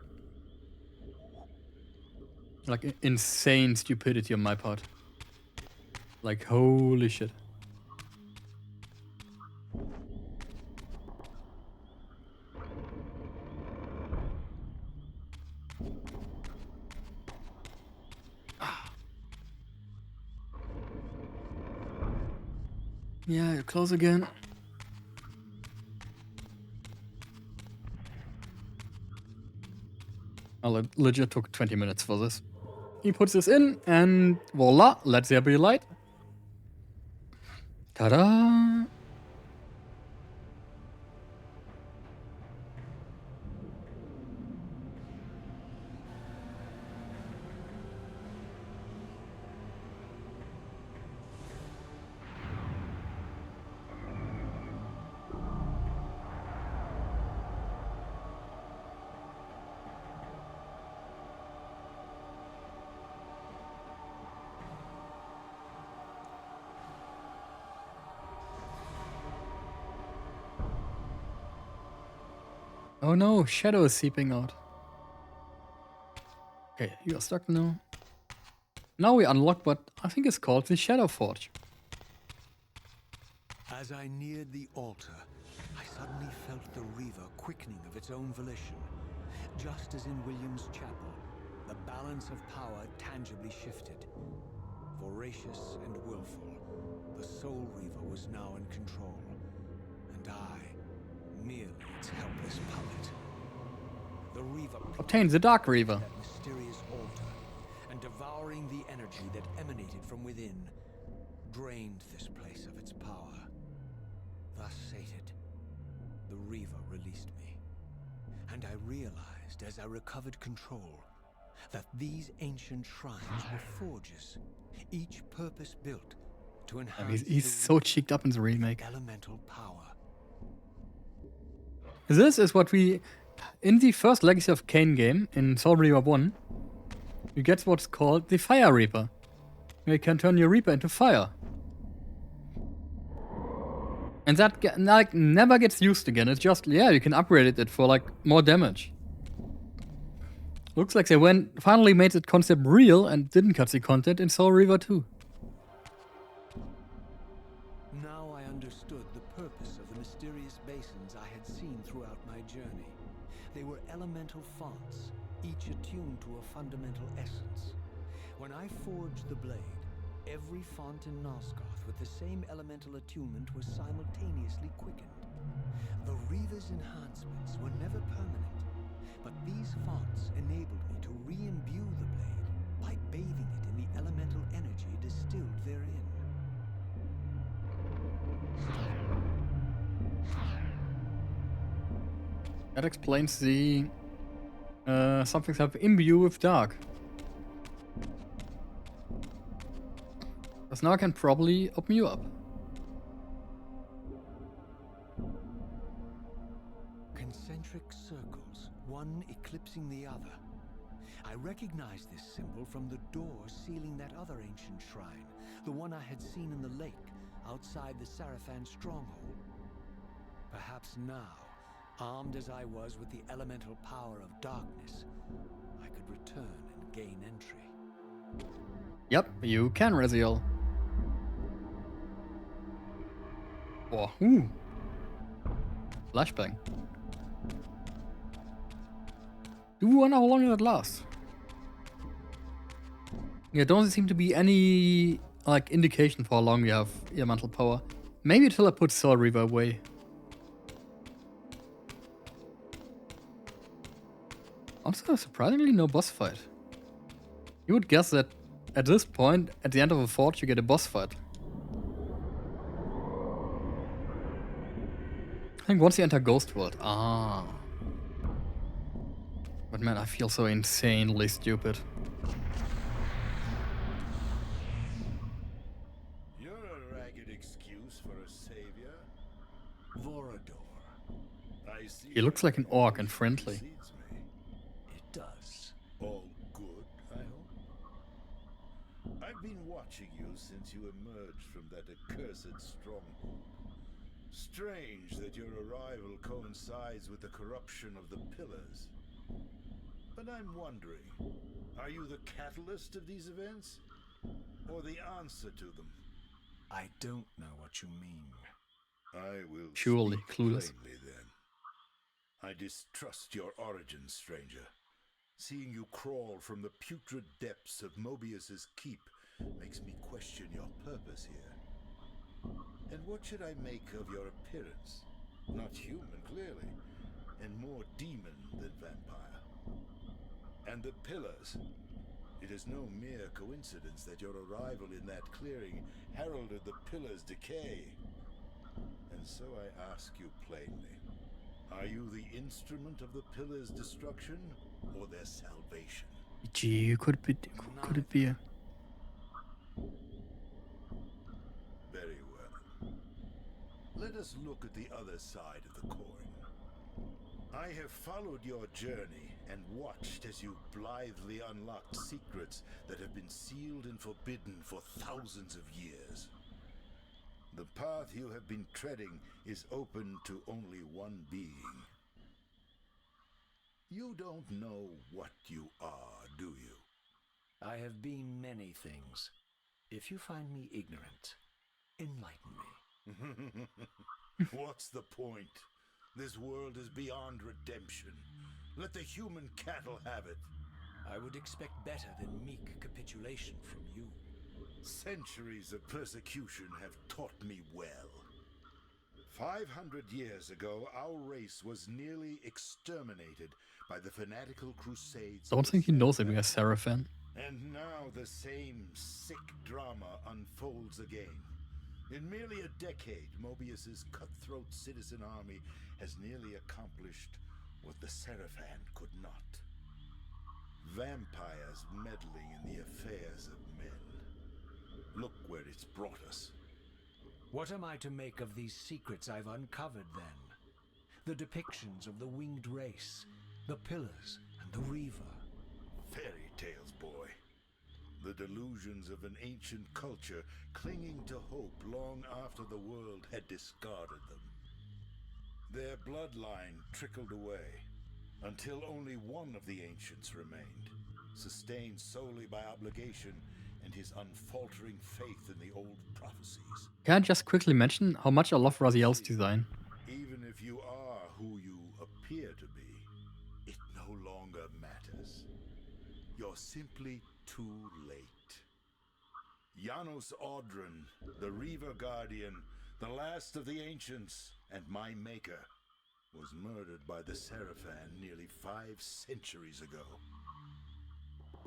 Like insane stupidity on my part. Like holy shit. Yeah, you're close again. I legit took 20 minutes for this. He puts this in, and voila, let there be light. Ta-da! Oh no, shadow is seeping out. Okay, you are stuck now. Now we unlock what I think is called the Shadow Forge.
As I neared the altar, I suddenly felt the Reaver quickening of its own volition. Just as in William's chapel, the balance of power tangibly shifted. Voracious and willful, the Soul Reaver was now in control. And I, merely its helpless puppet. The Reaver
Obtain the Dark Reaver.
that mysterious altar, and devouring the energy that emanated from within, drained this place of its power. Thus sated, the Reaver released me. And I realized as I recovered control that these ancient shrines were forges, each purpose-built to enhance
He's so cheeked up in the remake.
elemental power.
This is what we, in the first Legacy of Kain game, in Soul Reaver 1, you get what's called the Fire Reaper. You can turn your Reaper into fire. And that like never gets used again. It's just, yeah, you can upgrade it for like more damage. Looks like they finally made that concept real and didn't cut the content in Soul Reaver 2.
Now I understood the purpose of the mysterious basins I had seen throughout my journey. They were elemental fonts, each attuned to a fundamental essence. When I forged the blade, every font in Nosgoth with the same elemental attunement was simultaneously quickened. The Reaver's enhancements were never permanent, but these fonts enabled me to re-imbue the blade by bathing it in the elemental energy distilled therein.
That explains the some things have imbue with dark. Because now I can probably open you up.
Concentric circles, one eclipsing the other. I recognized this symbol from the door sealing that other ancient shrine, the one I had seen in the lake outside the Sarafan stronghold. Perhaps now, armed as I was with the elemental power of darkness, I could return and gain entry.
Yep, you can, Raziel. Oh, flashbang. Do we wonder how long that lasts? Yeah, don't seem to be any like indication for how long you have elemental power. Maybe until I put Soul Reaver away. Also, surprisingly, no boss fight. You would guess that at this point, at the end of a forge, you get a boss fight. I think once you enter Ghost World. Ah. But man, I feel so insanely stupid.
You're a ragged excuse for a savior.
Vorador.
I see.
He looks like an orc and friendly.
Precedes me.
It does.
All good, I hope. I've been watching you since you emerged from that accursed stronghold. Strange that your arrival coincides with the corruption of the pillars. But I'm wondering, are you the catalyst of these events? Or the answer to them?
I don't know what you mean.
I will
Surely
speak
clueless.
plainly then. I distrust your origins, stranger. Seeing you crawl from the putrid depths of Mobius's keep makes me question your purpose here. And what should I make of your appearance? Not human, clearly, and more demon than vampire. And the pillars. It is no mere coincidence that your arrival in that clearing heralded the pillars' decay. And so I ask you plainly, are you the instrument of the pillars' destruction or their salvation?
Gee, could it be?
Very well. Let us look at the other side of the coin. I have followed your journey and watched as you blithely unlocked secrets that have been sealed and forbidden for thousands of years. The path you have been treading is open to only one being. You don't know what you are, do you?
I have been many things. If you find me ignorant, enlighten me.
What's the point? This world is beyond redemption. Let the human cattle have it.
I would expect better than meek capitulation from you.
Centuries of persecution have taught me well. 500 years ago, our race was nearly exterminated by the fanatical crusades.
Don't think he knows that we are Seraphim.
And now the same sick drama unfolds again. In merely a decade, Mobius's cutthroat citizen army has nearly accomplished what the Seraphim could not. Vampires meddling in the affairs of men. Look where it's brought us.
What am I to make of these secrets I've uncovered, then? The depictions of the winged race, the pillars, and the Reaver.
Fairy tales, boy. The delusions of an ancient culture clinging to hope long after the world had discarded them. Their bloodline trickled away, until only one of the ancients remained, sustained solely by obligation and his unfaltering faith in the old prophecies.
Can I just quickly mention how much I love Raziel's design?
Even if you are who you appear to be, it no longer matters. You're simply too late. Janos Audron, the Reaver Guardian, the last of the ancients, and my maker, was murdered by the Seraphim nearly 5 centuries ago.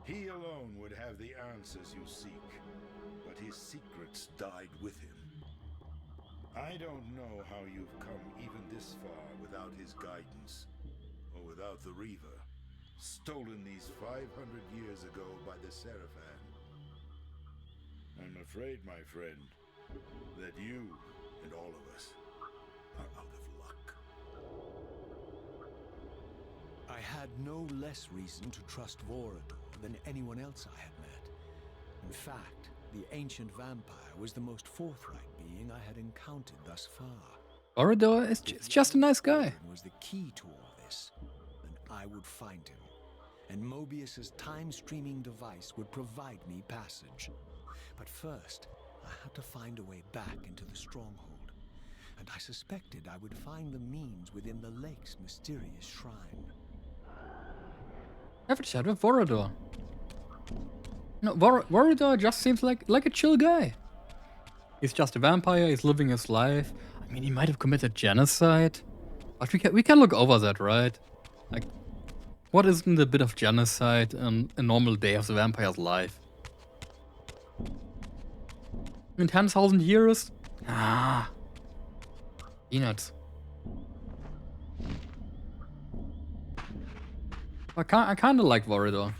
He alone would have the answers you seek, but his secrets died with him. I don't know how you've come even this far without his guidance, or without the Reaver, stolen these 500 years ago by the Seraphim. I'm afraid, my friend, that you and all of us are out of luck.
I had no less reason to trust Vorador than anyone else I had met. In fact, the ancient vampire was the most forthright being I had encountered thus far.
Vorador is just a nice guy.
Vorador was the key to all this. Then I would find him, and Mobius's time-streaming device would provide me passage. But first, I had to find a way back into the stronghold, and I suspected I would find the means within the lake's mysterious shrine.
Have a chat with Vorador. No, Vorador just seems like a chill guy. He's just a vampire, he's living his life. I mean, he might have committed genocide. But we can look over that, right? Like, what isn't a bit of genocide in a normal day of the vampire's life? In 10,000 years? Ah. Peanuts. I kinda like Vorador.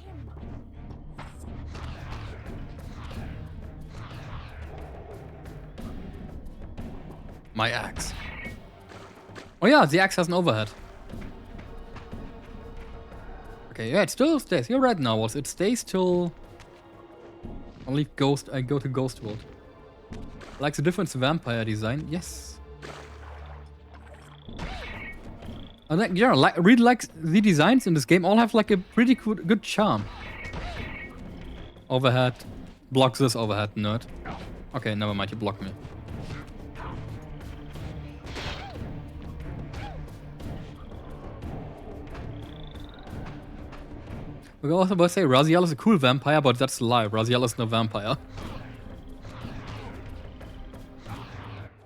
My axe. Oh yeah, the axe has an overhead. Okay, yeah, it still stays. You're right now, it stays till only Ghost. I go to Ghost World. Like the difference in vampire design, yes. I think, yeah, really like the designs in this game all have like a pretty good charm. Overhead. Block this overhead, nerd. Okay, never mind, you blocked me. We can also both say Raziel is a cool vampire, but that's a lie. Raziel is no vampire.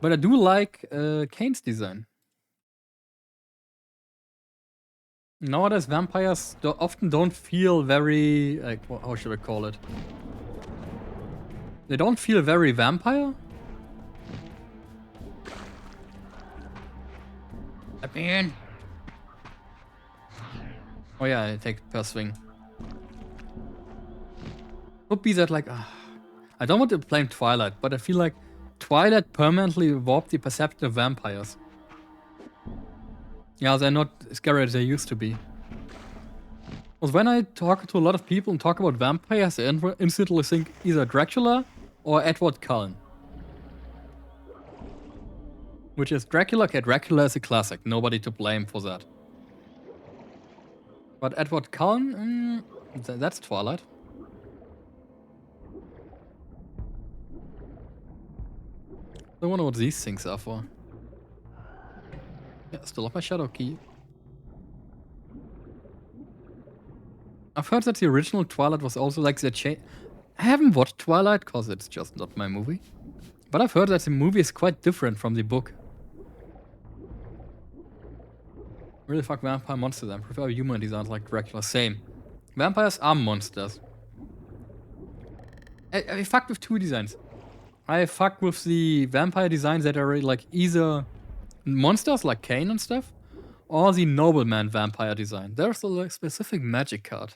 But I do like Kain's design. Nowadays, vampires often don't feel very... like, how should I call it? They don't feel very vampire? Let me in. Oh yeah, I take per swing. Could be that like... I don't want to blame Twilight, but I feel like Twilight permanently warped the perception of vampires. Yeah, they're not scary as they used to be. Because when I talk to a lot of people and talk about vampires, they instantly think either Dracula or Edward Cullen. Which is Dracula. Okay, Dracula is a classic. Nobody to blame for that. But Edward Cullen, that's Twilight. I wonder what these things are for. Yeah, still have my shadow key. I've heard that the original Twilight was also like the I haven't watched Twilight because it's just not my movie. But I've heard that the movie is quite different from the book. Really fuck vampire monsters. I prefer human designs like Dracula. Same. Vampires are monsters. I fucked with two designs. I fucked with the vampire designs that are like either monsters like Kain and stuff, or the nobleman vampire design. There's a like, specific magic card.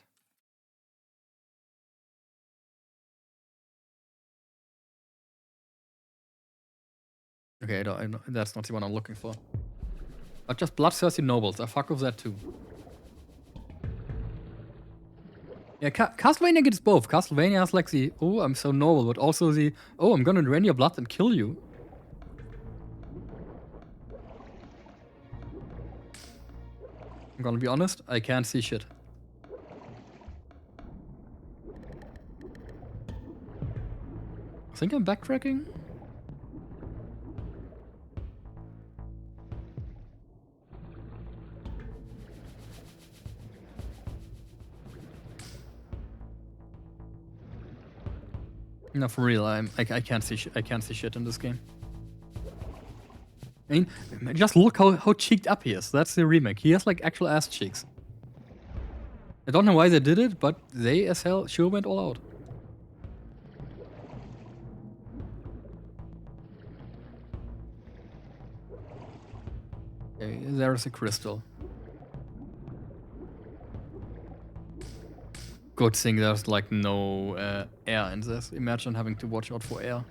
Okay, I know, that's not the one I'm looking for. But just bloodthirsty nobles, I fuck with that too. Yeah, Castlevania gets both. Castlevania has like the, oh, I'm so noble, but also the, oh, I'm gonna drain your blood and kill you. I'm gonna be honest, I can't see shit. I think I'm backtracking. No, for real, I can't see I can't see shit in this game. I mean, just look how cheeked up he is. That's the remake. He has like actual ass cheeks. I don't know why they did it, but they as hell sure went all out. Okay, there's a crystal. Good thing there's like no air in this. Imagine having to watch out for air.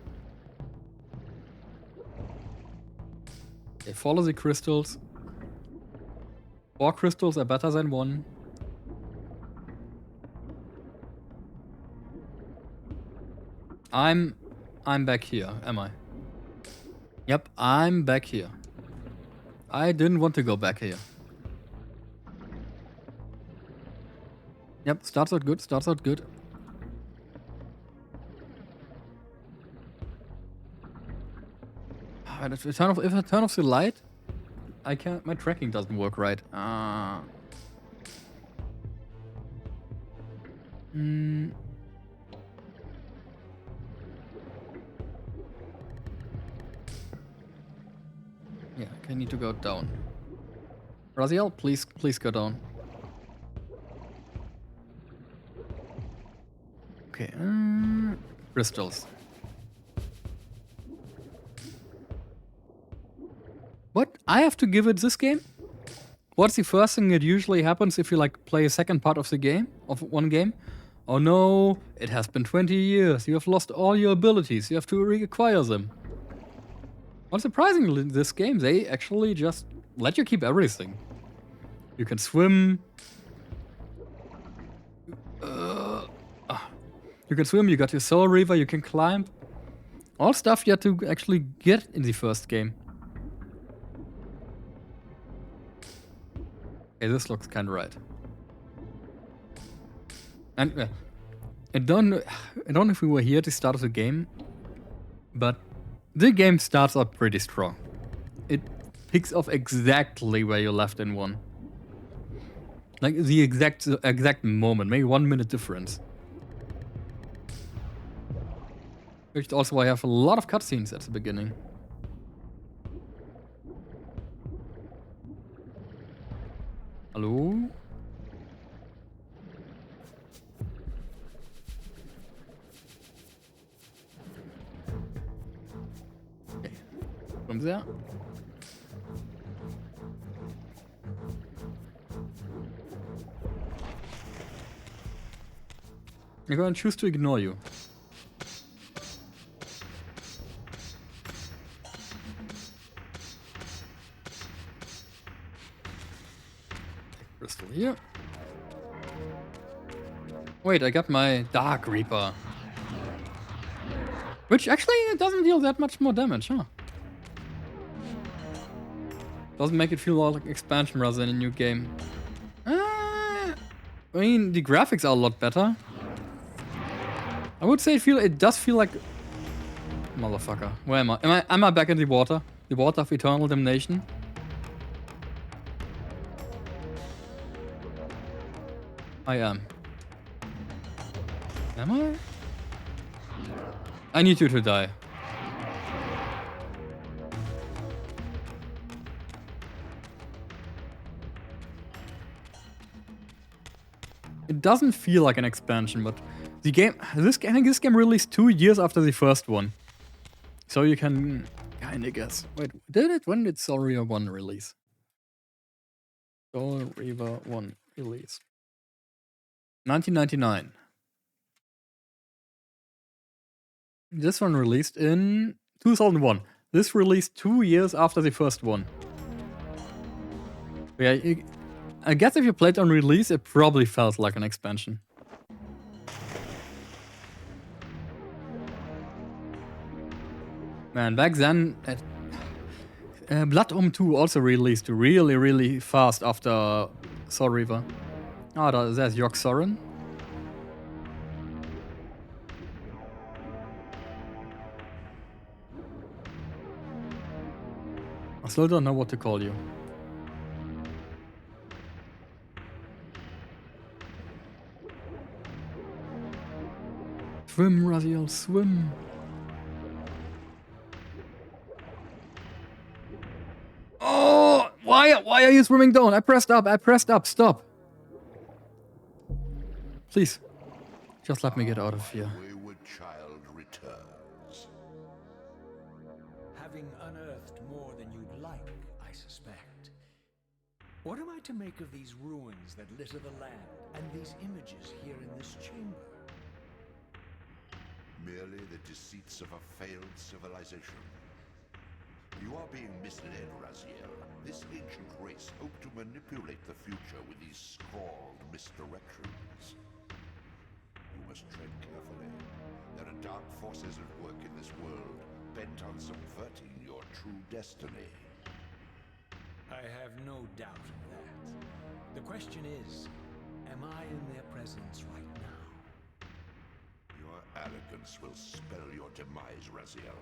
Okay, follow the crystals. 4 crystals are better than 1. I'm back here, am I? Yep, I'm back here. I didn't want to go back here. Yep, starts out good, starts out good. If I turn off the light, I can't, my tracking doesn't work right. Yeah, I need to go down. Raziel, please go down. Okay, crystals. What? I have to give it this game? What's the first thing that usually happens if you like play a second part of the game, of one game? Oh no, it has been 20 years, you have lost all your abilities, you have to reacquire them. Well, surprisingly, this game, they actually just let you keep everything. You can swim. You can swim, you got your soul reaver, you can climb. All stuff you had to actually get in the first game. Okay, this looks kind of right. And I don't know if we were here at the start of the game, but the game starts out pretty strong. It picks off exactly where you left in 1. Like the exact moment, maybe 1 minute difference. Which is also why I have a lot of cutscenes at the beginning. Hello? Okay. Kommt her. I'm gonna choose to ignore you. Crystal here. Wait, I got my Dark Reaper. Which actually doesn't deal that much more damage, huh? Doesn't make it feel like expansion rather than a new game. I mean, the graphics are a lot better. I would say it does feel like... Motherfucker. Where am I? Am I back in the water? The water of eternal damnation? I am. Am I? I need you to die. It doesn't feel like an expansion, but the game, I think this game released 2 years after the first one. So you can kinda guess. Wait, when did Soul Reaver 1 release? Soul Reaver 1 release. 1999. This one released in 2001. This released 2 years after the first one. Yeah, I guess if you played on release, it probably felt like an expansion. Man, back then, Blood 2 also released really, really fast after Soul Reaver. Oh, there's York Soren. I still don't know what to call you. Swim, Raziel, swim. Oh, why are you swimming down? I pressed up, stop. Please, just let me get out of here.
Wayward child returns.
Having unearthed more than you'd like, I suspect. What am I to make of these ruins that litter the land, and these images here in this chamber?
Merely the deceits of a failed civilization. You are being misled, Raziel. This ancient race hoped to manipulate the future with these scrawled misdirections. You must tread carefully. There are dark forces at work in this world, bent on subverting your true destiny.
I have no doubt of that. The question is, am I in their presence right now?
Your arrogance will spell your demise, Raziel.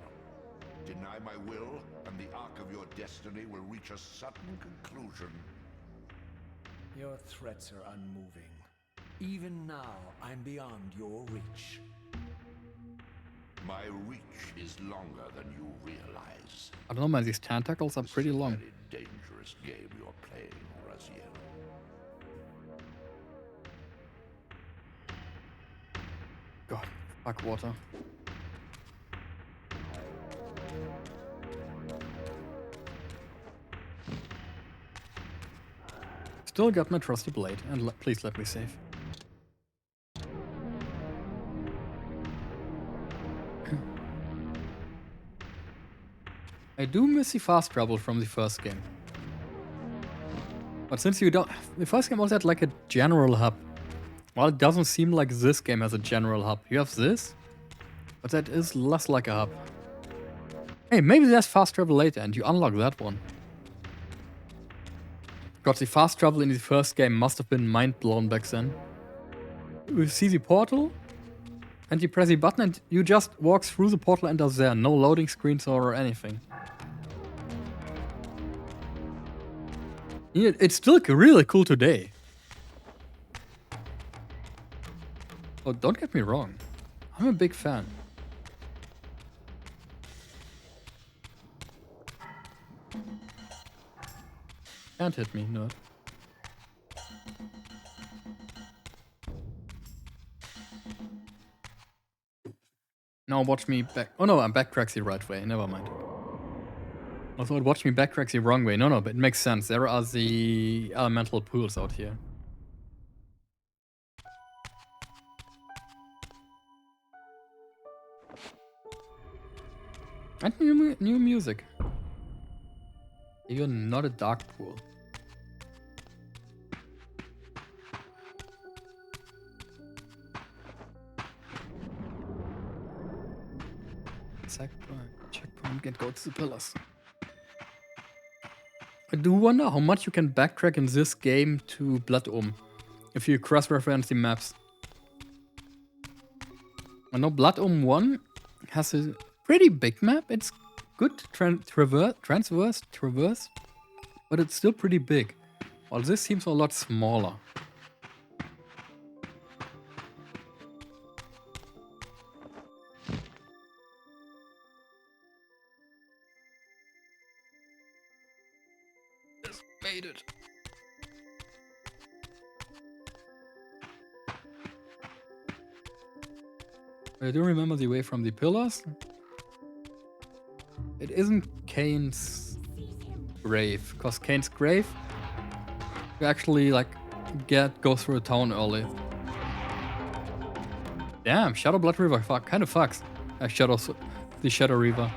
Deny my will, and the arc of your destiny will reach a sudden conclusion.
Your threats are unmoving. Even now, I'm beyond your reach.
My reach is longer than you realize.
I don't know, man, these tentacles are pretty long.
Very dangerous game you're playing, Raziel.
God, fuck water. Still got my trusty blade, and please let me save. I do miss the fast travel from the first game. But since you don't... The first game also had like a general hub. Well, it doesn't seem like this game has a general hub. You have this, but that is less like a hub. Hey, maybe there's fast travel later and you unlock that one. God, the fast travel in the first game must have been mind blown back then. You see the portal, and you press the button, and you just walk through the portal and are there. No loading screens or anything. Yeah, it's still really cool today. Oh, don't get me wrong. I'm a big fan. Can't hit me, no. Now watch me back. Oh no, I'm backtrack the right way. Never mind. I thought watch me backtrack the wrong way. No, but it makes sense. There are the elemental pools out here. And new music. You're not a dark pool. Checkpoint, get go to the pillars. I do wonder how much you can backtrack in this game to Blood if you cross-reference the maps. I know Blood 1 has a pretty big map. It's good traverse, but it's still pretty big. While this seems a lot smaller. Just made it. I do remember the way from the pillars. It isn't Kain's grave, because Kain's grave you actually like go through a town early. Damn, Shadow Blood Reaver kind of fucks. The Shadow Reaver.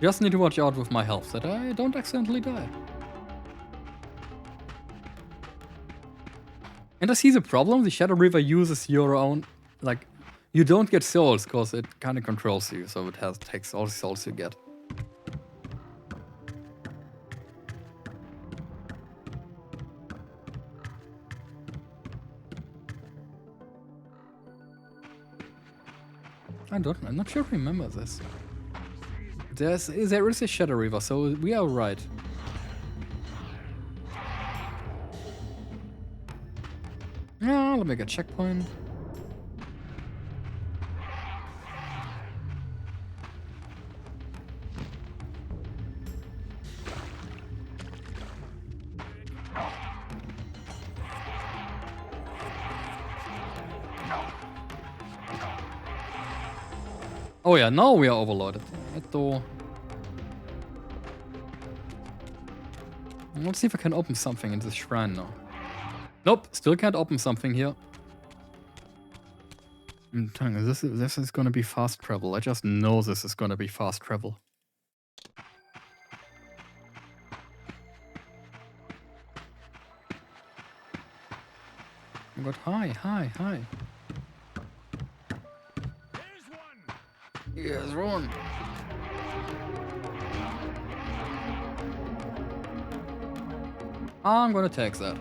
Just need to watch out with my health that I don't accidentally die. And I see the problem. The Shadow Reaver uses your own, like, you don't get souls because it kind of controls you, so it takes all the souls you get. I'm not sure I remember this. There is a Shadow Reaver, so we are right. Yeah, let me get a checkpoint. Oh yeah, now we are overloaded. Let's see if I can open something in this shrine now. Nope, still can't open something here. I'm telling you, this is gonna be fast travel. I just know this is gonna be fast travel. Oh god, hi. Here's one. I'm gonna take that.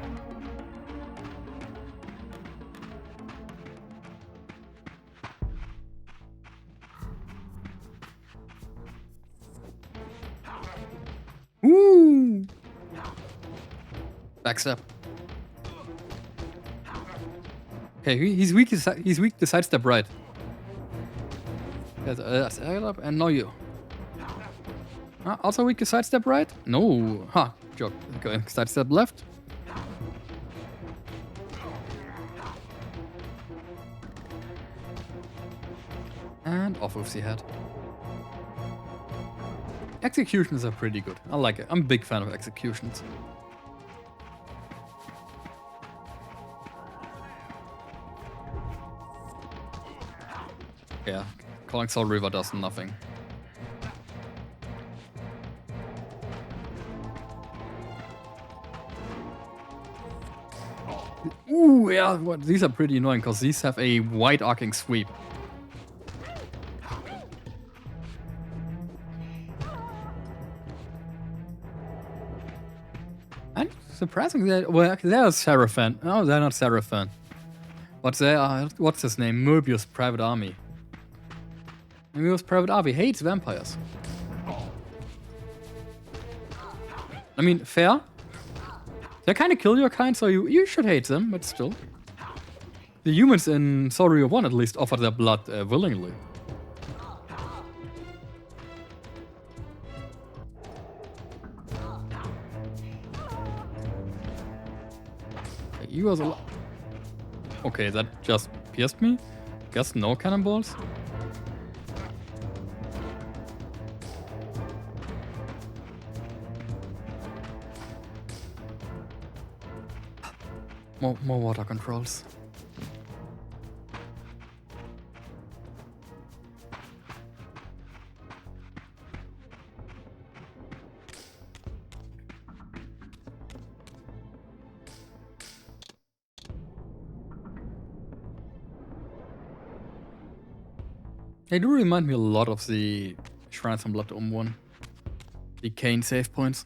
Woo! Backstep. Okay, he's weak to sidestep right. And now you. Also weak to sidestep right? No. Ha, joke. Going sidestep left. And off with the head. Executions are pretty good. I like it. I'm a big fan of executions. Yeah, calling Soul Reaver does nothing. Ooh, yeah, these are pretty annoying because these have a wide arcing sweep. surprisingly, well, they're Seraphan. No, they're not Seraphan. But they are, what's his name? Möbius' private army. Möbius' private army hates vampires. I mean, fair. They kind of kill your kind, so you should hate them, but still. The humans in Soul Reaver 1 at least offer their blood willingly. He was a okay, that just pierced me. Guess no cannonballs. More water controls. They do remind me a lot of the Shrines from Blood one. The Kain save points.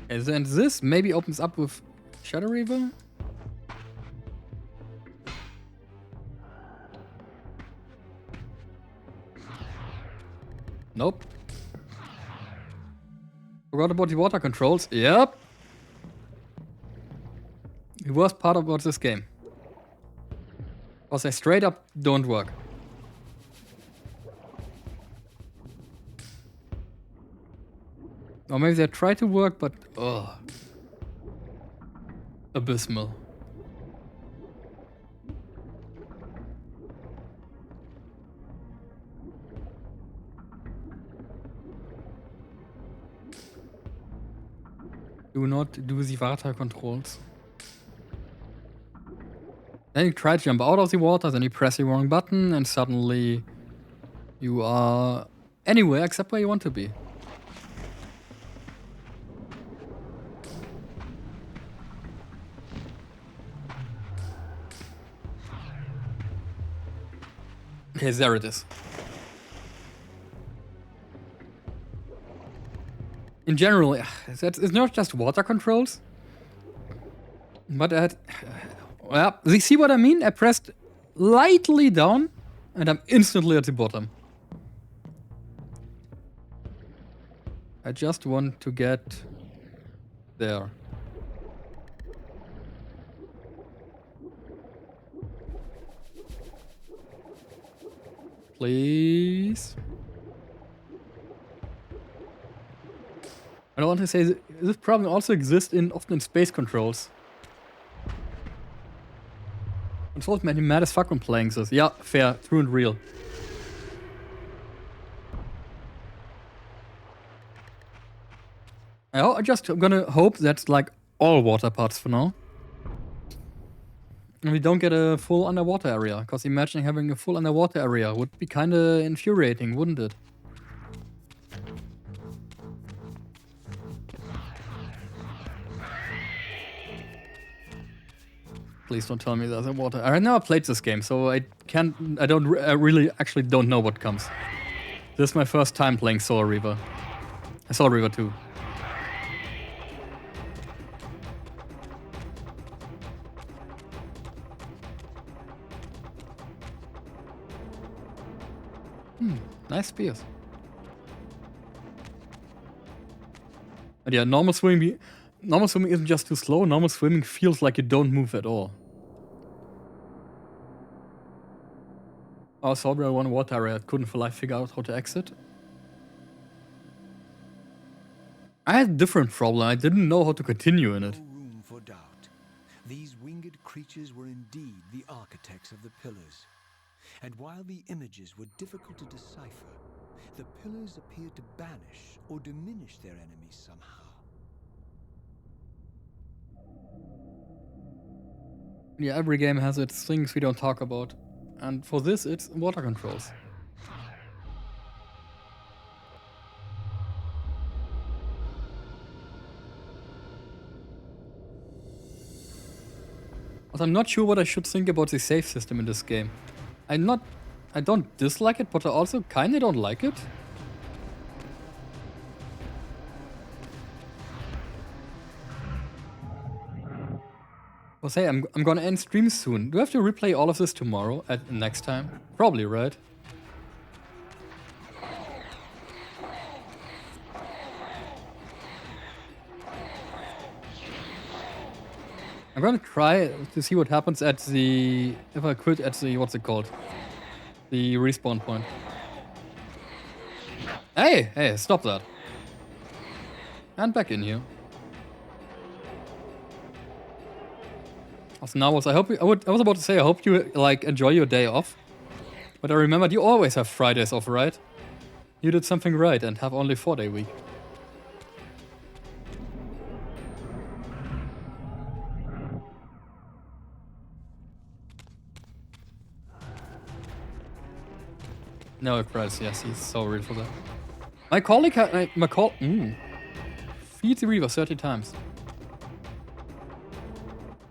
And then this maybe opens up with Shadow Reaver? Nope. Forgot about the water controls. Yep. The worst part about this game. Because they straight up don't work. Or maybe they try to work, but ugh. Abysmal. Do not do the water controls. Then you try to jump out of the water, then you press the wrong button, and suddenly you are anywhere except where you want to be. Okay, there it is. In general, it's not just water controls, but well, you see what I mean? I pressed lightly down, and I'm instantly at the bottom. I just want to get there. Please. I don't want to say this problem also exists often in space controls. Controls made me mad as fuck when playing this. Yeah, fair, true and real. I'm just gonna hope that's like all water parts for now. And we don't get a full underwater area, because imagining having a full underwater area would be kinda infuriating, wouldn't it? Please don't tell me there's a water. I never played this game, so I really actually don't know what comes. This is my first time playing Soul Reaver. Soul Reaver 2. Nice spears. But yeah, normal swimming isn't just too slow. Normal swimming feels like you don't move at all. Oh, sorry, I won a water area. I couldn't for life figure out how to exit. I had a different problem. I didn't know how to continue in it.
No room for doubt. These winged creatures were indeed the architects of the pillars. And while the images were difficult to decipher, the pillars appeared to banish or diminish their enemies somehow.
Yeah, every game has its things we don't talk about. And for this, it's water controls. But I'm not sure what I should think about the save system in this game. I don't dislike it, but I also kinda don't like it. Well, say I'm gonna end stream soon. Do I have to replay all of this tomorrow at next time? Probably, right? I'm gonna try to see what happens at the... if I quit at the... what's it called? The respawn point. Hey, stop that. And back in here. Also, now I hope I was about to say I hope you like enjoy your day off. But I remembered you always have Fridays off, right? You did something right and have only 4-day week. No, Christ, yes, he's so real for that. My colleague had feed the Reaver 30 times.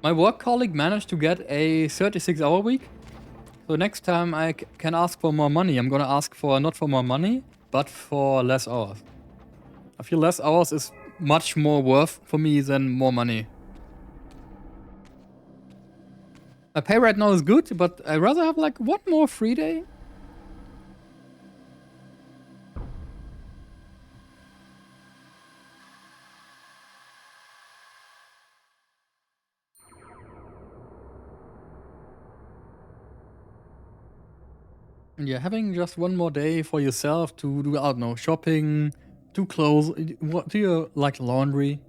My work colleague managed to get a 36-hour week. So next time I can ask for more money, I'm gonna ask for not for more money, but for less hours. I feel less hours is much more worth for me than more money. My pay right now is good, but I'd rather have like one more free day. And yeah, having just one more day for yourself to do, I don't know, shopping, do clothes, what do you like, laundry?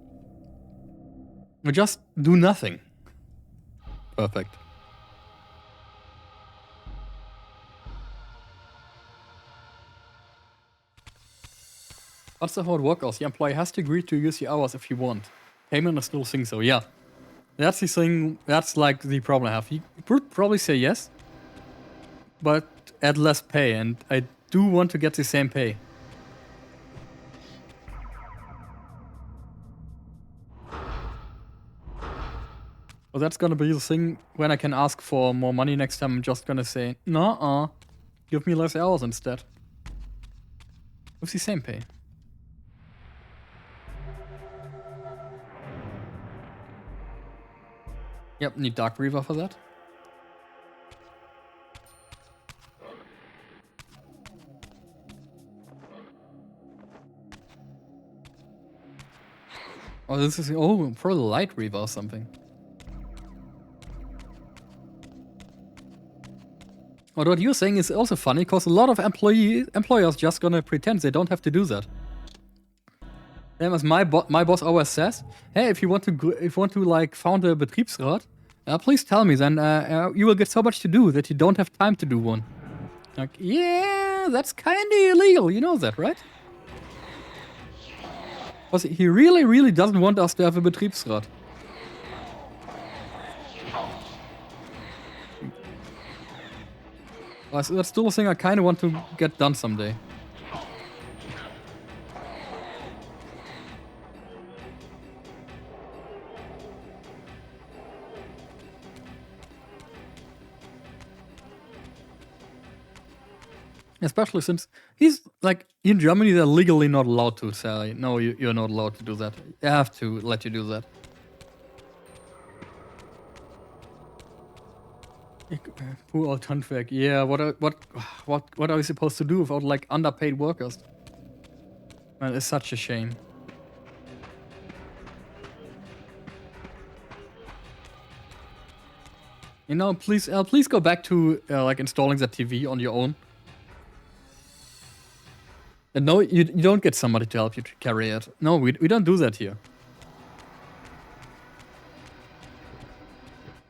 Or just do nothing. Perfect. What's the whole work hours? The employee has to agree to use the hours if he wants. Payment is still thing, so yeah. That's the thing, that's like the problem I have. He would probably say yes, but at less pay, and I do want to get the same pay. So that's gonna be the thing. When I can ask for more money next time, I'm just gonna say, nuh-uh, give me less hours instead. With the same pay. Yep, need Dark Reaver for that. Oh, this is... oh, for the Light Reaver or something. But what you're saying is also funny, because a lot of employers just gonna pretend they don't have to do that. Same as my boss always says, hey, if you want to like found a Betriebsrat, please tell me, then you will get so much to do that you don't have time to do one. Like, yeah, that's kinda illegal, you know that, right? Because he really, really doesn't want us to have a Betriebsrat. That's still a thing I kind of want to get done someday. Especially since he's like, in Germany they're legally not allowed to say, no, you're not allowed to do that. They have to let you do that. Poor old Handwerk. Yeah, what are we supposed to do without like underpaid workers? Man, it's such a shame. You know, please go back to like installing that TV on your own. And no, you don't get somebody to help you to carry it. No, we don't do that here.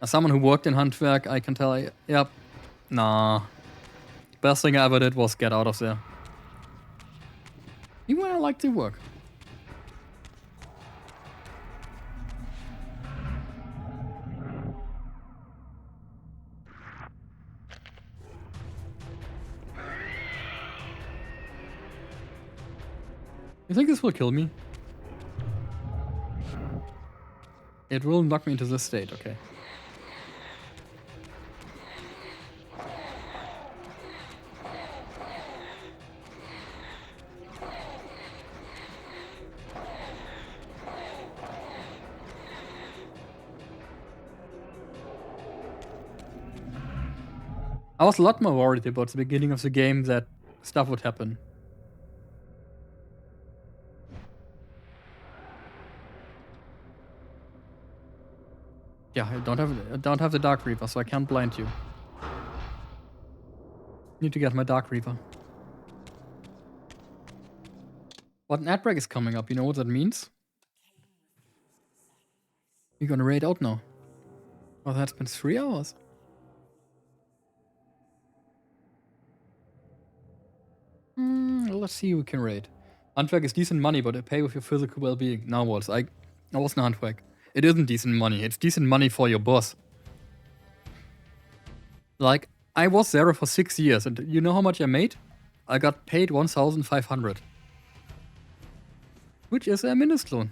As someone who worked in Handwerk, I can tell you, yep, nah. Best thing I ever did was get out of there. Even when I liked the work. You think this will kill me? It will knock me into this state, okay. I was a lot more worried about the beginning of the game that stuff would happen. Yeah, I don't have the Dark Reaver, so I can't blind you. Need to get my Dark Reaver. But an ad break is coming up, you know what that means? You're gonna raid out now. Oh, that's been 3 hours. Let's see who we can raid. Handwerk is decent money, but I pay with your physical well-being. Now what? I wasn't Handwerk. It isn't decent money. It's decent money for your boss. Like, I was there for 6 years, and you know how much I made? I got paid 1,500. Which is a Mindestlohn.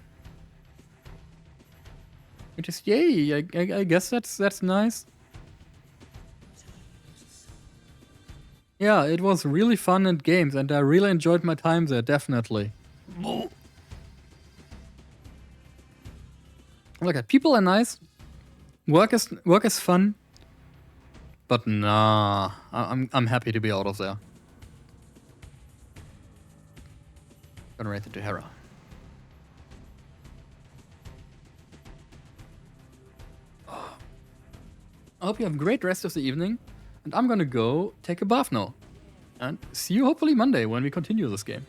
Which is yay. I guess that's nice. Yeah, it was really fun and games, and I really enjoyed my time there, definitely. Look at people are nice. Work is fun. But nah, I'm happy to be out of there. Gonna rate it to Hera. I hope you have a great rest of the evening, and I'm gonna go take a bath now. And see you hopefully Monday when we continue this game.